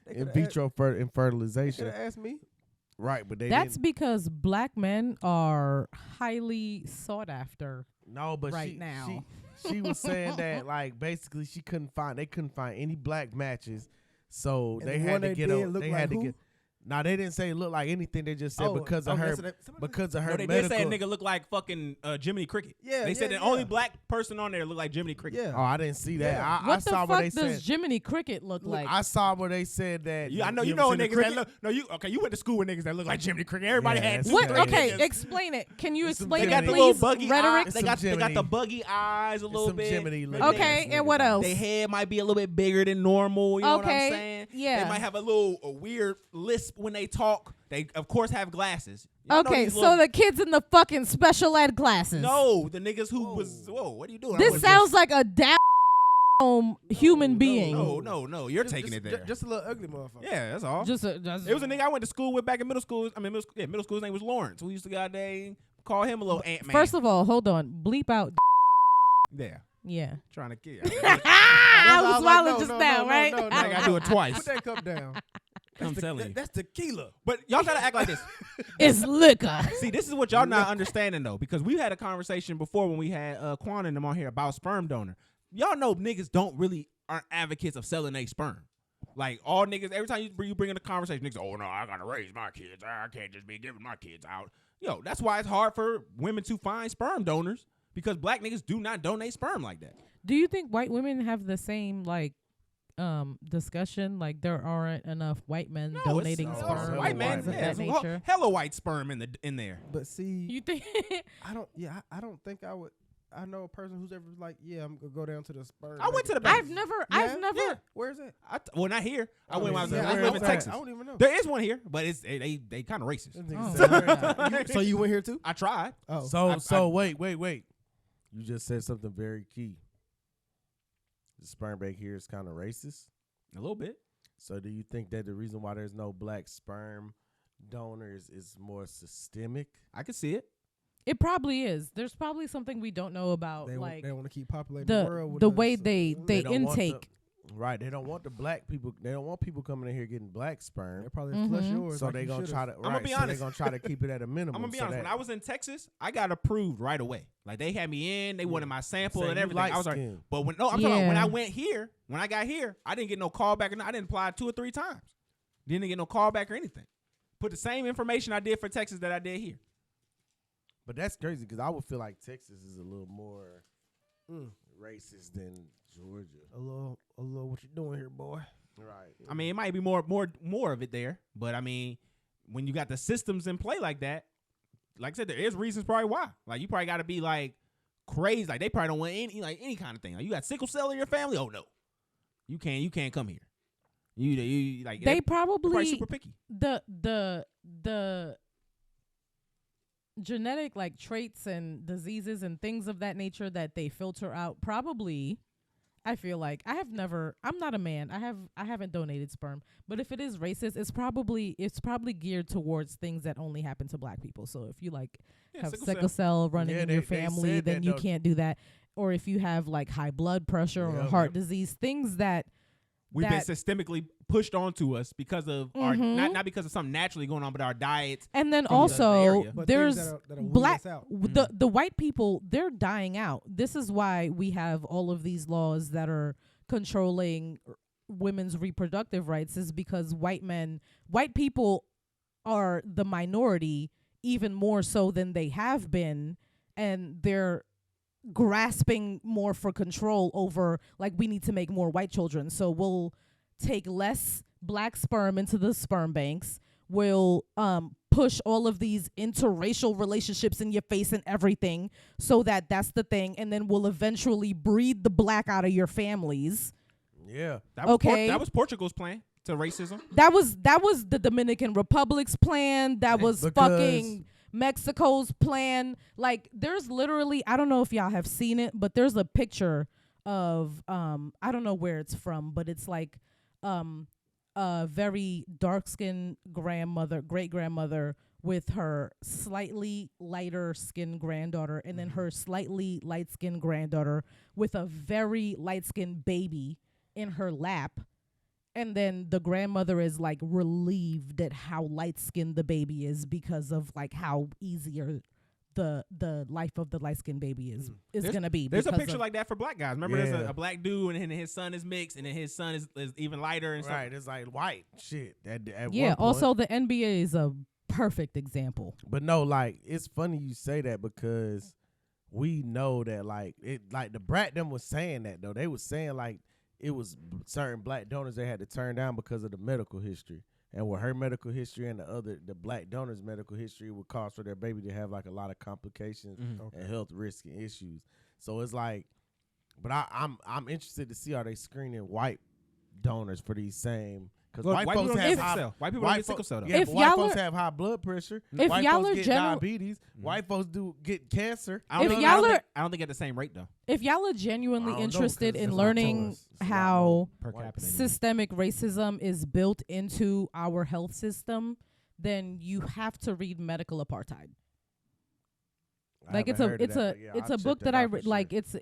They in coulda vitro They fertilization. could have asked me. Right, but they That's didn't. because black men are highly sought after No, but right now. She was saying that like basically they couldn't find any black matches, so And they the had one to they get did look they like had to who? get. No, they didn't say it looked like anything. They just said because of her so they No, they medical. did say a nigga looked like fucking Jiminy Cricket. Yeah, they said yeah, the only yeah. black person on there looked like Jiminy Cricket. Yeah. Oh, I didn't see that. Yeah. I What the saw where they fuck does said. Jiminy Cricket look like? I saw where they said that. I know you ever know seen the niggas that cricket? look. No, you went to school with niggas that look like Jiminy Cricket. Everybody Yeah, had that's two, What? three Okay, niggas. explain it. Can you It's some explain They it, got the Jiminy. little please? buggy Rhetoric. eyes. Some They got Jiminy. the buggy eyes a little Some bit. Jiminy Maybe looking Okay, ass and what niggas. else? Their head might be a little bit bigger than normal. You know what I'm Okay, saying? yeah. They might have a weird lisp when they talk. They of course have glasses. Y'all know Okay, these so little- the kids in the fucking special ed classes. no, the niggas who was what are you doing? This sounds like a down human being. No, you're taking it there. Just a little ugly motherfucker. Yeah, that's all. Just It was a nigga I went to school with back in middle school. Middle school. His name was Lawrence. We used to goddamn call him a little ant man. First of all, hold on. Bleep out. yeah, Yeah. trying to kill. I was like, swallowed no, just no, now, no, right? no, no. I gotta do it twice. Put that cup down. I'm telling you. That's tequila. But y'all gotta act like this. It's liquor. See, this is what y'all not understanding though, because we had a conversation before when we had Quan and them on here about sperm donor. Y'all know niggas aren't advocates of selling their sperm. Like all niggas, every time you bring in a conversation, niggas, oh no, I gotta raise my kids. I can't just be giving my kids out. Yo, that's why it's hard for women to find sperm donors because black niggas do not donate sperm like that. Do you think white women have the same discussion? Like there aren't enough white men donating it's sperm, white man, things of yeah, that it's nature. hella white sperm in there. But see, You think? I don't think I would. I know a person who's ever like, yeah, I'm gonna go down to the sperm. I went to the I've bank. never. Yeah. Where's that? Well, not here. I went when I was yeah, I live in where's Texas. I don't even know. There is one here, but they kind of racist. Oh. So you went here too? I tried. Oh, So wait. You just said something very key. The sperm bank here is kind of racist. A little bit. So do you think that the reason why there's no black sperm donors is more systemic? I can see it. It probably is. There's probably something we don't know about, they like want to keep populating the world. With the us, way so- they don't want intake. Right. They don't want the black people. They don't want people coming in here getting black sperm. They probably Mhm. flush yours. So like they you gonna should've. try to. I'ma Right, be so honest. They gonna try to keep it at a minimum. I'm gonna be so honest. that- When I was in Texas, I got approved right away. Like they had me in. They wanted my sample Say and you everything. I was like, light-skinned. but I'm talking about when Yeah. I went here. When I got here, I didn't get no call back. I didn't apply 2 or 3 times. Didn't get no call back or anything. Put the same information I did for Texas that I did here. But that's crazy because I would feel like Texas is a little more racist than Georgia. A little. What you doing here, boy? Right. I mean, it might be more of it there, but I mean, when you got the systems in play like that, like I said, there is reasons probably why. Like you probably got to be like crazy. Like they probably don't want any kind of thing. Like you got sickle cell in your family. Oh no, you can't come here. You like They they're probably super picky. the genetic like traits and diseases and things of that nature that they filter out probably. I feel like I'm not a man. I haven't donated sperm, but if it is racist, it's probably geared towards things that only happen to black people. So if you like have sickle cell running Yeah, in your they family, said then that you though. can't do that. Or if you have like high blood pressure or Yep, heart yep. disease, things that We've been that- systemically pushed onto us because of our not because of something naturally going on, but our diets. and then from the also area. But there's things that'll weed black us out. the white people, they're dying out. This is why we have all of these laws that are controlling women's reproductive rights, is because white people are the minority even more so than they have been, and they're grasping more for control over, like, we need to make more white children, so we'll take less black sperm into the sperm banks. We'll push all of these interracial relationships in your face and everything, so that's the thing, and then we'll eventually breed the black out of your families. Yeah. That was Okay. that was Portugal's plan to racism. That was the Dominican Republic's plan. That was Because- fucking Mexico's plan. Like, there's literally, I don't know if y'all have seen it, but there's a picture of I don't know where it's from, but it's like a very dark-skinned great grandmother with her slightly lighter skinned granddaughter, and then her slightly light-skinned granddaughter with a very light-skinned baby in her lap. And then the grandmother is like relieved at how light-skinned the baby is because of like how easier the life of the light skinned baby is gonna be. There's a picture like that for black guys. Remember, Yeah. there's a black dude and his son is mixed, and then his son is even lighter and Right, it's like white shit. At one yeah. point. Also, the NBA is a perfect example. But no, like it's funny you say that because we know that like the brat them was saying that though. They was saying like it was certain black donors they had to turn down because of the medical history. And with her medical history and the black donor's medical history would cause for their baby to have like a lot of complications and health risk and issues. So it's like, but I'm interested to see are they screening white donors for these same. Because white folks have white people don't get sickle cell though. Yeah, If but white y'all folks are- have high blood pressure. If White y'all folks are get general- diabetes. White folks do get cancer. I don't think at the same rate though. If y'all are I genuinely don't know, interested because in it's a lot learning more. It's a lot how more Per white capita. people. systemic racism is built into our health system, then you have to read Medical Apartheid. Like it's a book that I read. Like it's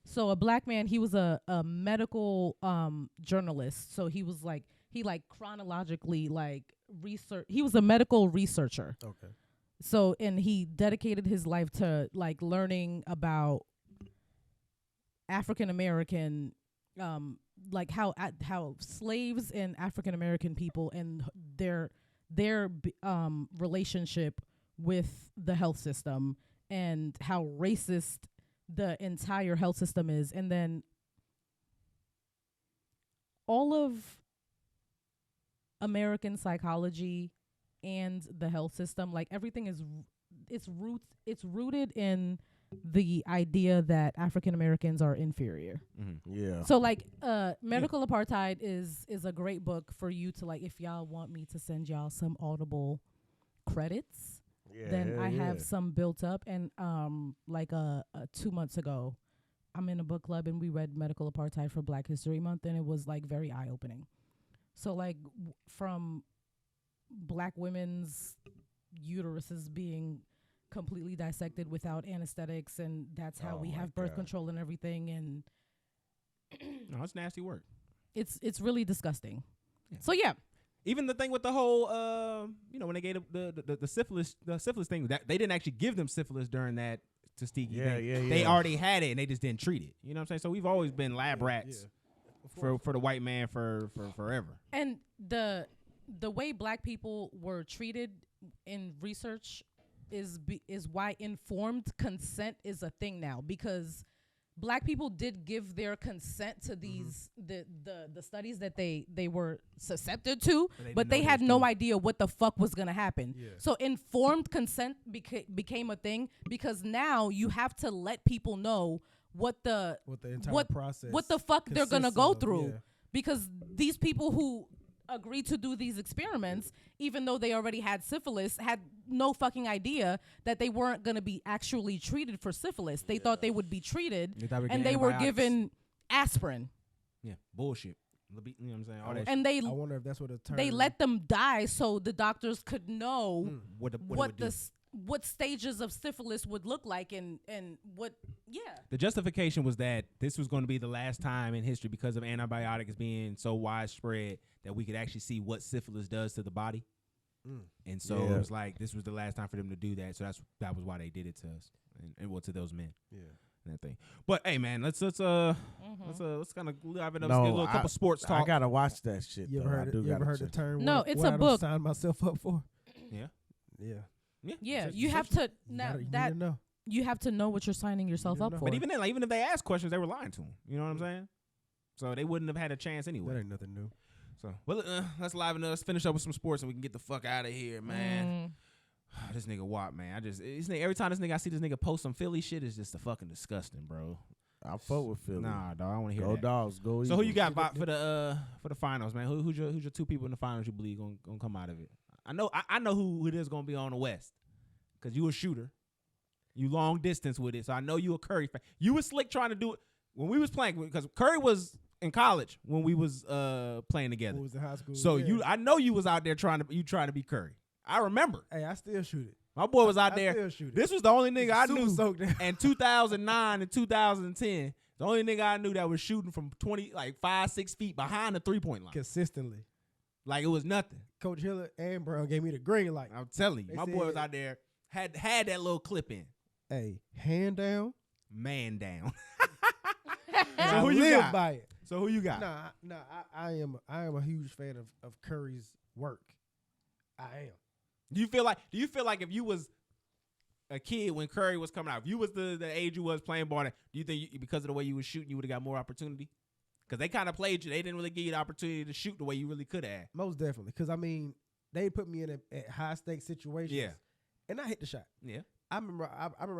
so a black man. He was a medical journalist. So he was like he chronologically like research. He was a medical researcher. Okay. So and he dedicated his life to like learning about African American like how slaves and African American people and their relationship with the health system and how racist the entire health system is. And then all of American psychology and the health system, like everything is it's rooted in the idea that African Americans are inferior. Yeah. So like Medical Apartheid is a great book for you to like if y'all want me to send y'all some Audible credits. Yeah, Then I have yeah. some built up and 2 months ago I'm in a book club and we read Medical Apartheid for Black History Month and it was like very eye opening. So like from black women's uteruses being completely dissected without anesthetics and that's how we have birth control and everything and No, it's nasty work. it's really disgusting. So yeah. Even the thing with the whole, when they gave the syphilis thing, that they didn't actually give them syphilis during that Tuskegee thing. They already had it and they just didn't treat it. You know what I'm saying? So we've always been lab rats for the white man for forever. And the way black people were treated in research is why informed consent is a thing now, because black people did give their consent to these the studies that they were susceptible to, but they had no idea what the fuck was gonna happen. Yeah. So informed consent became a thing because now you have to let people know what the entire process, what the fuck they're gonna go through, because these people who agreed to do these experiments, even though they already had syphilis, had no fucking idea that they weren't going to be actually treated for syphilis. They thought they would be treated, and they were given aspirin. Yeah, bullshit. You know what I'm saying? All that and shit. I wonder if that's what they let them die so the doctors could know what stages of syphilis would look like and what. The justification was that this was going to be the last time in history because of antibiotics being so widespread that we could actually see what syphilis does to the body. And so it was like this was the last time for them to do that. So that was why they did it to us and to those men. Yeah. And that thing. But hey man, let's kind of liven up, get a little couple sports talk. I gotta watch that shit. You ever heard the term? No, what, it's what a I book. Signed myself up for. Yeah. You have to know. You have to know what you're signing yourself up for. But even then, even if they asked questions, they were lying to them. You know what I'm saying? So they wouldn't have had a chance anyway. That ain't nothing new. So let's liven up. Let's finish up with some sports and we can get the fuck out of here, man. This nigga Watt, man. Every time I see this nigga post some Philly shit, it's just fucking disgusting, bro. I fuck with Philly. Nah, dog. I don't want to hear Go that. Dogs, go Eagles. So who you got for the finals, man? Who's your two people in the finals you believe gonna come out of it? I know who it is gonna be on the West, cause you a shooter, you long distance with it. So I know you a Curry fan. You was slick trying to do it when we was playing, because Curry was in college when we was playing together. When we was in high school. So I know you was out there trying to be Curry. I remember. Hey, I still shoot it. My boy was out I there. Still shoot it. This was the only nigga I knew in in 2009 and 2010. The only nigga I knew that was shooting from 5-6 feet behind the 3-point line consistently. Like it was nothing. Coach Hiller and Brown gave me the green light. I'm telling you, my boy was out there had that little clip in. Hey, hand down, Man down. and So I who you live got? by it. So who you got? Nah, I am a huge fan of Curry's work. I am. Do you feel like if you was a kid when Curry was coming out, if you was the age you was playing ball, do you think because of the way you was shooting, you would have got more opportunity? Because they kind of played you. They didn't really give you the opportunity to shoot the way you really could have. Most definitely. Because, I mean, they put me in at high-stakes situations. Yeah. And I hit the shot. Yeah. I remember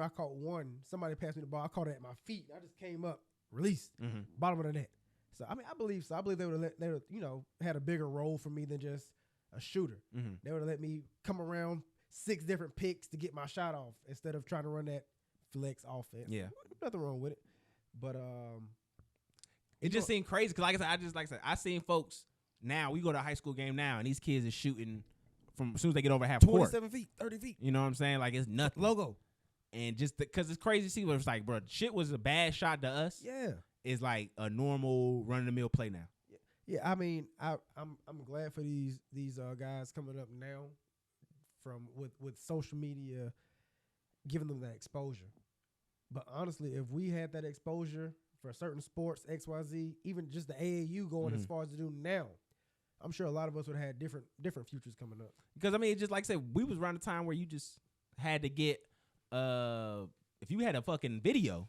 I caught one. Somebody passed me the ball. I caught it at my feet. I just came up, released, bottom of the net. So, I mean, I believe so. I believe they would have had a bigger role for me than just a shooter. They would have let me come around 6 different picks to get my shot off instead of trying to run that flex offense. Yeah. Nothing wrong with it. But it just seemed crazy because, like I said, I seen folks now. We go to a high school game now, and these kids is shooting from as soon as they get over half court. 27 feet, 30 feet. You know what I'm saying? Like it's nothing. Logo. And just because it's crazy to see what it's like, bro. Shit was a bad shot to us. Yeah. It's like a normal run of the mill play now. Yeah. I mean, I'm glad for these guys coming up now from with social media giving them that exposure. But honestly, if we had that exposure for certain sports, XYZ, even just the AAU going as far as to do now, I'm sure a lot of us would have had different futures coming up. Because I mean, it just like I said, we was around the time where you just had to get if you had a fucking video,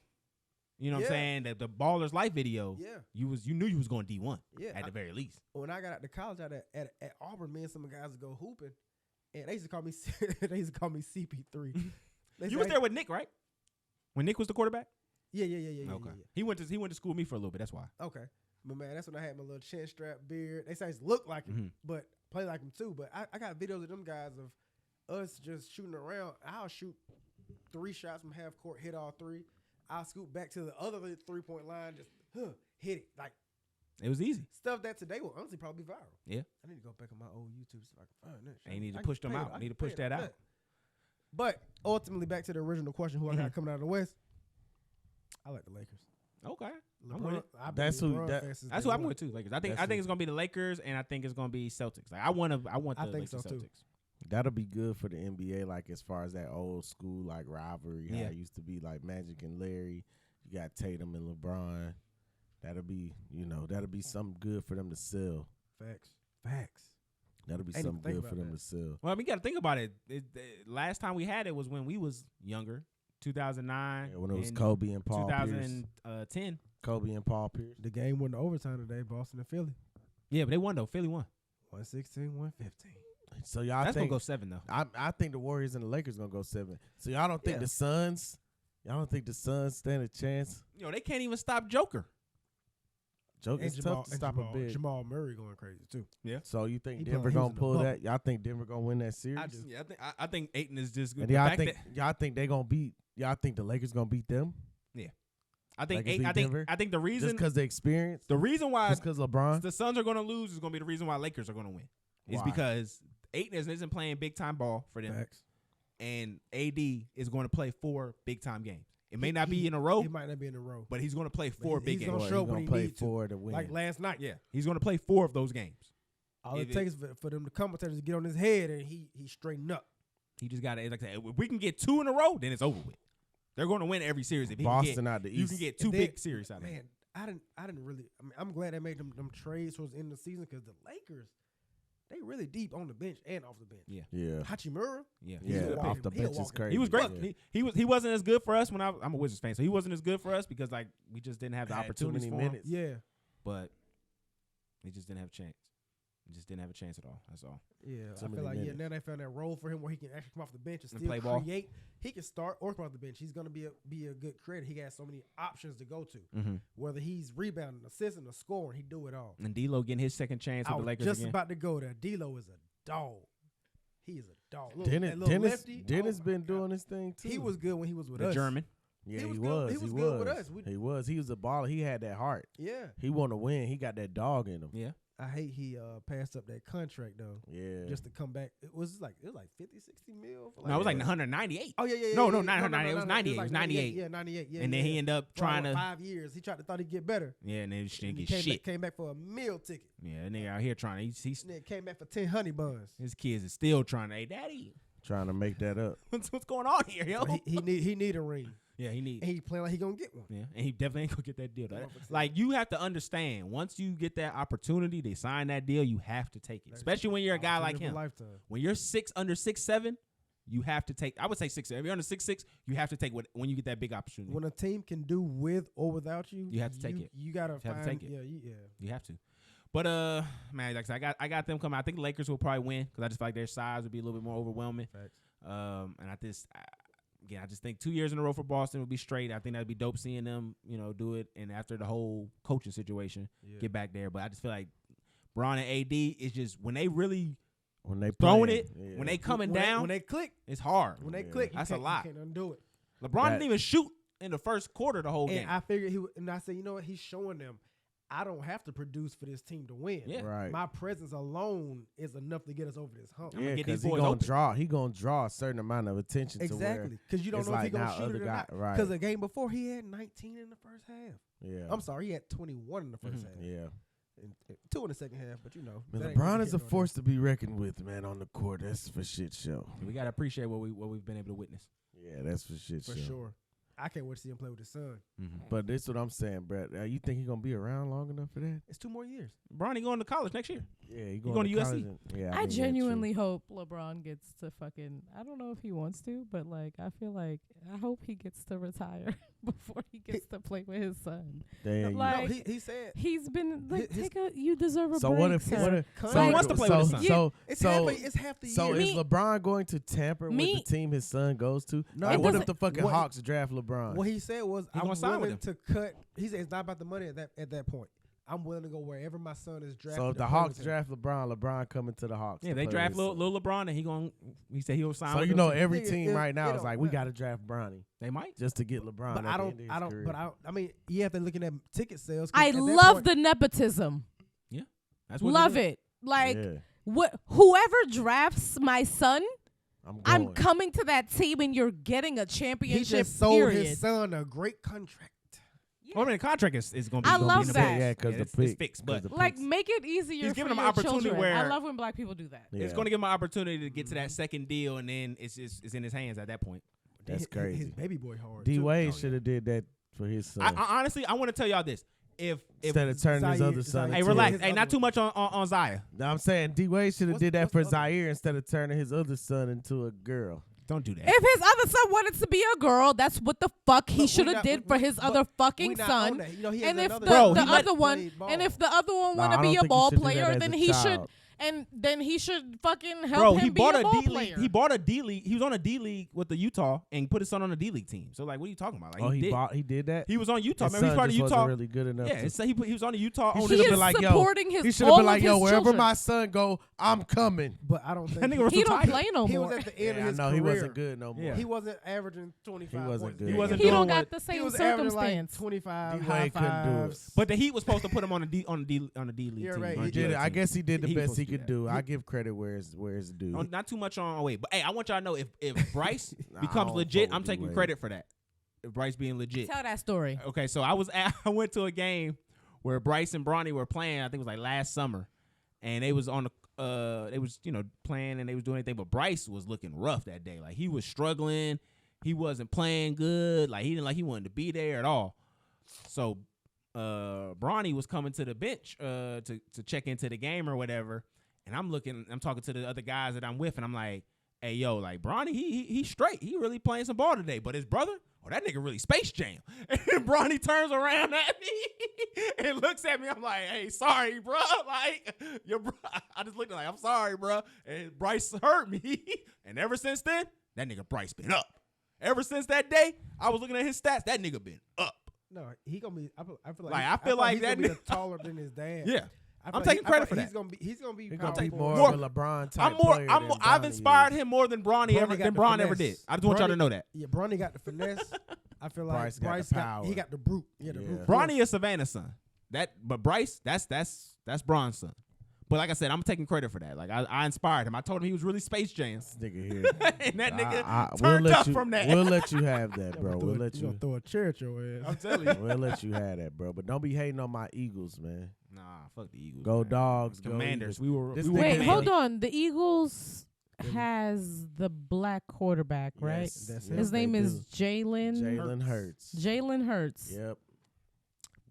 you know what I'm saying, the Ballers Life video, you knew you was going D1 at the very least. When I got out to college at Auburn, me and some guys would go hooping, and they used to call me CP3. You was there with Nick, right? When Nick was the quarterback? Yeah. Okay. He went to school with me for a little bit. That's why. Okay. But man, that's when I had my little chin strap beard. They say I used to look like him, but play like him too. But I got videos of them guys of us just shooting around. I'll shoot 3 shots from half court, hit all 3. I'll scoot back to the other 3-point line, just hit it. Like it was easy. Stuff that today will honestly probably be viral. Yeah. I need to go back on my old YouTube so I can find that shit. They need to push them out. Need to push that out. But ultimately, back to the original question, who I got coming out of the West, I like the Lakers. Okay. LeBron, I'm with it. That's who I'm with too. Lakers. I think it's gonna be the Lakers, and I think it's gonna be Celtics. Like I want the Lakers so too. Celtics. That'll be good for the NBA, like as far as that old school like rivalry, how it used to be like Magic and Larry. You got Tatum and LeBron. That'll be something good for them to sell. Facts. That'll be something good for them to sell. Well, I mean, you got to think about it. Last time we had it was when we was younger, 2009. Yeah, when it was Kobe and Paul 2010. Kobe and Paul Pierce. The game went to overtime today, Boston and Philly. Yeah, but they won though. Philly won. 116, 115. So y'all That's think gonna go 7 though. I think the Warriors and the Lakers gonna go 7. So y'all don't think the Suns? Y'all don't think the Suns stand a chance? They can't even stop Joker. Joker's tough to stop a bit. Jamal Murray going crazy too. Yeah. So you think Denver gonna pull that? Y'all think Denver gonna win that series? I think Ayton is just good. And y'all think they gonna beat? Y'all think the Lakers gonna beat them? Yeah. I think the reason just because the experience. The reason why just because LeBron, the Suns are gonna lose is gonna be the reason why Lakers are gonna win. Is because Ayton isn't playing big time ball for them. Facts. And AD is going to play 4 big time games. It may not be in a row. It might not be in a row. But he's going to play 4 big games. He's going to play 4 to win. Like last night. Yeah. He's going to play 4 of those games. All it takes for them, the commentators, to get on his head and he straightened up. He just got to, like I said, if we can get 2 in a row, then it's over with. They're going to win every series. If Boston out the East. You can get 2 big series out of it. Man, I didn't really. I mean, I'm glad they made them trades towards the end of the season because the Lakers, they really deep on the bench and off the bench. Yeah. Hachimura. Yeah. Off the bench is crazy. He was great. Yeah. He wasn't as good for us when I'm a Wizards fan, so he wasn't as good for us because like we just didn't have the opportunities for him. Yeah. But he just didn't have a chance. He just didn't have a chance at all. That's all. Yeah, I feel like now they found that role for him where he can actually come off the bench and still play ball. create. He can start or come off the bench. He's going to be a good creator. He got so many options to go to. Whether he's rebounding, assisting, or scoring, he do it all. And D'Lo getting his second chance with the Lakers just again. about to go there. D'Lo is a dog. He is a dog. Dennis been doing his thing too. He was good when he was with the us. German. Yeah, he was good with us. He was a baller. He had that heart. Yeah. He want to win. He got that dog in him. Yeah. I hate he passed up that contract though. Yeah. Just to come back. It was like 50, 60 mil. No, it was like 198. Oh yeah. No, 998. It was 98. It was 98. Yeah, 98. Yeah. And then he ended up trying to 5 years. He thought he'd get better. Yeah, and then he didn't get shit. Came back for a meal ticket. Yeah, and nigga out here trying to. He came back for 10 honey buns. His kids is still trying to. Hey, daddy. Trying to make that up. What's going on here, yo? He need a ring. Yeah, he need. And he playing like he gonna get one. Yeah, and he definitely ain't gonna get that deal. Like, you have to understand, once you get that opportunity, they sign that deal, you have to take it. Especially when you're a guy like him. Lifetime. When you're under 6'7", you have to take. I would say 6'7". If you're under 6'6", you have to take when you get that big opportunity. When a team can do with or without you, you have to take it. You gotta have to take it. Yeah. You have to. But man, like I said, I got them coming. I think the Lakers will probably win because I just feel like their size would be a little bit more overwhelming. Facts. And I just think 2 years in a row for Boston would be straight. I think that'd be dope seeing them, do it. And after the whole coaching situation, get back there. But I just feel like Bron and AD is just when they throwing it, when they coming down, when they click, it's hard. When they click, that's a lot. You can't undo it. LeBron didn't even shoot in the first quarter the whole game. I figured and I said, you know what? He's showing them. I don't have to produce for this team to win. Yeah. Right. My presence alone is enough to get us over this hump. Yeah, because he gonna draw a certain amount of attention. Exactly, because you don't know if he's gonna shoot it or not. Right. Because the game before he had 19 in the first half. Yeah. I'm sorry, he had 21 in the first half. Yeah. And 2 in the second half, but Man, LeBron is a force to be reckoned with, man, on the court. That's for shit show. We gotta appreciate what we've been able to witness. Yeah, that's for shit show. For sure. I can't wait to see him play with his son. Mm-hmm. But this is what I'm saying, Brett. You think he's gonna be around long enough for that? It's 2 more years. Bronny going to college next year. Yeah, he going to USC. Yeah, I genuinely hope LeBron gets to fucking. I don't know if he wants to, but like I feel like I hope he gets to retire before he gets to play with his son. Like he said he's been like, you deserve a so break. What if sir. what if so he wants to play with his son? It's half the year. So is LeBron going to tamper with the team his son goes to? No. Like, what if the fucking Hawks draft LeBron? What he said was, I'm willing willing to cut. He said it's not about the money at that point. I'm willing to go wherever my son is drafted. So if the Hawks draft LeBron coming to the Hawks. Yeah, they draft little LeBron, and he said he'll sign. So every team right now is like, we got to draft Bronny. They might just to get LeBron. But I mean, you have to looking at ticket sales. I love the nepotism. Yeah, that's what love it. Like whoever drafts my son. I'm coming to that team, and you're getting a championship. He just sold his son a great contract. Well, I mean, the contract is going to be. I love that. Yeah, because it's fixed. But like, make it easier. He's giving for them your opportunity children. where I love when black people do that. Yeah. It's going to give him an opportunity to get to that second deal, and then it's in his hands at that point. That's crazy. His baby boy hard. D Wade should have did that for his son. I honestly, I want to tell y'all this. If instead of turning his other son, hey, relax. Hey, not too much on Zaya. No, I'm saying D Wade should have did that for Zaire instead of turning his other son into a girl. Don't do that. If his other son wanted to be a girl, that's what the fuck he should have did for his other fucking son. And if the other one want to be a ball player, then he should. And then he should fucking help him be a ball player. He bought a D League. He was on a D League with the Utah and put his son on a D League team. So like, what are you talking about? Like, he did that. He was on Utah. His Remember, he's part of Utah. Wasn't really good enough. Yeah, he was on the Utah. He should have been like, yo. He should have been like, yo, wherever children. My son go, I'm coming. But I don't think he don't play no more. He was at the end of his career. He wasn't good no more. Yeah. He wasn't averaging 25. He wasn't good. He wasn't. He don't got the same he was circumstance. Like 25 high fives. But the Heat was supposed to put him on a D League team. You're right. He did it. I guess he did the best he could do. I give credit where it's due. Not too much on wait, but hey, I want y'all to know if Bryce becomes legit, I'm taking credit for that. If Bryce being legit, tell that story. Okay, so I went to a game where Bryce and Bronny were playing. I think it was like last summer, and they was on the they was playing and they was doing anything, but Bryce was looking rough that day. Like he was struggling, he wasn't playing good. Like he wanted to be there at all. So Bronny was coming to the bench to check into the game or whatever. And I'm talking to the other guys that I'm with, and I'm like, hey, yo, like, Bronny, he's straight. He really playing some ball today. But his brother, that nigga really Space Jam. And Bronny turns around at me and looks at me. I'm like, hey, sorry, bro. Like, your bro. I just looked like, I'm sorry, bro. And Bryce hurt me. And ever since then, that nigga Bryce been up. Ever since that day, I was looking at his stats. That nigga been up. No, he gonna be. I feel like he's that gonna be taller than his dad. Yeah. I'm taking credit for that. He's gonna be more of a LeBron type player. I've inspired him more than Bron ever did. I just want y'all to know that. Yeah, Bronny got the finesse. I feel like Bryce got the brute. Yeah, the brute. Bronny is Savannah's son. But Bryce, that's Bron's son. But like I said, I'm taking credit for that. Like I inspired him. I told him he was really Space Jam. This nigga here. And that nigga turned up from that. We'll let you have that, bro. We'll let you throw a chair at your ass. I'm telling you. We'll let you have that, bro. But don't be hating on my Eagles, man. Nah, fuck the Eagles. Go man. Dogs. Commanders. Go We were Wait, hold on. The Eagles has the black quarterback, right? Yes, That's yes, His they name is do. Jalen Hurts. Jalen Hurts. Yep.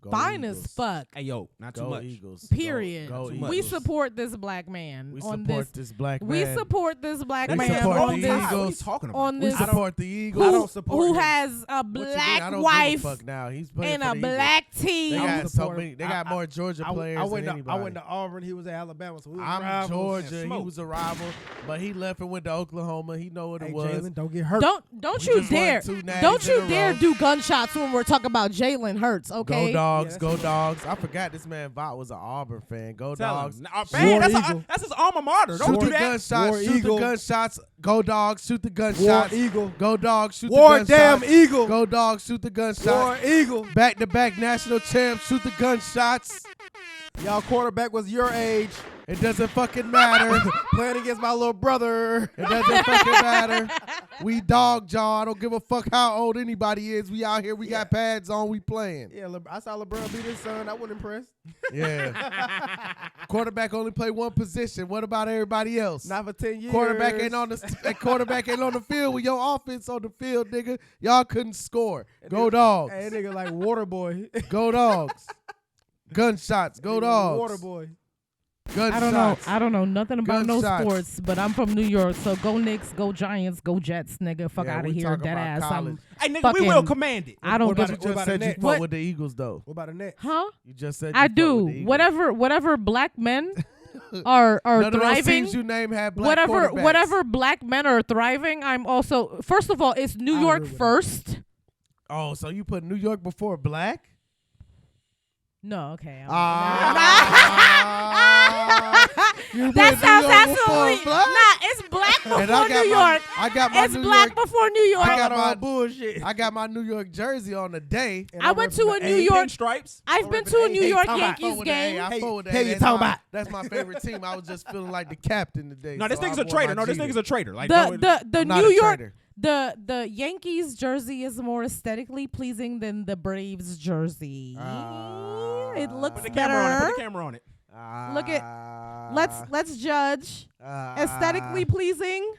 Go Fine Eagles. as fuck. Hey yo, not too Go much. Eagles. Period. Go We Eagles. support this black man We on support this. this black man. We support this black We man support on the this. What are you Eagles. talking about? On We this. support the Eagles. I don't support Who him. has a What you mean? I black don't wife give a fuck now. He's playing and for a the Eagles. black They team? I got would so support many. him. They got more Georgia players I went than to anybody. Auburn. He was at Alabama, so we was I'm rivals. Georgia. He Smoke. was a rival, but he left and went to Oklahoma. He know what Hey, it was. Jalen, don't get hurt. Don't We you just won dare! 2 natties Don't in you a dare row. do gunshots when we're talking about Jalen Hurts, okay? Go Dogs, Yeah, go that's Dogs. I forgot this man Vought was an Auburn fan. Go Tell Dogs. him. Nah, War man, Eagle. that's his alma mater. Don't Shoot do the that. gunshots. War Shoot Eagle. the gunshots. Go Dogs. Shoot the War gunshots. Eagle. Go Dogs. Shoot War the damn gunshots. Eagle. Go Dogs. Shoot the gunshots. War Eagle. Back-to-back national champs. Shoot the gunshots. Y'all quarterback was your age. It doesn't fucking matter. Playing against my little brother. It doesn't fucking matter. We dog y'all. I don't give a fuck how old anybody is. We out here. We got pads on. We playing. Yeah, I saw LeBron beat his son. I wasn't impressed. Yeah. Quarterback only play one position. What about everybody else? Not for 10 years. Quarterback ain't on the field with your offense on the field, nigga. Y'all couldn't score. Go Dogs. Hey, that nigga like water boy. Go Dogs. Gunshots. Go Dogs. Water boy. Gunshots. I don't know nothing about Gunshots. no sports, but I'm from New York, so go Knicks, go Giants, go Jets, nigga. Fuck Yeah, out of we here, talking dead about ass. college. Hey, nigga, we fucking- will command it. I don't What give about a the- You what just about said the you Nets? fought What? with the Eagles, though. What about the Nets? huh? You just said you I fought do. with the Eagles. Whatever black men are None of those thriving. teams you name have black quarterbacks. Whatever black men are thriving, I'm also. First of all, it's New I York agree with first. Oh, so you put New York before black? No, okay. You That put sounds New York before absolutely black? nah. It's black before And I got New my- York. I got my It's New black York. before New York. I got all my bullshit. I got my New York jersey on the day. And I I'm went to a repping the New A. York. Stripes. I've been to a New York talking about- Yankees game. I fought with the Hey, A. you That's talking my- about? That's my favorite team. I was just feeling like the captain today. No, this so nigga's I a wore traitor. my No, this Jeter. nigga's a traitor. Like The I'm not New a York traitor. the Yankees jersey is more aesthetically pleasing than the Braves jersey. It looks Put the better. camera on it. Put the camera on it. Look at let's judge aesthetically pleasing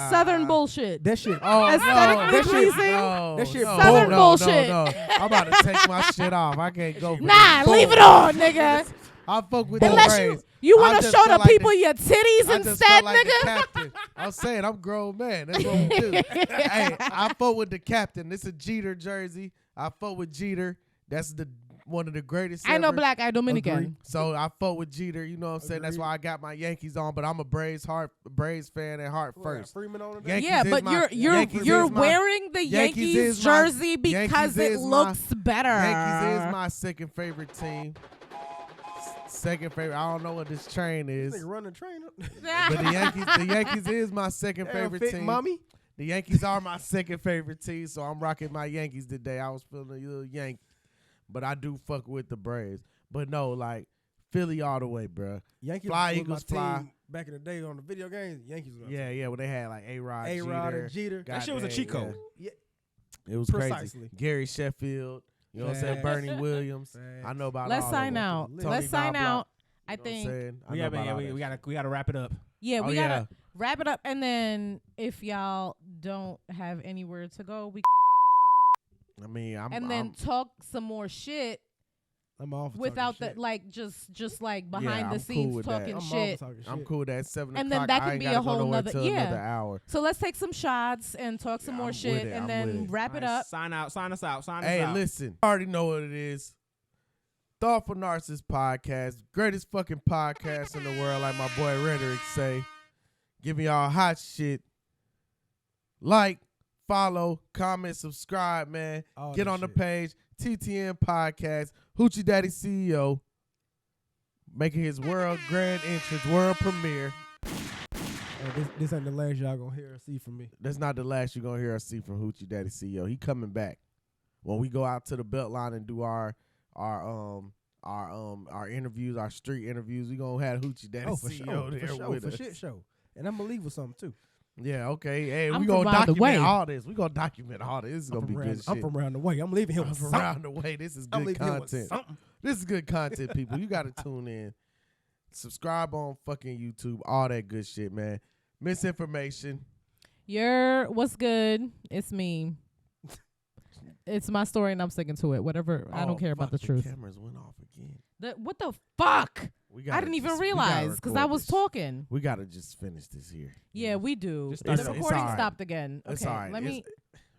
Southern bullshit. That shit. Oh, Aesthetically no, that shit, pleasing. no, That shit no, Southern no, bullshit. No, no. I'm about to take my shit off. I can't go. for Nah, this. leave it on, nigga. I fuck with the Unless Braves. you I want to just show feel the like people the- your titties I just instead, felt like the nigga. captain. I'm saying I'm grown man. That's what we do. Hey, I fought with the captain. This is a Jeter jersey. I fought with Jeter. That's one of the greatest. I know ever. black, I Dominican. Agree. So I fought with Jeter. You know what I'm saying? That's Agreed. why I got my Yankees on. But I'm a Braves fan at heart first. Freeman on it. Yankees Yeah, is but my- Yankees you're is my- wearing the Yankees Yankees is my- jersey because Yankees it is my- looks better. Yankees is my second favorite team. Second favorite. I don't know what this train is. Nigga run the train. But the Yankees is my second favorite team. Mommy. The Yankees are my second favorite team, so I'm rocking my Yankees today. I was feeling a little Yank, but I do fuck with the Braves. But no, like Philly all the way, bruh. Yankees Fly, was Eagles, my fly. team back in the day on the video games. Yankees. Was my Yeah, yeah. When they had like A-Rod, A-Rod and Jeter. That shit was a goddamn, cheat code. Yeah. It was Precisely. crazy. Gary Sheffield, you know what I'm saying? Facts. Bernie Williams. Facts. I know about Let's all sign of them. out. Tony Let's sign Knobloch, out. I you know what I'm think saying? I We know gotta, about all we that gotta, we gotta wrap it up. yeah, Oh, we yeah. gotta wrap it up, and then if y'all don't have anywhere to go, we I mean, then talk some more shit I'm all for without talking the shit. like just like Yeah, behind I'm the cool scenes with that. talking I'm all shit. for talking shit. I'm cool at 7 And o'clock. then that I can ain't be gotta a go whole nowhere nother- till yeah. another hour. So let's take some shots and talk some Yeah, more I'm shit, with it, and I'm then with it. wrap it All right, up. Sign out. Sign us out. Sign us Hey, out. listen. I already know what it is. Thoughtful Narcissist Podcast. Greatest fucking podcast in the world, like my boy Rhetoric say. Giving y'all hot shit. Like, follow, comment, subscribe, man. All Get that on the shit. page. TTN Podcast. Hoochie Daddy CEO. Making his world grand entrance, world premiere. This ain't the last y'all gonna hear or see from me. That's not the last you're gonna hear us see from Hoochie Daddy CEO. He coming back. When we go out to the Beltline and do our interviews, our street interviews, we gonna have Hoochie Daddy Oh, for CEO sure. there For sure. with For us. shit show. And I'm gonna leave with something too. Yeah, okay. Hey, I'm we from gonna around the document way. all this. We gonna document all this. This is gonna be good shit. I'm from around the way. I'm leaving here I'm with from something. around the way. This is I'm good leaving here with content. something. This is good content, people. You gotta tune in. Subscribe on fucking YouTube. All that good shit, man. Misinformation. What's good? It's me. It's my story and I'm sticking to it. Whatever. I don't care about the truth. Cameras went off again. What the fuck? I didn't even we realize because I was this. talking. We gotta just finish this here. Yeah, we do. Just The start it. recording It's all right. stopped again. It's Okay, all right. let me.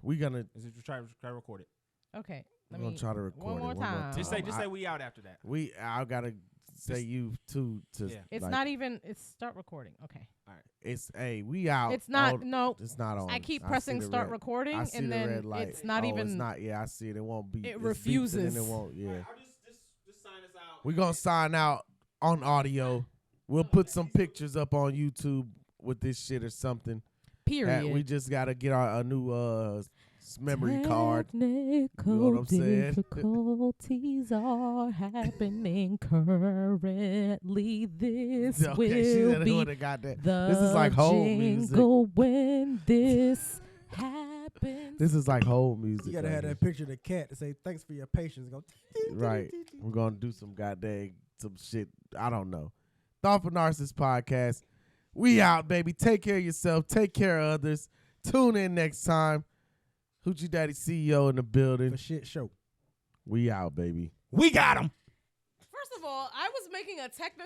We gonna. Try to record it. Okay, We're let gonna me. try to record one more it time. Just say we out after that. I gotta say you too. To Yeah. It's like, not even. It's start recording. Okay. It's we out. It's not. Oh, No. it's not on. I keep see pressing the start red- recording I see and the then red light. it's not Oh, even. It's not. Yeah, I see it. It won't be. It it's beeping and refuses. it won't. Yeah. I'll just sign us out. We're gonna sign out on audio. We'll put some pictures up on YouTube with this shit or something. Period. We just gotta get a new memory card. Technical what I'm saying? difficulties are happening currently. This Okay, she will the be one that got that. the This is like whole music. jingle when this happens. This is like whole music. You gotta right have here. that picture of the cat to say thanks for your patience. Go. Right. We're gonna do some shit. I don't know. Thoughtful Narcissist Podcast. We out, baby. Take care of yourself. Take care of others. Tune in next time. Hoochie Daddy CEO in the building. For shit show. We out, baby. We got him. First of all, I was making a technical